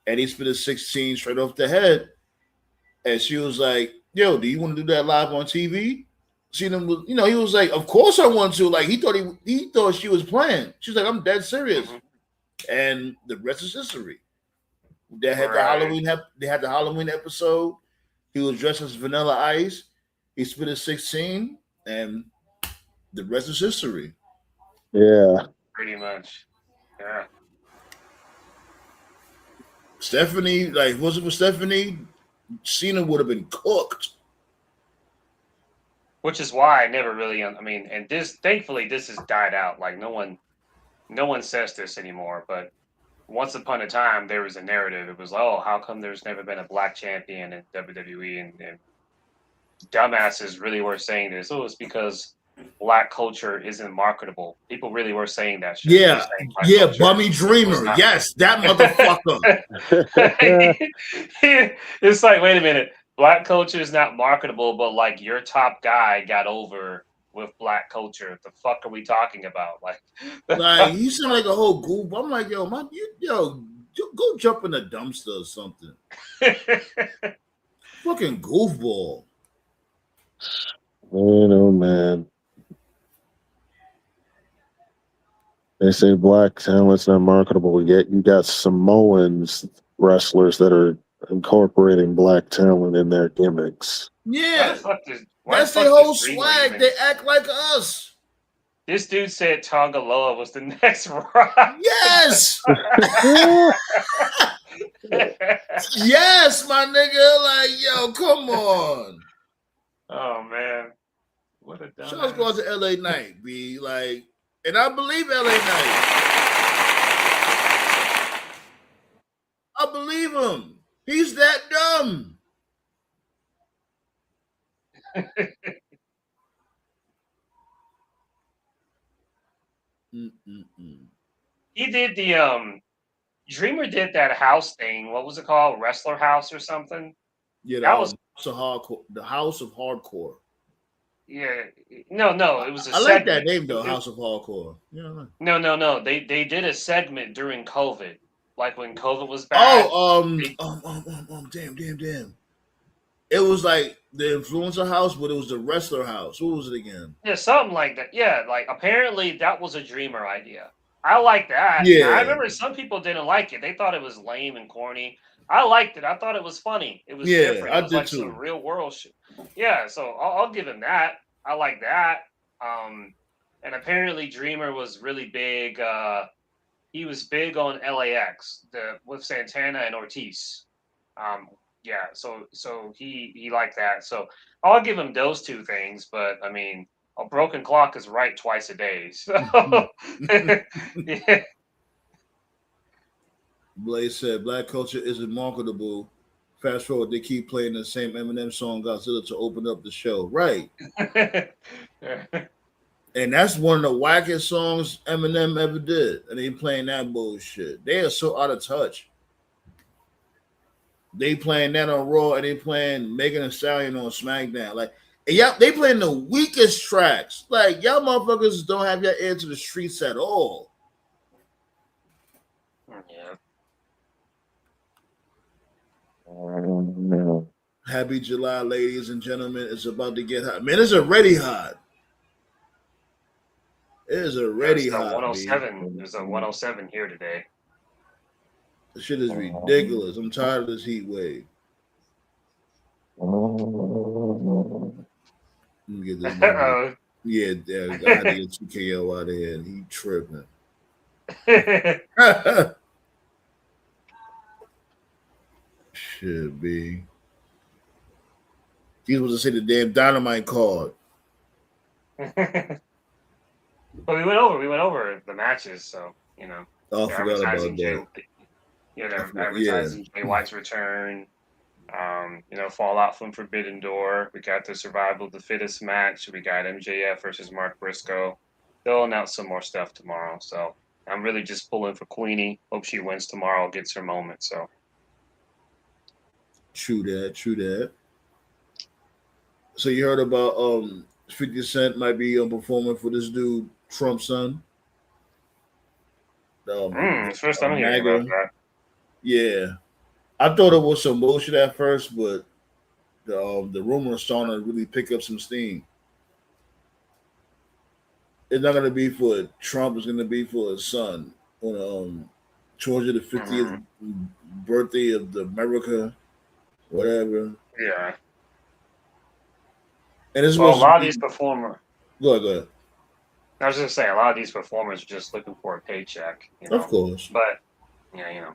And he spit a 16 straight off the head. And she was like, "Yo, do you want to do that live on TV?" Cena was, he was like, "Of course I want to." Like he thought she was playing. She's like, "I'm dead serious." Mhm. And the rest is history. They had Right. They had the Halloween episode. He was dressed as Vanilla Ice. He spit a 16, and the rest is history. Yeah. Pretty much. Yeah. Stephanie, like, was it for Stephanie? Cena would have been cooked. Which is why I never really. I mean, and thankfully, this has died out. Like no one says this anymore. But once upon a time, there was a narrative. It was, oh, how come there's never been a black champion in WWE? And dumbasses really were saying this. Oh, it's because black culture isn't marketable. People really were saying that shit. They were Yeah, saying black yeah, culture Bummy was Dreamer. not. Yes, that motherfucker. It's like, wait a minute. Black culture is not marketable, but like your top guy got over with black culture. The fuck are we talking about? Like, Like he sounded like a whole goof. I'm like, go jump in the dumpster or something. Fucking goofball. Man, oh man. They say black talent's not marketable, yet you got Samoans wrestlers that are incorporating black talent in their gimmicks. Yeah, why that's the their fuck whole this Dreamer swag. even? They act like us. This dude said Tongaloa was the next rock. Yes. Yes, my nigga. Like, yo, come on. Oh man, what a Shout out dumbass. to LA Knight, be like, and I believe LA Knight. I believe him. He's that dumb. Mm-mm-mm. He did the Dreamer did that house thing. What was it called? Wrestler House or something? Yeah, That was the House of Hardcore. yeah. No, it was a I like that segment. name though, House of Hardcore. Yeah. No. They did a segment during COVID, like when COVID was bad. Damn. It was like the influencer house, but it was the wrestler house. What was it again? Yeah, something like that. Yeah, like apparently that was a Dreamer idea. I like that. Now, I Yeah, remember some people didn't like it. They thought it was lame and corny. I liked it. I thought it was funny. It was yeah, different. I It was did like some too. real world shit. Yeah, so I'll give him that. I like that. And apparently Dreamer was really big. He was big on LAX with Santana and Ortiz. Um, yeah, so he liked that. So I'll give him those two things. But I mean, a broken clock is right twice a day. So yeah. Blaze said black culture isn't marketable. Fast forward, they keep playing the same Eminem song Godzilla to open up the show. Right. And that's one of the wackest songs Eminem ever did. And they playing that bullshit. They are so out of touch. They playing that on Raw and they playing Megan Thee Stallion on SmackDown. Like, and y'all, they playing the weakest tracks. Like, y'all motherfuckers don't have your ear to the streets at all. Yeah. No. Happy July, ladies and gentlemen. It's about to get hot. Man, it's already hot. It is already There's a hot. 107. B. There's a 107 here today. This shit is ridiculous. I'm tired of this heat wave. Let me get this. Uh-oh. Yeah, I had to get TKO out of here. And he tripping. Shit, B. He's supposed to say the damn dynamite card. But we went over the matches, so you know. Oh, I forgot about that. They're advertising Jay White's return. Fallout from Forbidden Door. We got the Survival of the Fittest match. We got MJF versus Mark Briscoe. they'll announce some more stuff tomorrow. So I'm really just pulling for Queenie. Hope she wins tomorrow, gets her moment. So True that. So you heard about 50 Cent might be performing for this dude Trump's son. it's first time hearing about MAGA. that. Yeah, I thought it was some bullshit at first, but the rumor is starting to really pick up some steam. It's not going to be for Trump. It's going to be for his son on Georgia the 50th birthday of the America, whatever. Yeah. And this Well, a was lot of these performers. Go ahead. I was just saying, a lot of these performers are just looking for a paycheck. You know? Of course. But yeah, you know.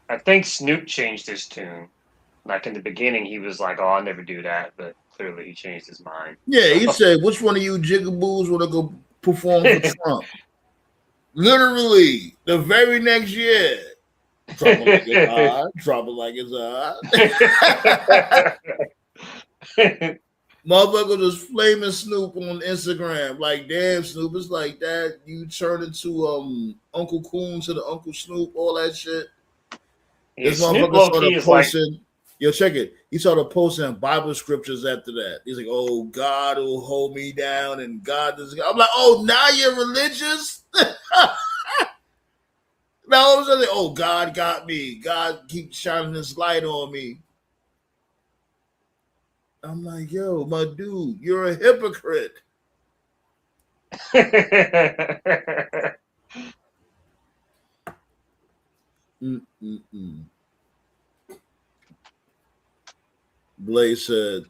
I think Snoop changed his tune. Like in the beginning, he was like, "Oh, I'll never do that," but clearly he changed his mind. Yeah, he said, "Which one of you jigaboos want to go perform for Trump?" Literally, the very next year, drop it like it's hot. Drop it like it's hot. Motherfucker just flaming Snoop on Instagram. Like, damn, Snoop, it's like that. You turn into Uncle Coon to the Uncle Snoop, all that shit. Yeah, This Snoop motherfucker started low-key is posting. Yo, check it. He started posting Bible scriptures after that. He's like, "Oh, God will hold me down, and God is." I'm like, "Oh, now you're religious." Now all of a sudden, "Oh, God got me. God keeps shining His light on me." I'm like, "Yo, my dude, you're a hypocrite." Blaze said,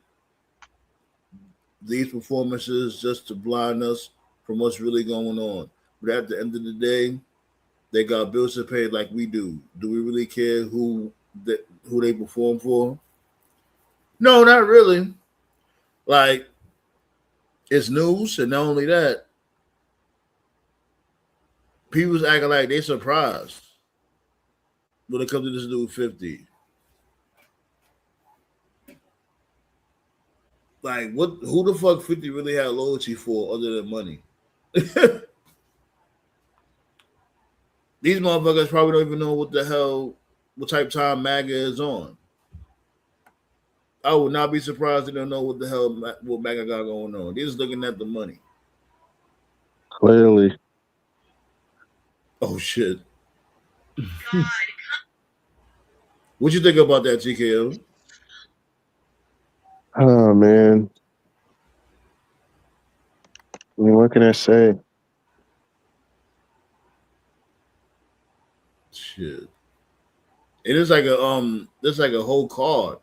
"These performances just to blind us from what's really going on. But at the end of the day, they got bills to pay like we do. Do we really care who they perform for? No, not really. Like, it's news, and not only that, people's acting like they surprised when it comes to this dude 50. Like, what? Who the fuck 50 really had loyalty for other than money? These motherfuckers probably don't even know what type of time MAGA is on. I would not be surprised they don't know what the hell what MAGA got going on. They're just looking at the money. Clearly. Oh shit. What you think about that, TKO? Oh man. I mean, what can I say? Shit. It is like a whole card.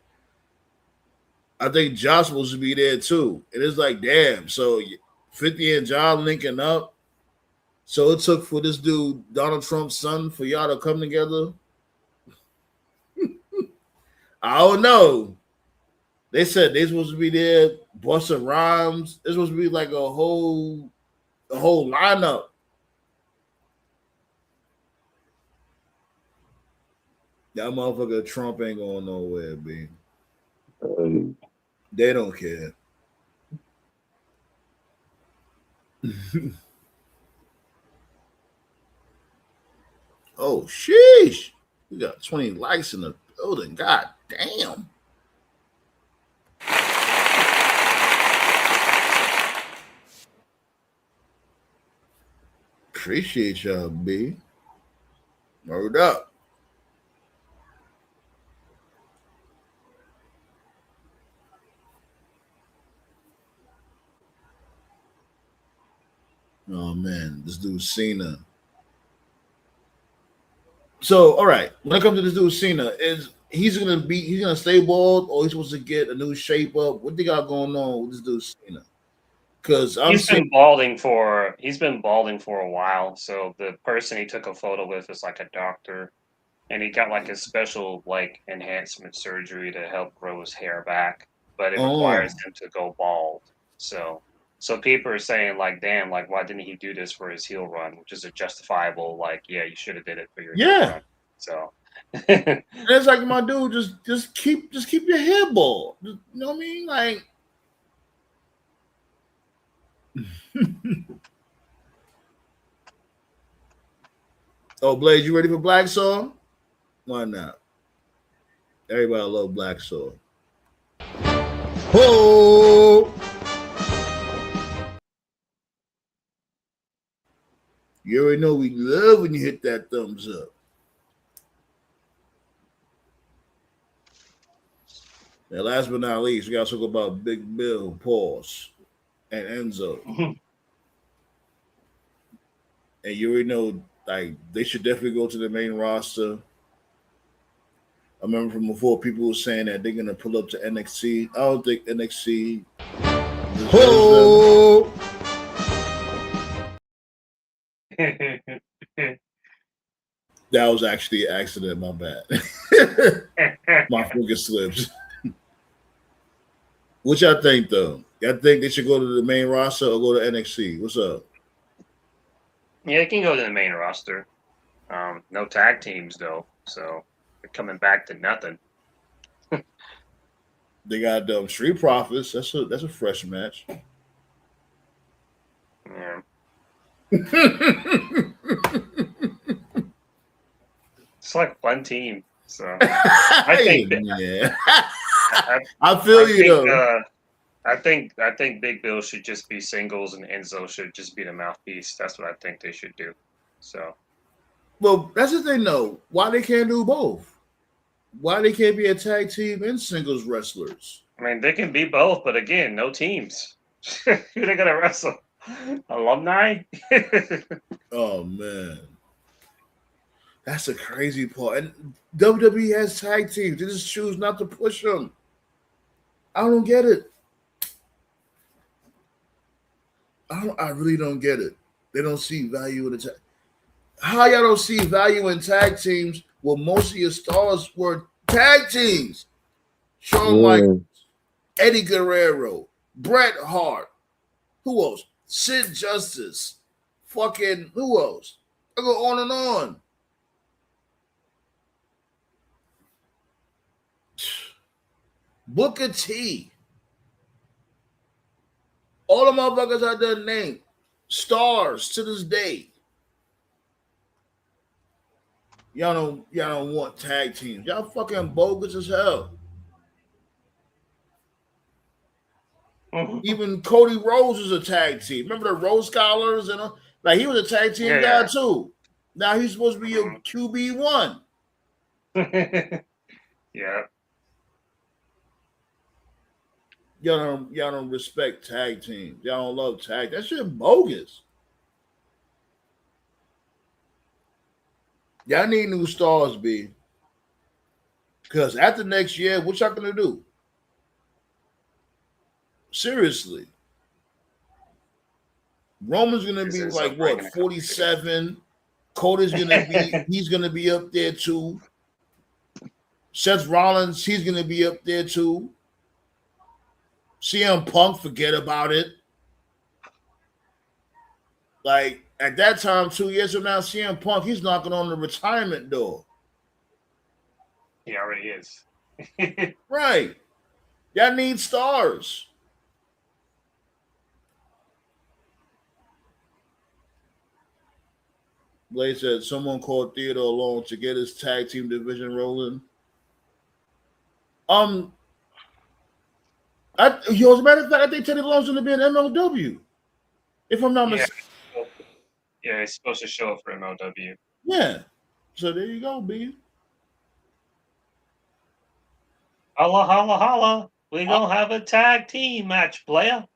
I think Josh supposed to be there too. It is like, damn. So 50 and John linking up. So it took for this dude, Donald Trump's son, for y'all to come together. I don't know. They said they supposed to be there, Busta Rhymes. It's supposed to be like a whole lineup. That motherfucker Trump ain't going nowhere, B. They don't care. Oh, sheesh. We got 20 likes in the building. God damn. Appreciate y'all, B. Word up. Oh man, this dude Cena. So, all right, when it comes to this dude Cena, he's gonna stay bald, or he's supposed to get a new shape up? What they got going on with this dude Cena? Because he's been balding for a while. So the person he took a photo with is like a doctor, and he got like a special like enhancement surgery to help grow his hair back, but it requires him to go bald. So people are saying like, damn, like why didn't he do this for his heel run, which is a justifiable like, yeah, you should have did it for your heel run. So it's like, my dude, just keep your hair bald. You know what I mean? Like, Oh, Blaze, you ready for Black Song? Why not? Everybody love Black Song. Oh! You already know we love when you hit that thumbs up. And last but not least, we got to talk about Big Bill, Pause, and Enzo. And you already know, like, they should definitely go to the main roster. I remember from before, people were saying that they're going to pull up to NXT. I don't think NXT deserves them. That was actually an accident, my bad. My finger slips. What y'all think, though? Y'all think they should go to the main roster or go to NXT? What's up? Yeah, they can go to the main roster. No tag teams, though, so they're coming back to nothing. They got Street Profits. That's a fresh match. Yeah. It's like one team. So I think yeah. I feel you though. I think Big Bill should just be singles and Enzo should just be the mouthpiece. That's what I think they should do. So, well, that's the thing though. Why they can't do both? Why they can't be a tag team and singles wrestlers? I mean, they can be both, but again, no teams. Who they gonna wrestle? Alumni? Oh man, that's a crazy part. And WWE has tag teams. They just choose not to push them. I don't get it. I really don't get it. They don't see value in the tag. How y'all don't see value in tag teams? Well, most of your stars were tag teams. Shawn Michaels, Eddie Guerrero, Bret Hart. Who else? Sid Justice. Fucking who else? I go on and on. Booker T. All the motherfuckers I done named. Stars to this day. Y'all don't want tag teams. Y'all fucking bogus as hell. Even Cody Rhodes is a tag team. Remember the Rose Scholars and like he was a tag team guy too. Now he's supposed to be a QB1. Yeah. Y'all don't respect tag teams. Y'all don't love tag. That shit bogus. Y'all need new stars, B. Because after next year, what y'all gonna do? Seriously. Roman's gonna be like what, 47? Cody's gonna be he's gonna be up there too. Seth Rollins, he's gonna be up there too. CM Punk, forget about it. Like at that time, 2 years from now, CM Punk, he's knocking on the retirement door. He already is. Right. Y'all need stars. Blake said someone called Theodore alone to get his tag team division rolling. As a matter of fact, I think Teddy Long's going to be an MLW. If I'm not mistaken. Yeah, he's supposed to show up for MLW. Yeah. So there you go, B. Holla, holla, holla. We're going to have a tag team match, player.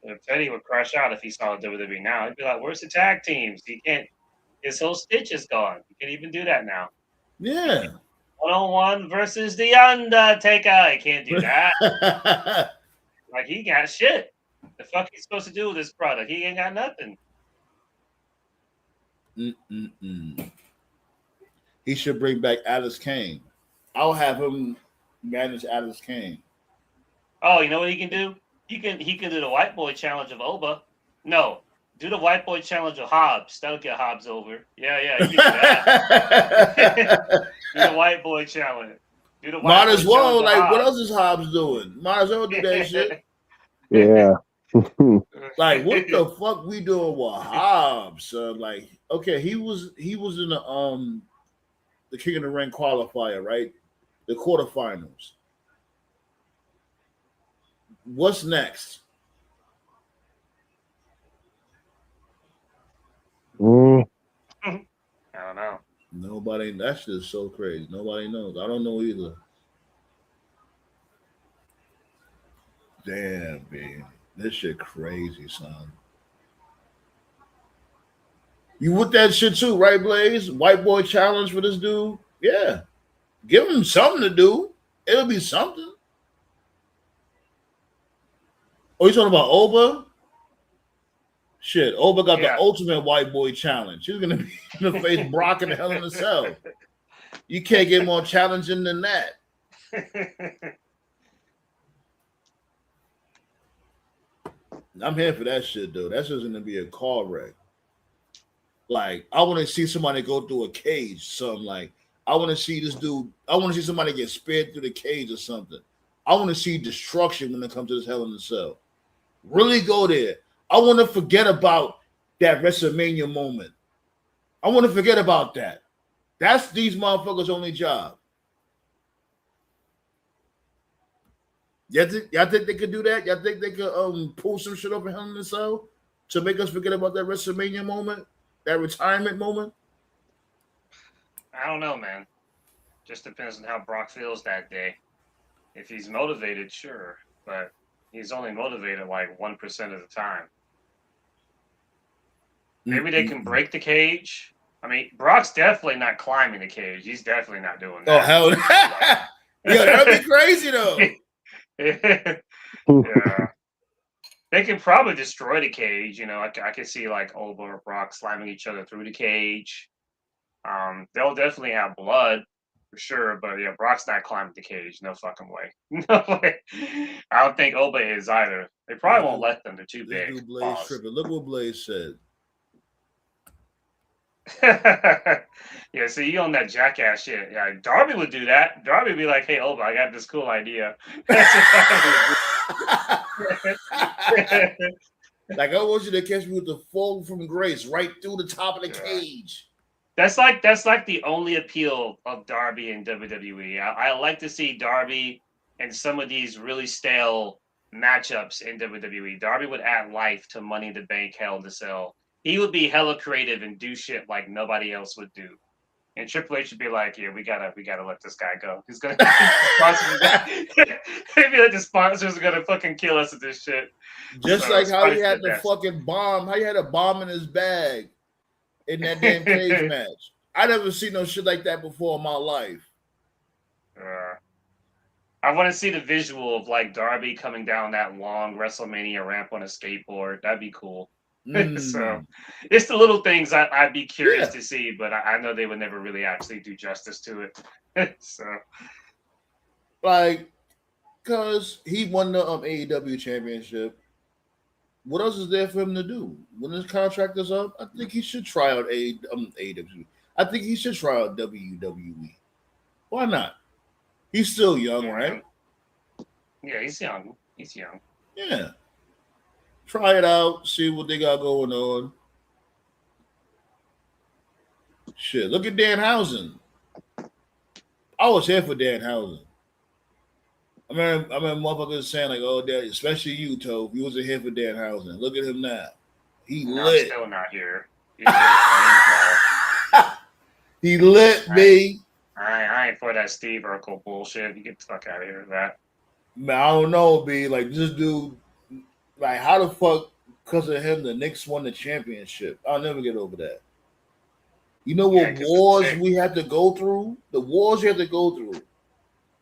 If Teddy would crash out if he saw WWE now, he'd be like, where's the tag teams? He can't. His whole stitch is gone. He can't even do that now. Yeah. 1-on-1 versus The Undertaker. He can't do that. Like, he got shit. The fuck he's supposed to do with this product? He ain't got nothing. He should bring back Alice Kane. I'll have him manage Alice Kane. Oh, you know what he can do? He can do the white boy challenge of Oba. No, do the white boy challenge of Hobbs. That'll get Hobbs over. Yeah, you can do that. Do the white boy challenge. Do the white Might boy as well. challenge of Like, what Hobbs. else is Hobbs doing? Might as well do that shit. Yeah. Like, what the fuck we doing with Hobbs, son? Like, okay, he was in the King of the Ring qualifier, right? The quarterfinals. What's next? Mm. I don't know. Nobody. That shit is so crazy. Nobody knows. I don't know either. Damn, man. This shit crazy, son. You with that shit too, right, Blaze? White boy challenge for this dude? Yeah. Give him something to do. It'll be something. Oh, you talking about Oba? Shit, Oba got the ultimate white boy challenge. He's gonna be in the face Brock in the Hell in a Cell. You can't get more challenging than that. I'm here for that shit, though. That's just gonna be a car wreck. Like, I want to see somebody go through a cage, something like. I want to see this dude. I want to see somebody get speared through the cage or something. I want to see destruction when it comes to this Hell in a Cell. Really go there. I want to forget about that WrestleMania moment. I want to forget about that. That's these motherfuckers' only job. Y'all think they could do that? Y'all think they could pull some shit over Hell in a Cell to make us forget about that WrestleMania moment, that retirement moment? I don't know, man. Just depends on how Brock feels that day. If he's motivated, sure, but he's only motivated like 1% of the time. Maybe they can break the cage. I mean, Brock's definitely not climbing the cage. He's definitely not doing that. Oh, hell no. Yo, that'd be crazy, though. Yeah. They can probably destroy the cage. You know, I can see like Oba or Brock slamming each other through the cage. They'll definitely have blood for sure, but yeah, Brock's not climbing the cage. No fucking way. No way. I don't think Oba is either. They probably won't let them. They're too big. Dude, Blaze tripping. Look what Blaze said. Yeah, so you on that jackass shit. Yeah, Darby would do that. Darby would be like, "Hey, Oba, I got this cool idea." Like, I want you to catch me with the fall from grace right through the top of the cage. That's like the only appeal of Darby in WWE. I like to see Darby in some of these really stale matchups in WWE. Darby would add life to Money in the Bank, Hell in a Cell. He would be hella creative and do shit like nobody else would do. And Triple H would be like, "Yeah, we gotta let this guy go. He's gonna maybe like the sponsors are gonna fucking kill us at this shit." Just so, like how he had the fucking bomb, how he had a bomb in his bag in that damn cage match. I never seen no shit like that before in my life. I want to see the visual of like Darby coming down that long WrestleMania ramp on a skateboard. That'd be cool. So it's the little things I'd be curious to see, but I know they would never really actually do justice to it. So, like, because he won the AEW championship, what else is there for him to do? When his contract is up, I think he should try out AEW. I think he should try out WWE. Why not? He's still young, right? Yeah, he's young. He's young. Yeah. Try it out, see what they got going on. Shit, look at Danhausen. I was here for Danhausen. I remember motherfuckers saying like, "Oh, Dad, especially you, Tove. You wasn't here for Danhausen. Look at him now. He lit. I'm still not here. He lit, me. I ain't for that Steve Urkel bullshit. You get the fuck out of here with that. Man, I don't know, B. Like, this dude, like, how the fuck, because of him, the Knicks won the championship? I'll never get over that. You know what wars we had to go through? The wars you had to go through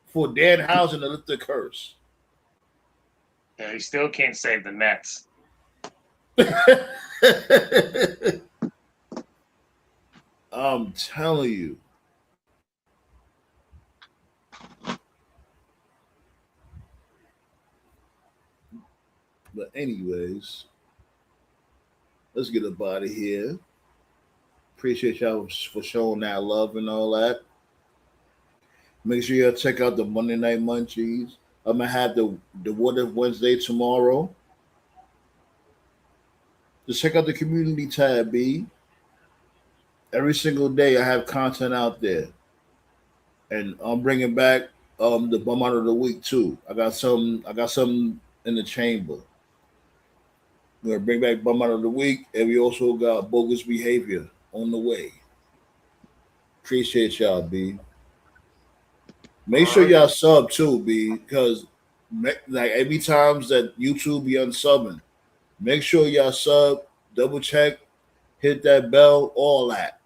for Danhausen to lift the curse. Yeah, he still can't save the Mets. I'm telling you. But anyways, let's get up out of here. Appreciate y'all for showing that love and all that. Make sure y'all check out the Monday Night Munchies. I'm gonna have the What If Wednesday tomorrow. Just check out the community tab, B. Every single day I have content out there. And I'm bringing back the bum out of the week too. I got some in the chamber. We're gonna bring back bum out of the week, and we also got bogus behavior on the way. Appreciate y'all, B. Make sure y'all sub too, B, because like every times that YouTube be unsubbing, make sure y'all sub, double check, hit that bell, all that.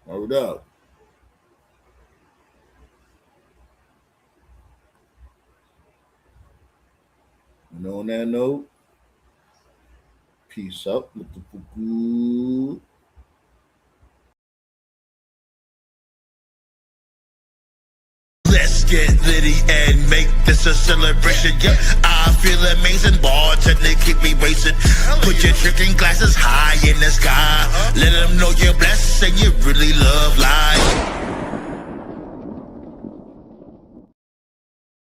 Hold up. And on that note, peace up. Let's get litty and make this a celebration. Yeah, I feel amazing. Bartender keep me racing. Put your drinking glasses high in the sky. Let them know you're blessed and you really love life.